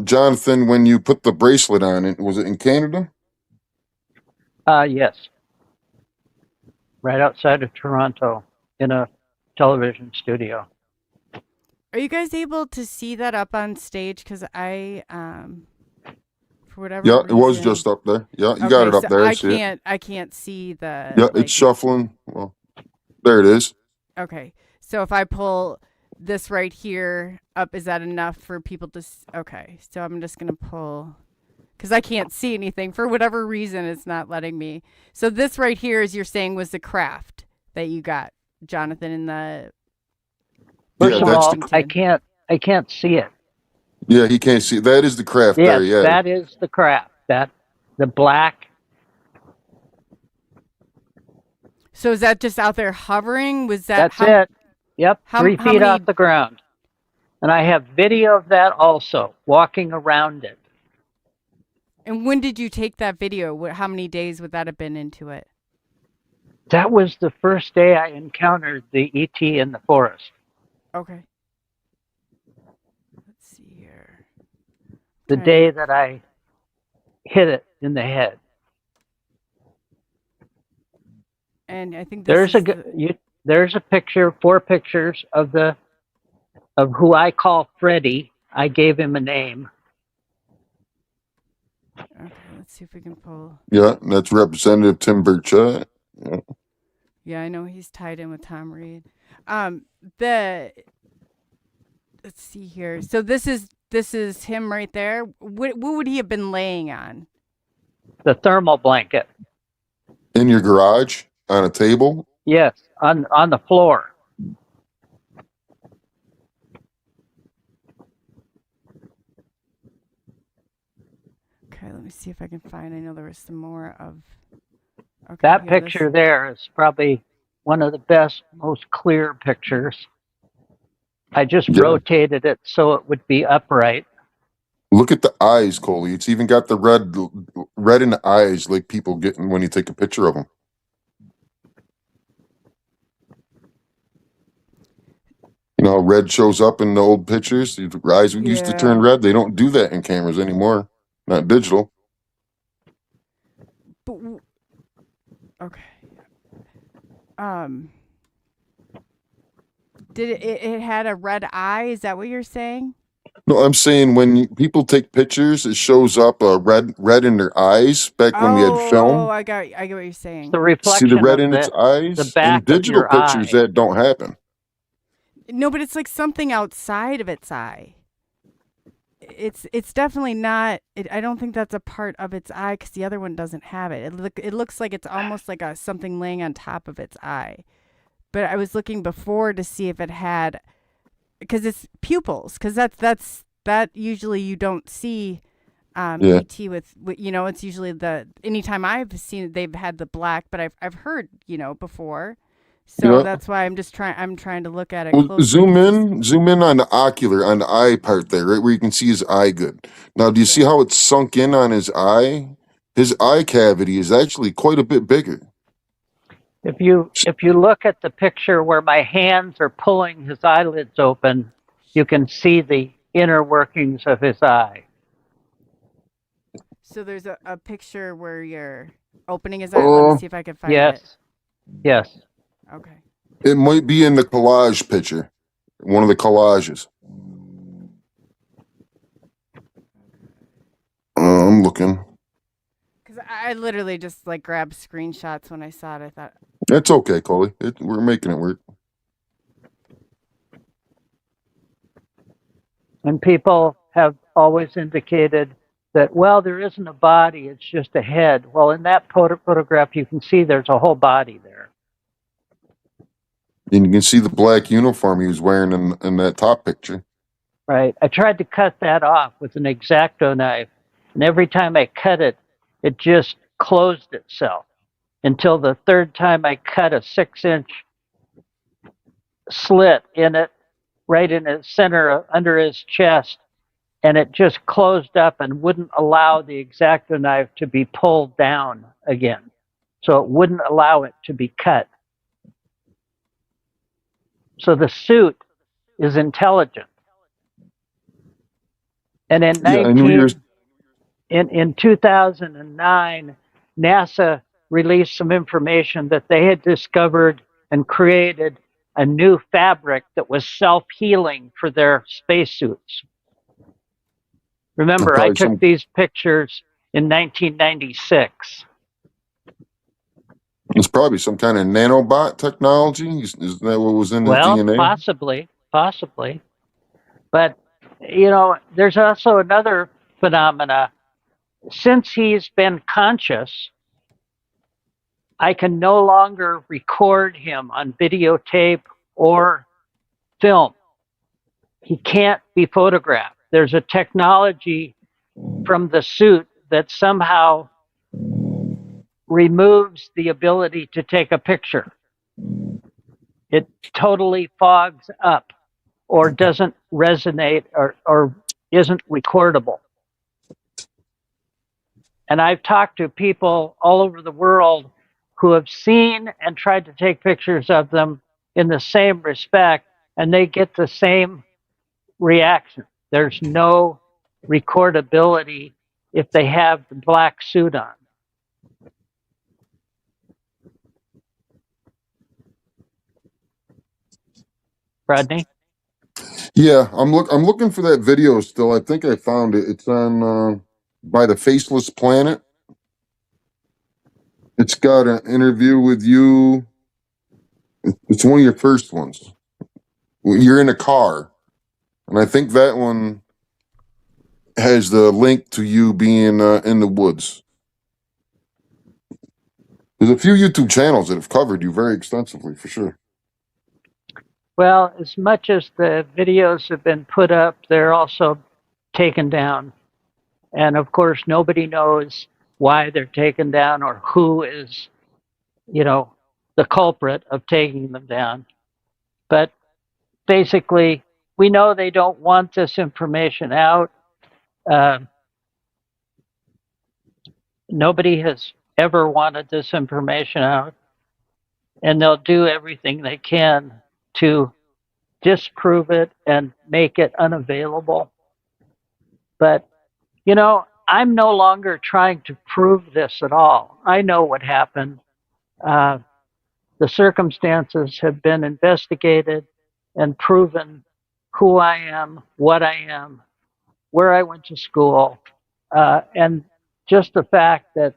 Jonathan, when you put the bracelet on it, was it in Canada? Yes. Right outside of Toronto. in a television studio. Are you guys able to see that up on stage? Because I, for whatever Yeah, reason, it was just up there. Yeah, you got okay, it up so there. I I see it. can't see the Yeah, like. it's shuffling. Well, there it is. Okay, so if I pull this right here up, is that enough for people to? Okay, so I'm just gonna pull because I can't see anything for whatever reason. It's not letting me. So this right here, as you're saying, was the craft that you got, Jonathan, in the. First of all, Washington. I can't see it. Yeah, he can't see. That is the craft there. Yes, Yeah. that is the craft. That the black. So is that just out there hovering? Was that That's it. Yep, how 3 feet many? off the ground. And I have video of that also, walking around it. And when did you take that video? How many days would that have been into it? That was the first day I encountered the ET in the forest. Okay. Let's see here. The day that I hit it in the head. And I think this there's a picture, 4 pictures of who I call Freddie. I gave him a name. Okay, let's see if we can pull. Yeah, that's Representative Tim Burchett. Yeah. Yeah, I know he's tied in with Tom Reed. Let's see here. So this is him right there. What would he have been laying on? The thermal blanket. In your garage on a table. Yes, on the floor. Okay, let me see if I can find. I know there was some more of. Okay, that picture there is probably one of the best, most clear pictures. I just rotated it so it would be upright. Look at the eyes, Coley. It's even got the red in the eyes, like people getting when you take a picture of them. You know how red shows up in the old pictures? Your eyes used to turn red. They don't do that in cameras anymore. Not digital. But, okay. Did it had a red eye? Is that what you're saying? No, I'm saying when people take pictures, it shows up red in their eyes. Back when we had film. Oh, I get what you're saying. It's the reflection. See the red of in its eyes. The back in digital of your pictures, eye. that don't happen. No, but it's like something outside of its eye. It's definitely not. I don't think that's a part of its eye because the other one doesn't have it. It looks like it's almost like something laying on top of its eye. But I was looking before to see if it had, because it's pupils. Because that usually you don't see. ET with it's usually anytime I've seen it, they've had the black, but I've heard before. So that's why I'm trying to look at it closely. Zoom in on the ocular, on the eye part there, right where you can see his eye good. Now, do you see how it's sunk in on his eye? His eye cavity is actually quite a bit bigger. If you look at the picture where my hands are pulling his eyelids open, you can see the inner workings of his eye. So there's a picture where you're opening his eye. Let me see if I can find it. Yes. Okay. It might be in the collage picture, one of the collages. I'm looking. Because I literally just grabbed screenshots when I saw it. I thought that's okay, Coley. We're making it work. And people have always indicated that, well, there isn't a body, it's just a head. Well, in that photograph, you can see there's a whole body there. And you can see the black uniform he was wearing in that top picture. Right. I tried to cut that off with an X-Acto knife, and every time I cut it, it just closed itself until the third time I cut a 6-inch slit in it, right in the center under his chest, and it just closed up and wouldn't allow the X-Acto knife to be pulled down again. So it wouldn't allow it to be cut. So the suit is intelligent. And in 2009, NASA released some information that they had discovered and created a new fabric that was self-healing for their spacesuits. Remember, I Probably took some. these pictures in 1996. It's probably some kind of nanobot technology. Is that what was in his Well, DNA? possibly. But, there's also another phenomena. Since he's been conscious, I can no longer record him on videotape or film. He can't be photographed. There's a technology from the suit that somehow removes the ability to take a picture. It totally fogs up or doesn't resonate or isn't recordable. And I've talked to people all over the world who have seen and tried to take pictures of them in the same respect, and they get the same reaction. There's no recordability if they have the black suit on. Rodney? Yeah, I'm looking for that video still. I think I found it. It's on by the Faceless Planet. It's got an interview with you. It's one of your first ones. You're in a car, and I think that one has the link to you being in the woods. There's a few YouTube channels that have covered you very extensively, for sure. Well, as much as the videos have been put up, they're also taken down. And of course, nobody knows why they're taken down or who is, the culprit of taking them down. But basically, we know they don't want this information out. Nobody has ever wanted this information out. And they'll do everything they can to disprove it and make it unavailable. But, I'm no longer trying to prove this at all. I know what happened. The circumstances have been investigated and proven who I am, what I am, where I went to school, and just the fact that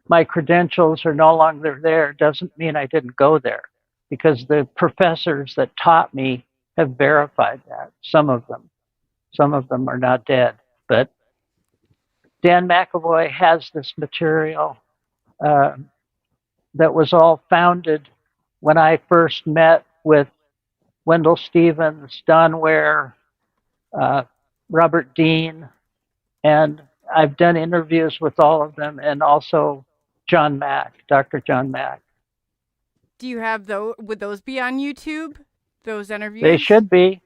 my credentials are no longer there doesn't mean I didn't go there, because the professors that taught me have verified that. Some of them are not dead, but Dan McAvoy has this material that was all founded when I first met with Wendell Stevens, Don Ware, Robert Dean, and I've done interviews with all of them, and also John Mack, Dr. John Mack. Do you have those? Would those be on YouTube? Those interviews? They should be.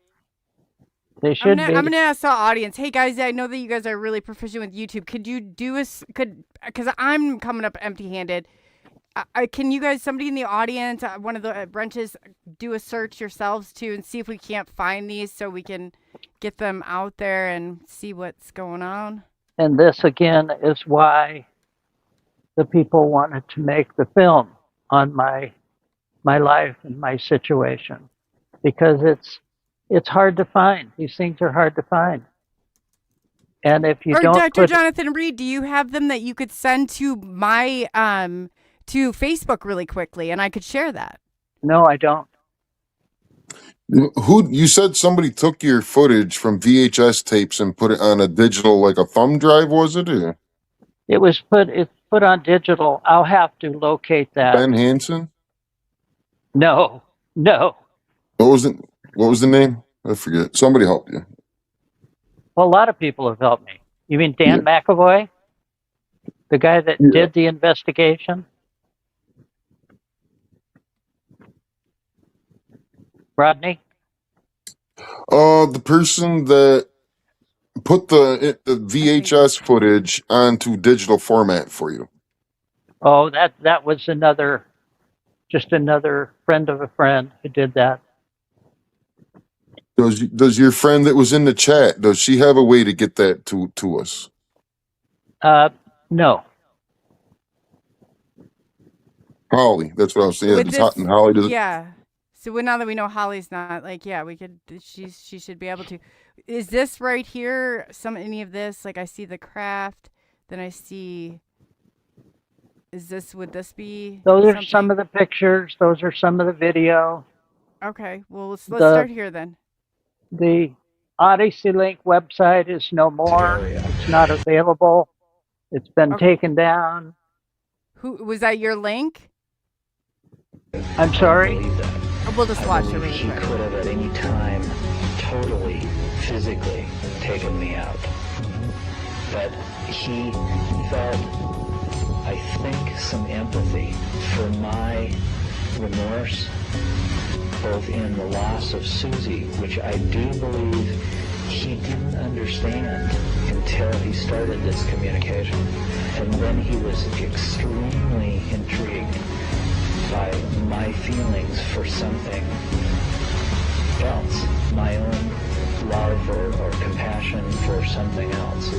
They should be. I'm gonna ask the audience. Hey guys, I know that you guys are really proficient with YouTube. Could you do because I'm coming up empty-handed. Can you guys, somebody in the audience, one of the branches, do a search yourselves too and see if we can't find these so we can get them out there and see what's going on? And this again is why the people wanted to make the film on my life and my situation, because it's hard to find. These things are hard to find. And if you don't Dr. Jonathan Reed, do you have them that you could send to my to Facebook really quickly and I could share that? No, I don't. Who you said somebody took your footage from VHS tapes and put it on a digital, like a thumb drive, was it? Or? It's put on digital. I'll have to locate that. Ben Hansen? No. What was the name? I forget. Somebody helped you. Well, a lot of people have helped me. You mean Dan McAvoy? The guy that did the investigation? Rodney? The person that put the VHS footage onto digital format for you. Oh, that was another friend of a friend who did that. Does your friend that was in the chat, does she have a way to get that to us? No. Holly, that's what I was saying. Holly does it. Yeah. So now that we know Holly's not like, yeah, we could. She should be able to. Is this right here? Any of this? Like I see the craft, then I see. Would this be? Those are something? some of the pictures. Those are some of the video. Okay, well let's start here then. The Odyssey Link website is no more. It's not available. It's been taken down. Who was that? Your link? I'm sorry. We'll just watch it really He quick. could have at any time totally, physically taken me out. But he felt, I think, some empathy for my remorse, both in the loss of Suzy, which I do believe he didn't understand until he started this communication. And then he was extremely intrigued by my feelings for something else, my own love or compassion for something else.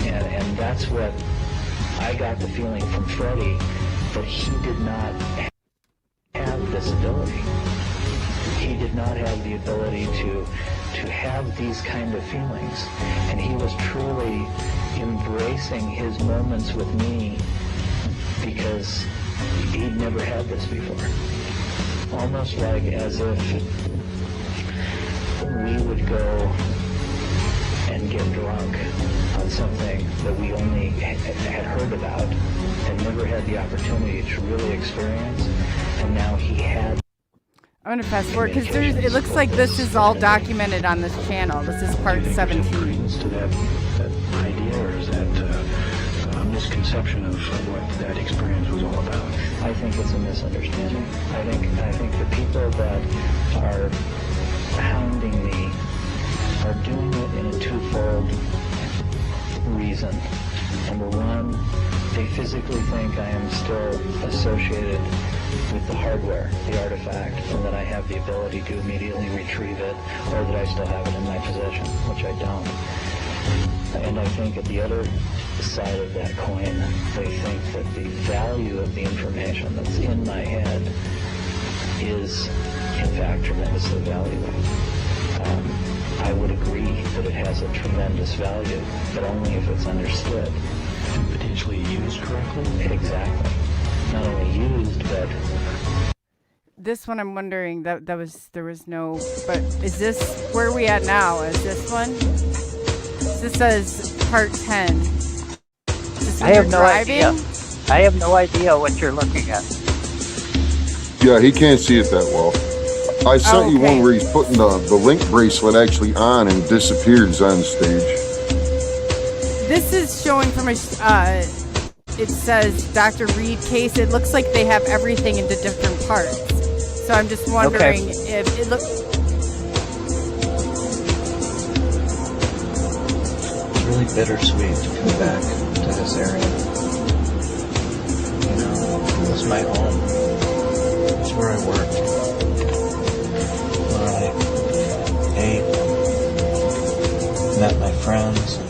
And that's what I got the feeling from Freddie, that he did not have this ability. He did not have the ability to have these kind of feelings. And he was truly embracing his moments with me because he'd never had this before. Almost like as if we would go and get drunk on something that we only had heard about and never had the opportunity to really experience. And now he had. I'm gonna fast forward because it looks like this is all documented on this channel. This is part 17. To that idea, or is that a misconception of what that experience was all about? I think it's a misunderstanding. I think the people that are hounding me are doing it in a twofold reason. Number one, they physically think I am still associated with the hardware, the artifact, and that I have the ability to immediately retrieve it, or that I still have it in my possession, which I don't. And I think at the other side of that coin, they think that the value of the information that's in my head is, in fact, tremendously valuable. I would agree that it has a tremendous value, but only if it's understood. And potentially used correctly? Exactly. Not only used, but... This one I'm wondering, there was no, but is this, where are we at now? Is this one? This says part 10. I have no idea. I have no idea what you're looking at. Yeah, he can't see it that well. I sent you one where he's putting the link bracelet actually on and disappears on stage. This is showing from a, it says Dr. Reed case. It looks like they have everything into different parts. So I'm just wondering if it looks... It's really bittersweet to come back to this area. You know, it was my home. It's where I worked. Where I ate, met my friends.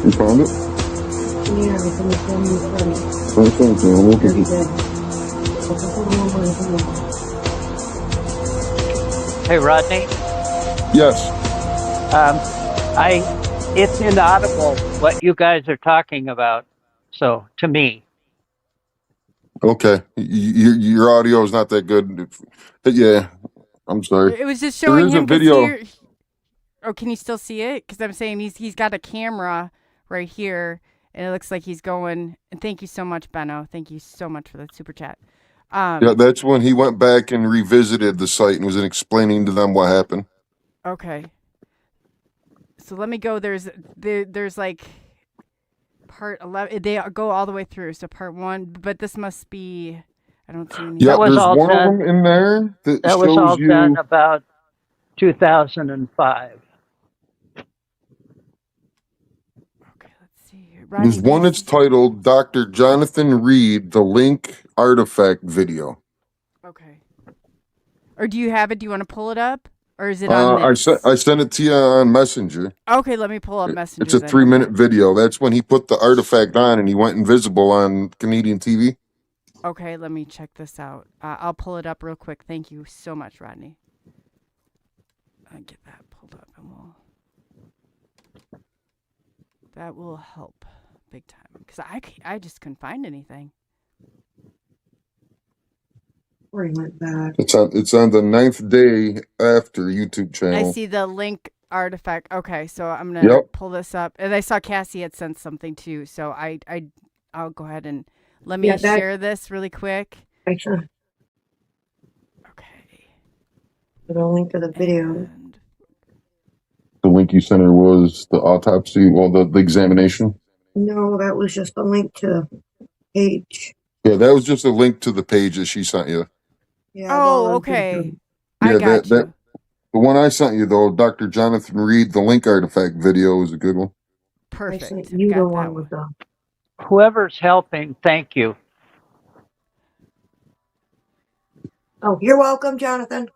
You found it? Yeah, it's in the family study. Thank you. I'm looking. Hey, Rodney. Yes. It's inaudible what you guys are talking about. So to me, Okay. Your audio is not that good. But yeah, I'm sorry. It was just showing There is him. a video. Oh, can you still see it? Because I'm saying he's got a camera right here, and it looks like he's going. And thank you so much, Benno. Thank you so much for the super chat. Yeah, that's when he went back and revisited the site and was explaining to them what happened. Okay. So let me go. There's like part 11. They go all the way through. So part 1, but this must be. I don't see any. Yeah, was there's all one done. of them in there that that was shows all you. done about 2005. Okay, let's see here. There's Rodney, one that's titled Dr. Jonathan Reed, the Link Artifact Video. Okay. Or do you have it? Do you want to pull it up? Or is it on this? I sent it to you on Messenger. Okay, let me pull up It's Messenger a then. 3-minute video. That's when he put the artifact on and he went invisible on Canadian TV. Okay, let me check this out. I'll pull it up real quick. Thank you so much, Rodney. I'll get that pulled up and that will help big time. Because I just couldn't find anything. Where he went back. It's on the 9th day after YouTube channel. I see the link artifact. Okay, so I'm gonna pull this up. And I saw Cassie had sent something too. So I'll go ahead and let me share this really quick. Okay. The link to the video. The link you sent her was the autopsy, the examination? No, that was just a link to the page. Yeah, that was just a link to the page that she sent you. Yeah. Oh, okay. Yeah, I got you. The one I sent you, though, Dr. Jonathan Reed, the link artifact video is a good one. Perfect. I sent you the one with the... Whoever's helping, thank you. Oh, you're welcome, Jonathan.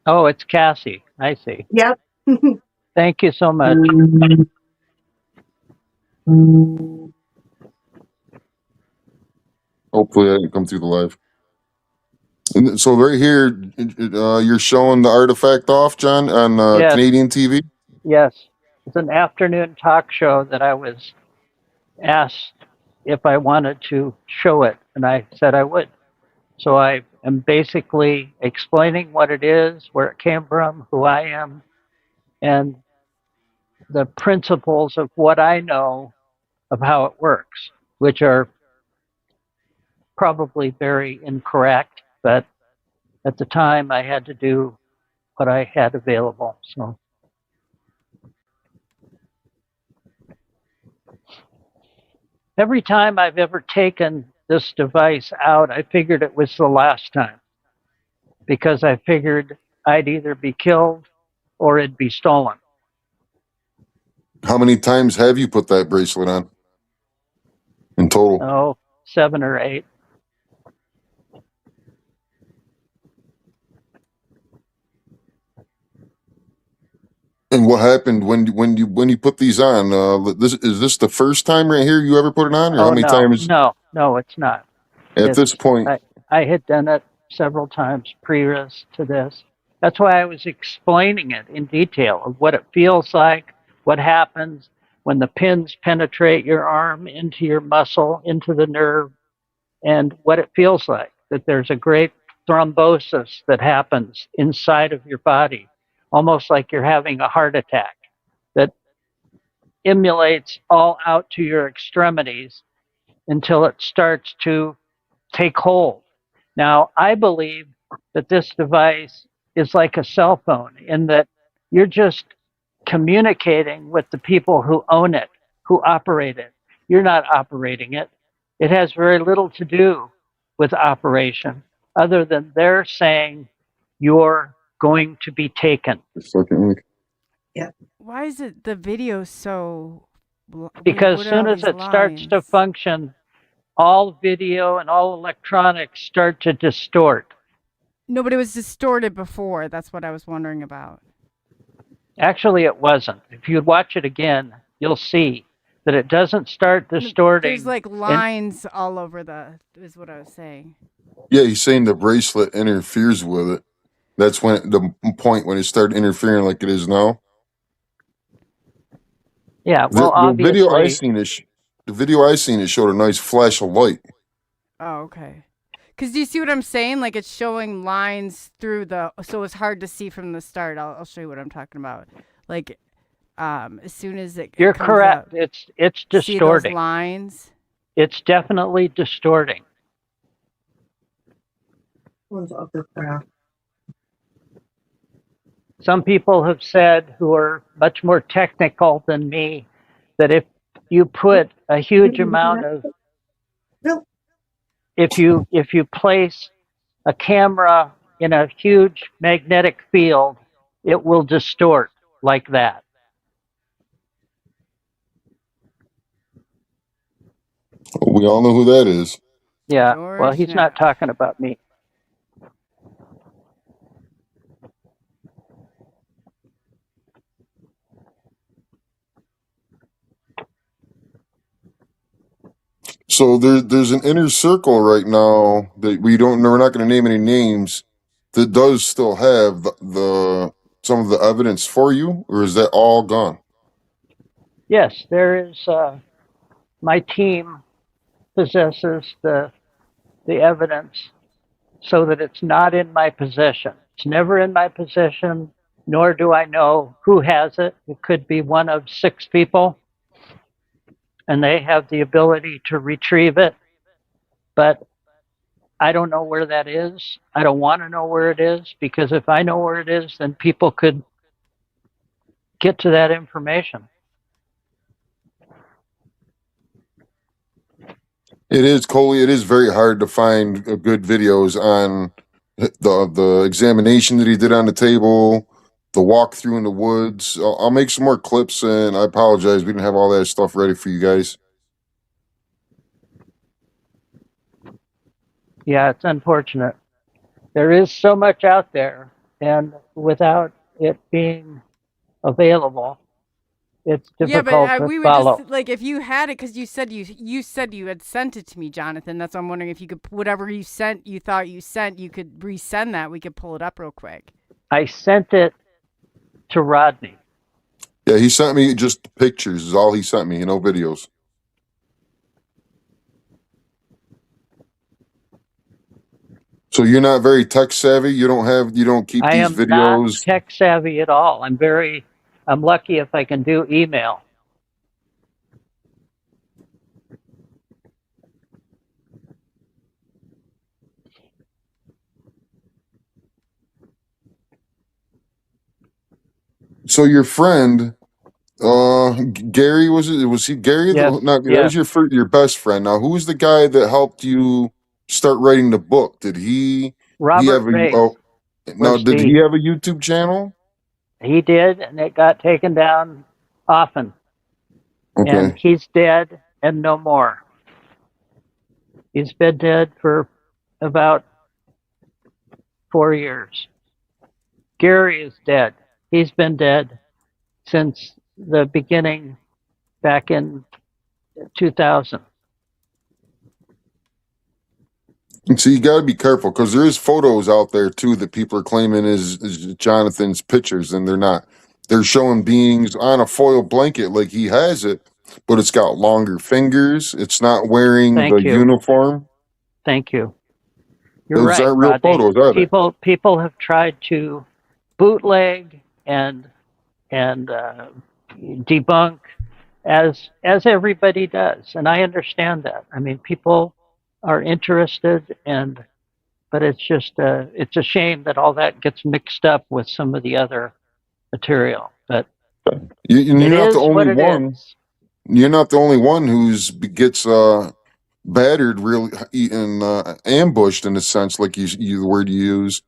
Oh, it's Cassie. I see. Yep. Thank you so much. Hopefully I can come through the live. And so right here, you're showing the artifact off, John, on Yes. Canadian TV? Yes. It's an afternoon talk show that I was asked if I wanted to show it, and I said I would. So I am basically explaining what it is, where it came from, who I am, and the principles of what I know of how it works, which are probably very incorrect, but at the time I had to do what I had available. So every time I've ever taken this device out, I figured it was the last time, because I figured I'd either be killed or it'd be stolen. How many times have you put that bracelet on in total? Oh, 7 or 8. And what happened when you put these on? Is this the first time right here you ever put it on, or how many times? No, it's not. At this point, I had done it several times previous to this. That's why I was explaining it in detail of what it feels like, what happens when the pins penetrate your arm into your muscle, into the nerve, and what it feels like, that there's a great thrombosis that happens inside of your body, almost like you're having a heart attack, that emulates all out to your extremities until it starts to take hold. Now, I believe that this device is like a cell phone in that you're just communicating with the people who own it, who operate it. You're not operating it. It has very little to do with operation other than they're saying you're going to be taken. Yeah. Why is it the video so... Because as soon as it starts to function, all video and all electronics start to distort. No, but it was distorted before. That's what I was wondering about. Actually, it wasn't. If you watch it again, you'll see that it doesn't start distorting. There's like lines all over is what I was saying. Yeah, he's saying the bracelet interferes with it. That's when the point when it started interfering like it is now. Yeah, well, obviously. The video I seen, it showed a nice flash of light. Oh, okay. Because do you see what I'm saying? Like it's showing lines through so it's hard to see from the start. I'll show you what I'm talking about. Like, as soon as You're comes correct. Up, it's distorting. See those lines? It's definitely distorting. One's autograph. Some people have said, who are much more technical than me, that if you put a huge amount of, if you place a camera in a huge magnetic field, it will distort like that. We all know who that is. Yeah, well, he's not talking about me. So there's an inner circle right now that we're not going to name any names, that does still have some of the evidence for you, or is that all gone? Yes, there is. My team possesses the evidence so that it's not in my possession. It's never in my possession, nor do I know who has it. It could be one of 6 people, and they have the ability to retrieve it, but I don't know where that is. I don't want to know where it is, because if I know where it is, then people could get to that information. It is, Coley. It is very hard to find good videos on the examination that he did on the table, the walkthrough in the woods. I'll make some more clips, and I apologize. We didn't have all that stuff ready for you guys. Yeah, it's unfortunate. There is so much out there, and without it being available, it's Yeah, but difficult to we would follow. just like if you had it, because you said you had sent it to me, Jonathan. That's why I'm wondering if you could, whatever you sent, you thought you sent, you could resend that. We could pull it up real quick. I sent it to Rodney. Yeah, he sent me just pictures. Is all he sent me. No videos. So you're not very tech savvy. You don't keep I these am not videos. tech savvy at all. I'm lucky if I can do email. So your friend, Gary, was he Gary? Yes, Not that was yes. your best friend. Now, who was the guy that helped you start writing the book? Did he Robert have Race was did he have a YouTube channel? he did, and it got taken down often. And Okay. he's dead and no more. He's been dead for about 4 years. Gary is dead. He's been dead since the beginning back in 2000. And so you got to be careful, because there is photos out there too that people are claiming is Jonathan's pictures, and they're not. They're showing beings on a foil blanket like he has it, but it's got longer fingers. It's not wearing the Thank you. uniform. Thank you. You're Those right, aren't real Rodney. photos, are they? People have tried to bootleg and debunk, as everybody does, and I understand that. I mean, people are interested, but it's just it's a shame that all that gets mixed up with some of the other material. But You're it not the is only what it one. is. You're not the only one who's gets battered, really, and ambushed in a sense, like you the word you use.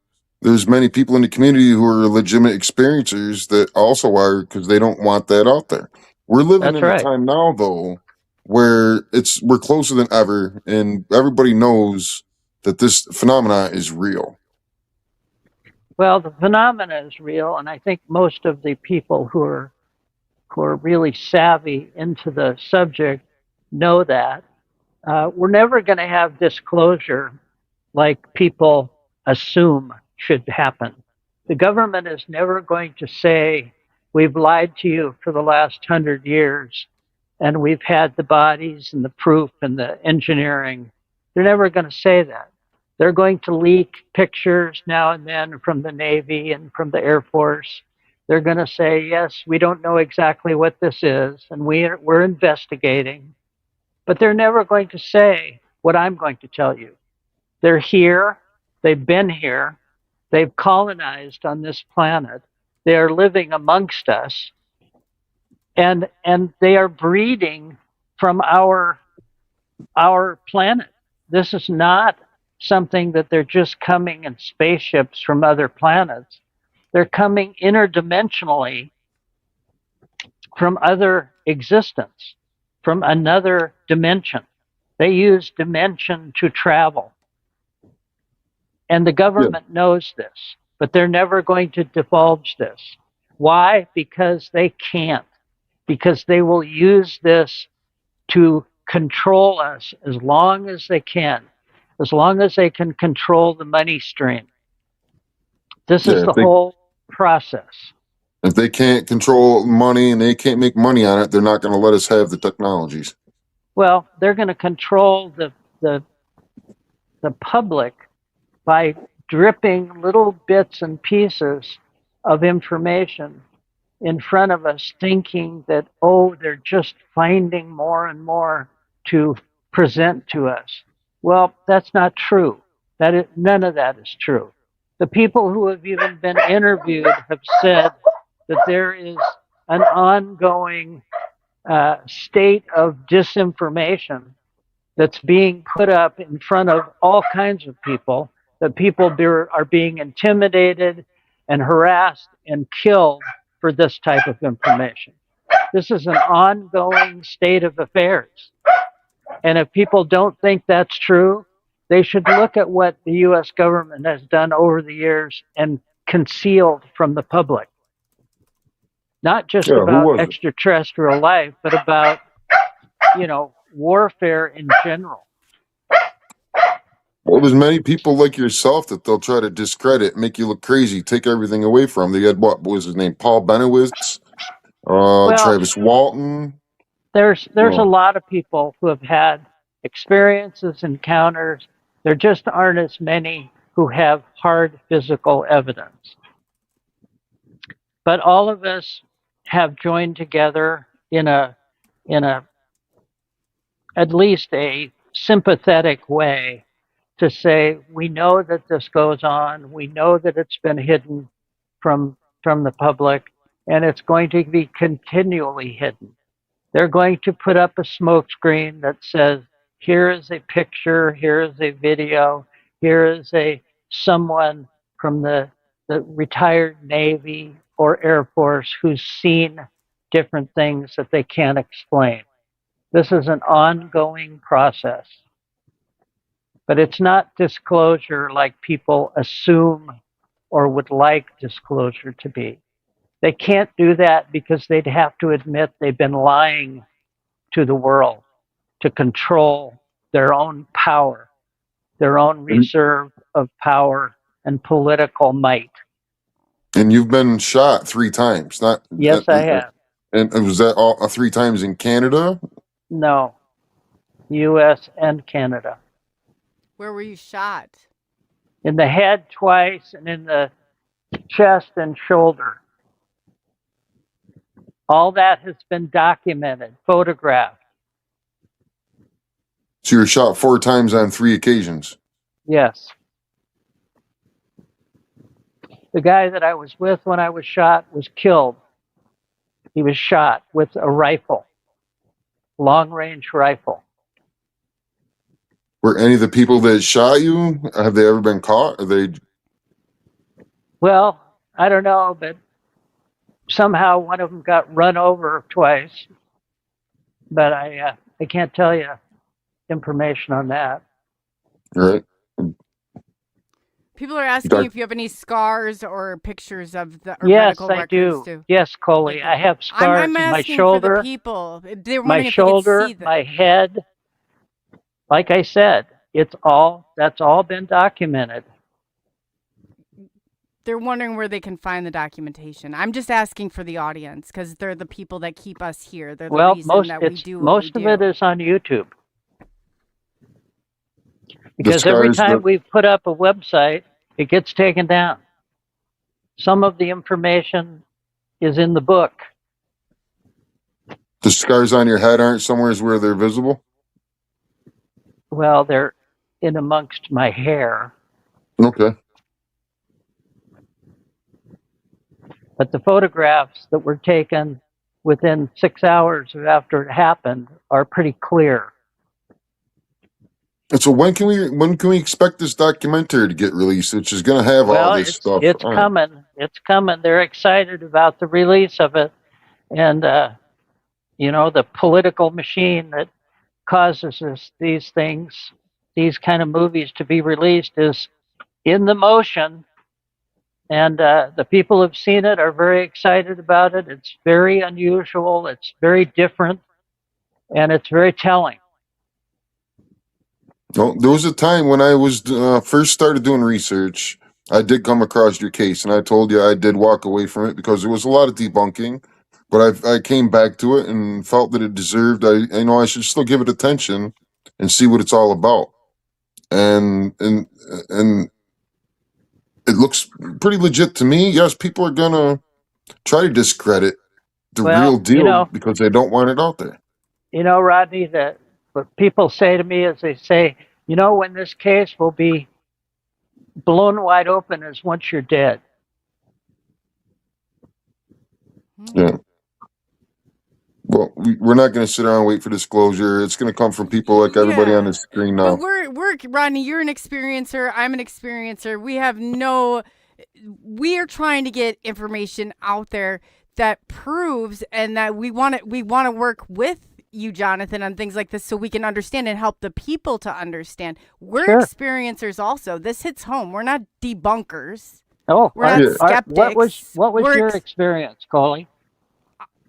There's many people in the community who are legitimate experiencers that also are, because they don't want that out there. We're living That's in a right. time now, though, where we're closer than ever, and everybody knows that this phenomena is real. Well, the phenomena is real, and I think most of the people who are really savvy into the subject know that. We're never going to have disclosure like people assume should happen. The government is never going to say, we've lied to you for the last 100 years, and we've had the bodies and the proof and the engineering. They're never going to say that. They're going to leak pictures now and then from the Navy and from the Air Force. They're going to say, yes, we don't know exactly what this is, and we're investigating. But they're never going to say what I'm going to tell you. They're here. They've been here. They've colonized on this planet. They are living amongst us. And they are breeding from our planet. This is not something that they're just coming in spaceships from other planets. They're coming interdimensionally from other existence, from another dimension. They use dimension to travel. And the government knows this, but they're never going to divulge this. Why? Because they can't. Because they will use this to control us as long as they can control the money stream. This is the whole process. If they can't control money and they can't make money on it, they're not going to let us have the technologies. Well, they're going to control the public by dripping little bits and pieces of information in front of us, thinking that, oh, they're just finding more and more to present to us. Well, that's not true. None of that is true. The people who have even been interviewed have said that there is an ongoing state of disinformation that's being put up in front of all kinds of people, that people are being intimidated and harassed and killed for this type of information. This is an ongoing state of affairs. And if people don't think that's true, they should look at what the U.S. government has done over the years and concealed from the public. Not just about extraterrestrial life, but about, warfare in general. Well, there's many people like yourself that they'll try to discredit, make you look crazy, take everything away from. They had, what was his name? Paul Benowitz, Travis Walton. There's a lot of people who have had experiences, encounters. There just aren't as many who have hard physical evidence. But all of us have joined together in a at least a sympathetic way to say, we know that this goes on, we know that it's been hidden from the public, and it's going to be continually hidden. They're going to put up a smokescreen that says, here is a picture, here is a video, here is someone from the retired Navy or Air Force who's seen different things that they can't explain. This is an ongoing process. But it's not disclosure like people assume or would like disclosure to be. They can't do that because they'd have to admit they've been lying to the world to control their own power, their own reserve of power and political might. And you've been shot 3 times. Yes, I have. And was that all 3 times in Canada? No, U.S. and Canada. Where were you shot? In the head twice and in the chest and shoulder. All that has been documented, photographed. So you were shot 4 times on 3 occasions? Yes. The guy that I was with when I was shot was killed. He was shot with a rifle, long-range rifle. Were any of the people that shot you, have they ever been caught? Are they? Well, I don't know, but somehow one of them got run over twice. But I can't tell you information on that. Right. People are asking if you have any scars or pictures of the yes, medical I do. Too. Yes, Coley, I have scars I'm on my asking shoulder. For the people. They're my shoulder, my head. Like I said, that's all been documented. They're wondering where they can find the documentation. I'm just asking for the audience because they're the people that keep us here. They're the reason that we do what most we of do. it is on YouTube. Because every time we put up a website, it gets taken down. Some of the information is in the book. The scars on your head aren't somewhere where they're visible? Well, they're in amongst my hair. Okay. But the photographs that were taken within 6 hours after it happened are pretty clear. And so when can we expect this documentary to get released, which is going to have all this stuff? It's coming. It's coming. They're excited about the release of it. And, the political machine that causes these things, these kind of movies to be released is in the motion. And the people who've seen it are very excited about it. It's very unusual. It's very different. And it's very telling. No, there was a time when I was first started doing research. I did come across your case, and I told you I did walk away from it because there was a lot of debunking. But I came back to it and felt that it deserved. I should still give it attention and see what it's all about. And it looks pretty legit to me. Yes, people are gonna try to discredit the real Well, deal because they don't want it out there. Rodney, that what people say to me is they say, when this case will be blown wide open is once you're dead. Yeah. Well, we're not going to sit around and wait for disclosure. It's going to come from people like everybody on the screen now. But we're Rodney, you're an experiencer. I'm an experiencer. We are trying to get information out there that proves and that we want to work with you, Jonathan, on things like this so we can understand and help the people to understand. We're experiencers also. This hits home. We're not debunkers. Oh, we're not skeptics. What was your experience, Coley?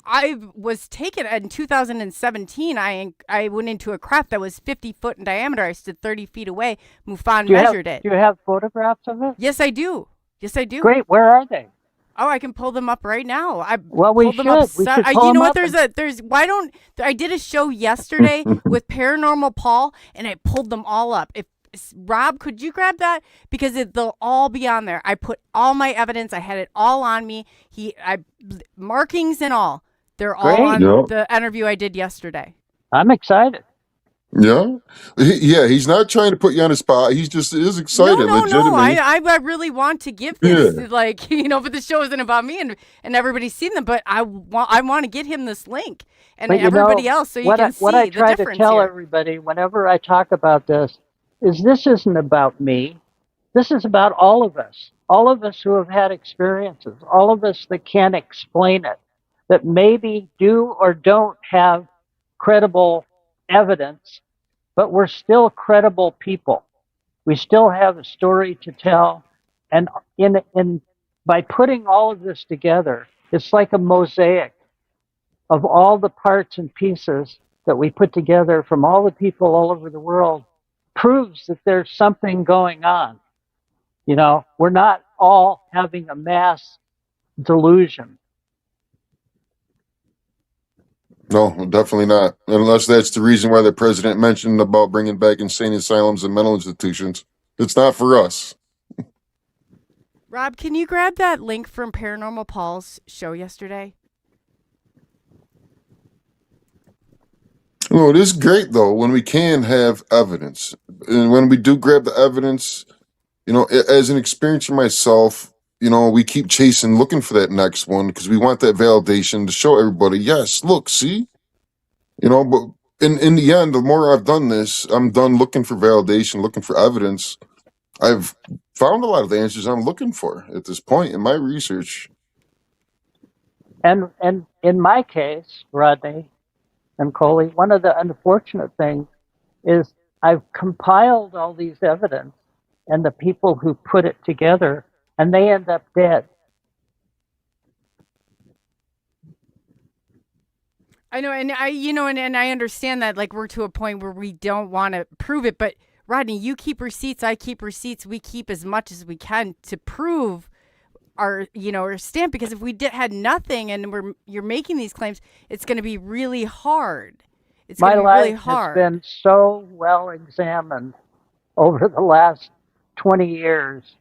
I was taken in 2017. I went into a craft that was 50 foot in diameter. I stood 30 feet away. MUFON measured it. Do you have photographs of it? Yes, I do. Great. Where are they? Oh, I can pull them up right now. We should. You know what? I did a show yesterday with Paranormal Paul, and I pulled them all up. If Rob, could you grab that? Because they'll all be on there. I put all my evidence. I had it all on me. Markings and all. They're all on the interview I did yesterday. I'm excited. Yeah. He's not trying to put you on the spot. He just is excited. No. I really want to give this, but the show isn't about me and everybody's seen them, but I want to get him this link and everybody else so you can see the difference. What I try to tell everybody whenever I talk about this isn't about me. This is about all of us who have had experiences, all of us that can't explain it, that maybe do or don't have credible evidence, but we're still credible people. We still have a story to tell. And by putting all of this together, it's like a mosaic of all the parts and pieces that we put together from all the people all over the world, proves that there's something going on. We're not all having a mass delusion. No, definitely not. Unless that's the reason why the president mentioned about bringing back insane asylums and mental institutions. It's not for us. Rob, can you grab that link from Paranormal Paul's show yesterday? No, it is great, though, when we can have evidence. And when we do grab the evidence, as an experiencer myself, we keep chasing, looking for that next one because we want that validation to show everybody, yes, look, see? But in the end, the more I've done this, I'm done looking for validation, looking for evidence. I've found a lot of the answers I'm looking for at this point in my research. And in my case, Rodney and Coley, one of the unfortunate things is I've compiled all these evidence and the people who put it together, and they end up dead. I know, and I understand that, like, we're to a point where we don't want to prove it, but Rodney, you keep receipts, I keep receipts, we keep as much as we can to prove our stamp, because if we had nothing and you're making these claims, it's going to be really hard. It's going to be really hard. My life has been so well examined over the last 20 years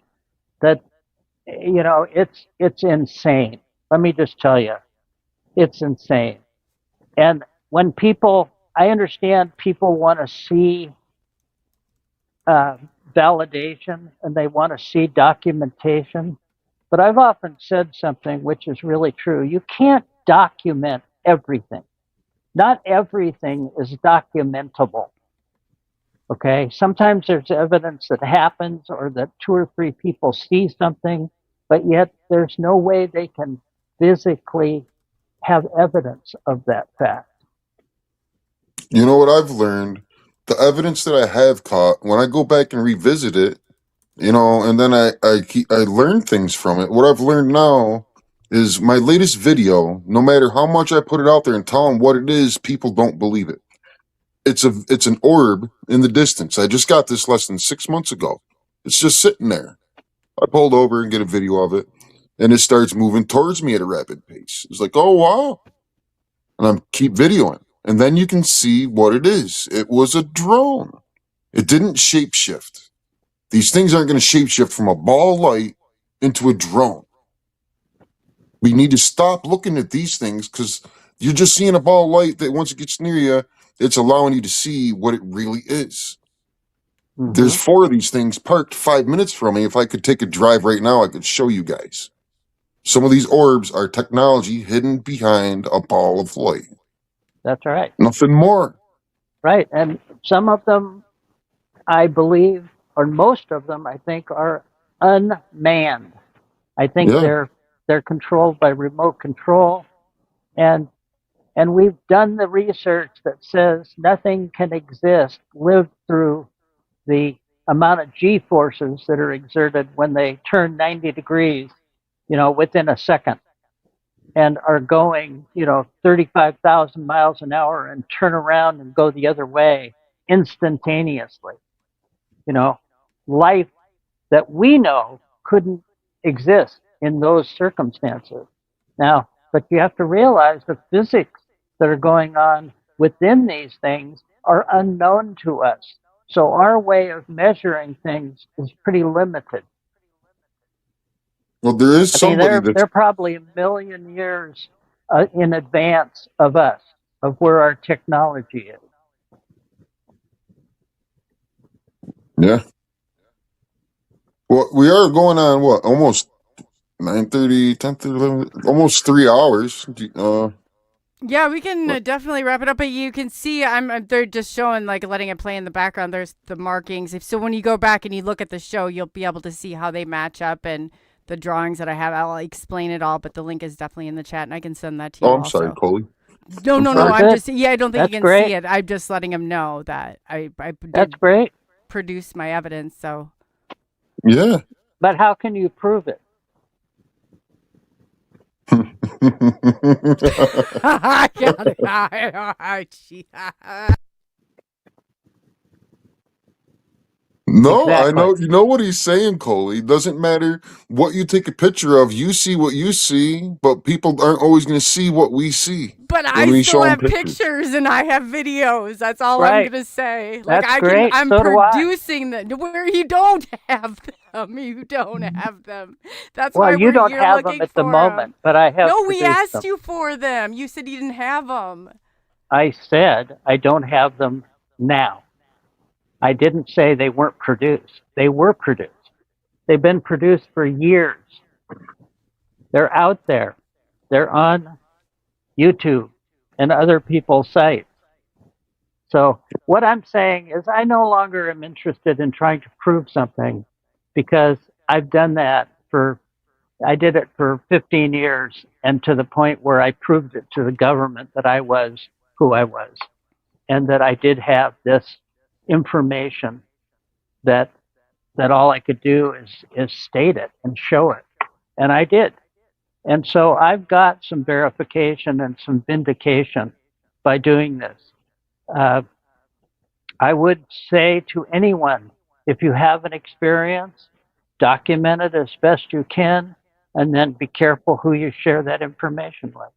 that, it's insane. Let me just tell you, it's insane. And when I understand people want to see validation and they want to see documentation, but I've often said something which is really true. You can't document everything. Not everything is documentable. Okay? Sometimes there's evidence that happens or that 2 or 3 people see something, but yet there's no way they can physically have evidence of that fact. You know what I've learned? The evidence that I have caught, when I go back and revisit it, and then I learn things from it. What I've learned now is my latest video, no matter how much I put it out there and tell them what it is, people don't believe it. it's an orb in the distance. I just got this less than 6 months ago. It's just sitting there. I pulled over and get a video of it, and it starts moving towards me at a rapid pace. It's like, oh wow. And I'm keep videoing. And then you can see what it is. It was a drone. It didn't shapeshift. These things aren't going to shapeshift from a ball of light into a drone. We need to stop looking at these things because you're just seeing a ball of light that once it gets near you, it's allowing you to see what it really is. Mm-hmm. There's 4 of these things parked 5 minutes from me. If I could take a drive right now, I could show you guys. Some of these orbs are technology hidden behind a ball of light. That's right. Nothing more. Right. And some of them, I believe, or most of them, I think, are unmanned. I think Yeah. they're controlled by remote control, and we've done the research that says nothing can live through the amount of G forces that are exerted when they turn 90 degrees, within a second, and are going, 35,000 miles an hour and turn around and go the other way instantaneously. Life that we know couldn't exist in those circumstances. Now, but you have to realize the physics that are going on within these things are unknown to us. So our way of measuring things is pretty limited. Well, there is I mean, somebody that's they're probably a million years in advance of us, of where our technology is. yeah. Well, we are going on what? Almost 9:30, 10:30, 11, almost 3 hours. Yeah, we can What? definitely wrap it up. But you can see, they're just showing, like, letting it play in the background. There's the markings. So when you go back and you look at the show, you'll be able to see how they match up and the drawings that I have. I'll explain it all, but the link is definitely in the chat, and I can send that to you Oh, I'm also. sorry, Coley. No, I'm no, sorry. no. I'm Good. just, I don't think That's you can great. see it. I'm just letting him know that I That's did great. produce my evidence. So Yeah. But how can you prove it? I got it. No, I Exactly. know. You know what he's saying, Coley. It doesn't matter what you take a picture of. You see what you see, but people aren't always going to see what we see But when I we still show them have pictures. pictures and I have videos. That's all I'm Right. gonna say. Like, That's great. I'm So do I. producing them where you don't have them. You don't have them. That's Well, why you we're don't here have them looking at the for them. moment, but I have No, we produced asked them. you for them. You said you didn't have them. I said I don't have them now. I didn't say they weren't produced. They were produced. They've been produced for years. They're out there. They're on YouTube and other people's sites. So what I'm saying is I no longer am interested in trying to prove something, because I've done that I did it for 15 years, and to the point where I proved it to the government that I was who I was, and that I did have this information, that all I could do is state it and show it. And I did. And so I've got some verification and some vindication by doing this. I would say to anyone, if you have an experience, document it as best you can, and then be careful who you share that information with,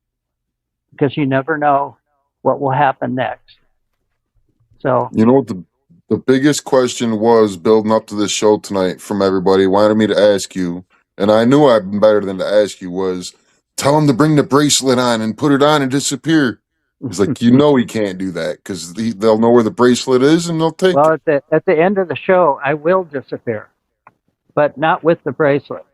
because you never know what will happen next. So, You know what the biggest question was building up to this show tonight from everybody wanted me to ask you, and I knew I'd been better than to ask you, was tell him to bring the bracelet on and put it on and disappear. He's like, you know, he can't do that because they'll know where the bracelet is and they'll take well, it. at the end of the show, I will disappear, but not with the bracelet.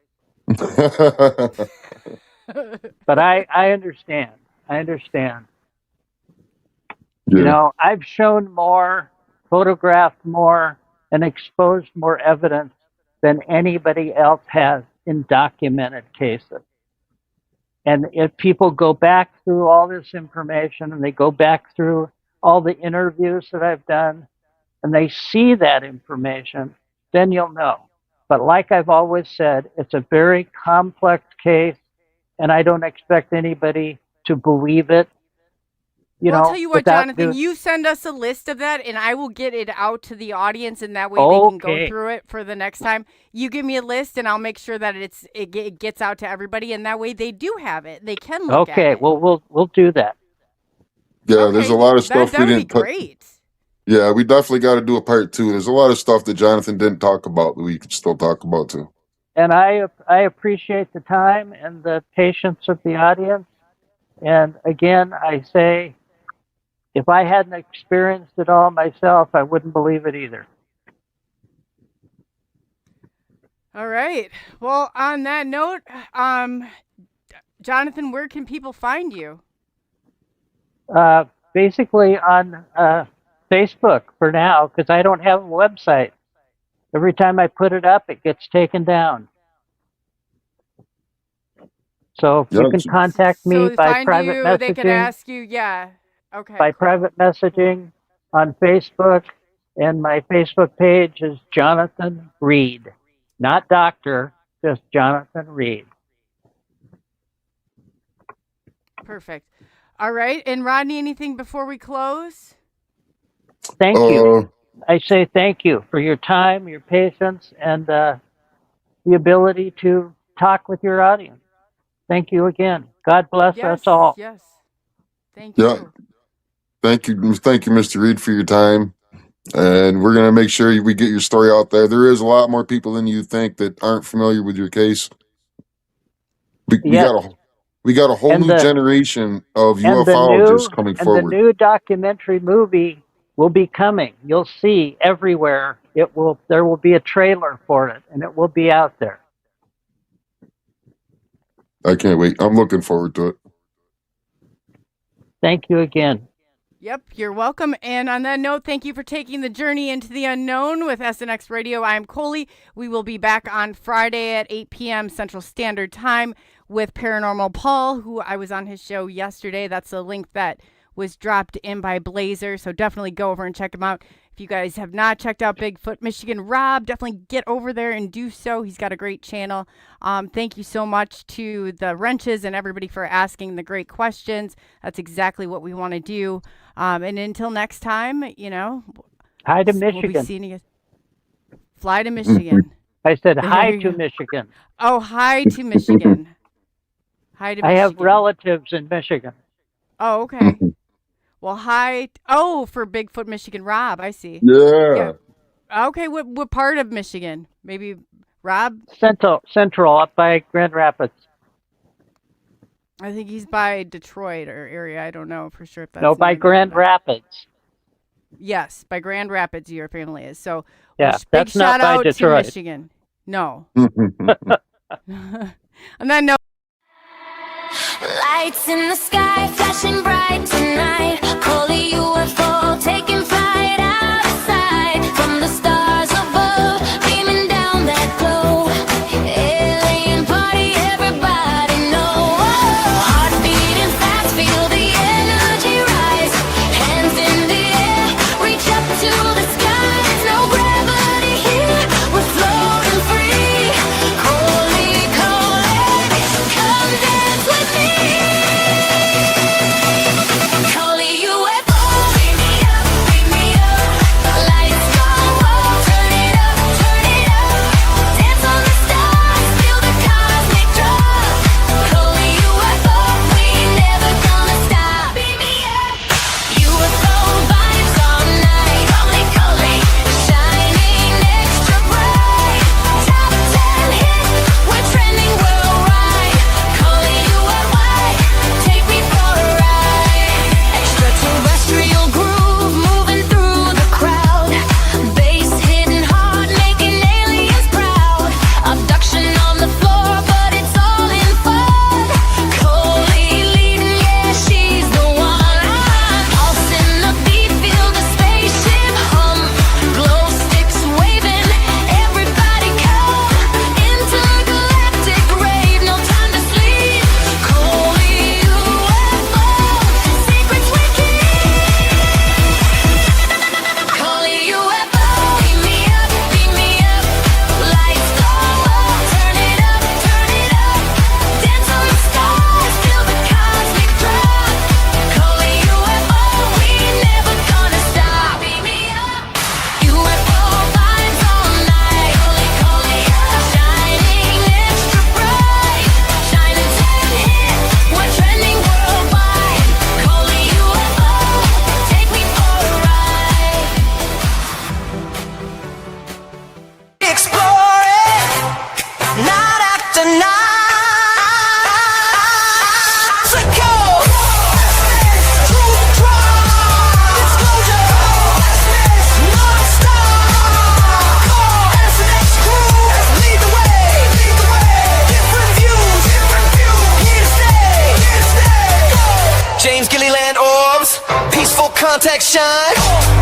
But I understand. I understand. Yeah. I've shown more, photographed more, and exposed more evidence than anybody else has in documented cases. And if people go back through all this information, and they go back through all the interviews that I've done, and they see that information, then you'll know. But like I've always said, it's a very complex case, and I don't expect anybody to believe it you Well, I'll know, tell you what, without Jonathan, do- you send us a list of that and I will get it out to the audience and that way they can go Okay. through it for the next time. You give me a list and I'll make sure that it gets out to everybody and that way they do have it. They can look at Okay, it. well, we'll do that. Yeah, there's a lot of stuff that we would be didn't touch. great. Yeah, we definitely got to do a part 2. There's a lot of stuff that Jonathan didn't talk about that we could still talk about too. And I appreciate the time and the patience of the audience. And again, I say, if I hadn't experienced it all myself, I wouldn't believe it either. All right. Well, on that note, Jonathan, where can people find you? Basically on Facebook for now, because I don't have a website. Every time I put it up, it gets taken down. So Yeah, you can contact me So they by find private you, messaging. they could ask you, yeah. Okay. By private messaging on Facebook, and my Facebook page is Jonathan Reed, not Doctor, just Jonathan Reed. Perfect. All right. And Rodney, anything before we close? Thank you. I say thank you for your time, your patience, and the ability to talk with your audience. Thank you again. God bless us all. Yes. Thank you. Yeah. Thank you, Mr. Reed, for your time. And we're gonna make sure we get your story out there. There is a lot more people than you think that aren't familiar with your case. We got a whole And new the- generation of And ufologists coming the forward. new documentary movie will be coming. You'll see everywhere. There will be a trailer for it, and it will be out there. I can't wait. I'm looking forward to it. Thank you again. Yep, you're welcome. And on that note, thank you for taking the journey into the unknown with SNX Radio. I'm Coley. We will be back on Friday at 8 p.m. Central Standard Time with Paranormal Paul, who I was on his show yesterday. That's a link that was dropped in by Blazer, so definitely go over and check him out. If you guys have not checked out Bigfoot Michigan Rob, definitely get over there and do so. He's got a great channel. Thank you so much to the Wrenches and everybody for asking the great questions. That's exactly what we want to do. And until next time, Hi to we'll be Michigan. seeing you. Fly to Michigan. I said There hi you to go. Michigan. Oh, hi to Michigan. Hi to I Michigan. have relatives in Michigan. Oh, okay. Well, hi. Oh, for Bigfoot Michigan Rob, I see. Yeah. Okay, what part of Michigan? Maybe Rob? Central up by Grand Rapids. I think he's by Detroit or area. I don't know for sure if that's No, by near Grand there. Rapids. Yes, by Grand Rapids, your family is. So, Yeah, big that's not shout by out Detroit. to Michigan. No. On that note. Lights in the sky, flashing bright tonight. Coley UFO taking flight outside. From the stars above, beaming down that glow. Alien party, everybody know. Heart beating fast, feel the energy rise. Hands in the air, reach up to the skies. No gravity here, we're floating free. Coley, come dance with me. Coley UFO. protection.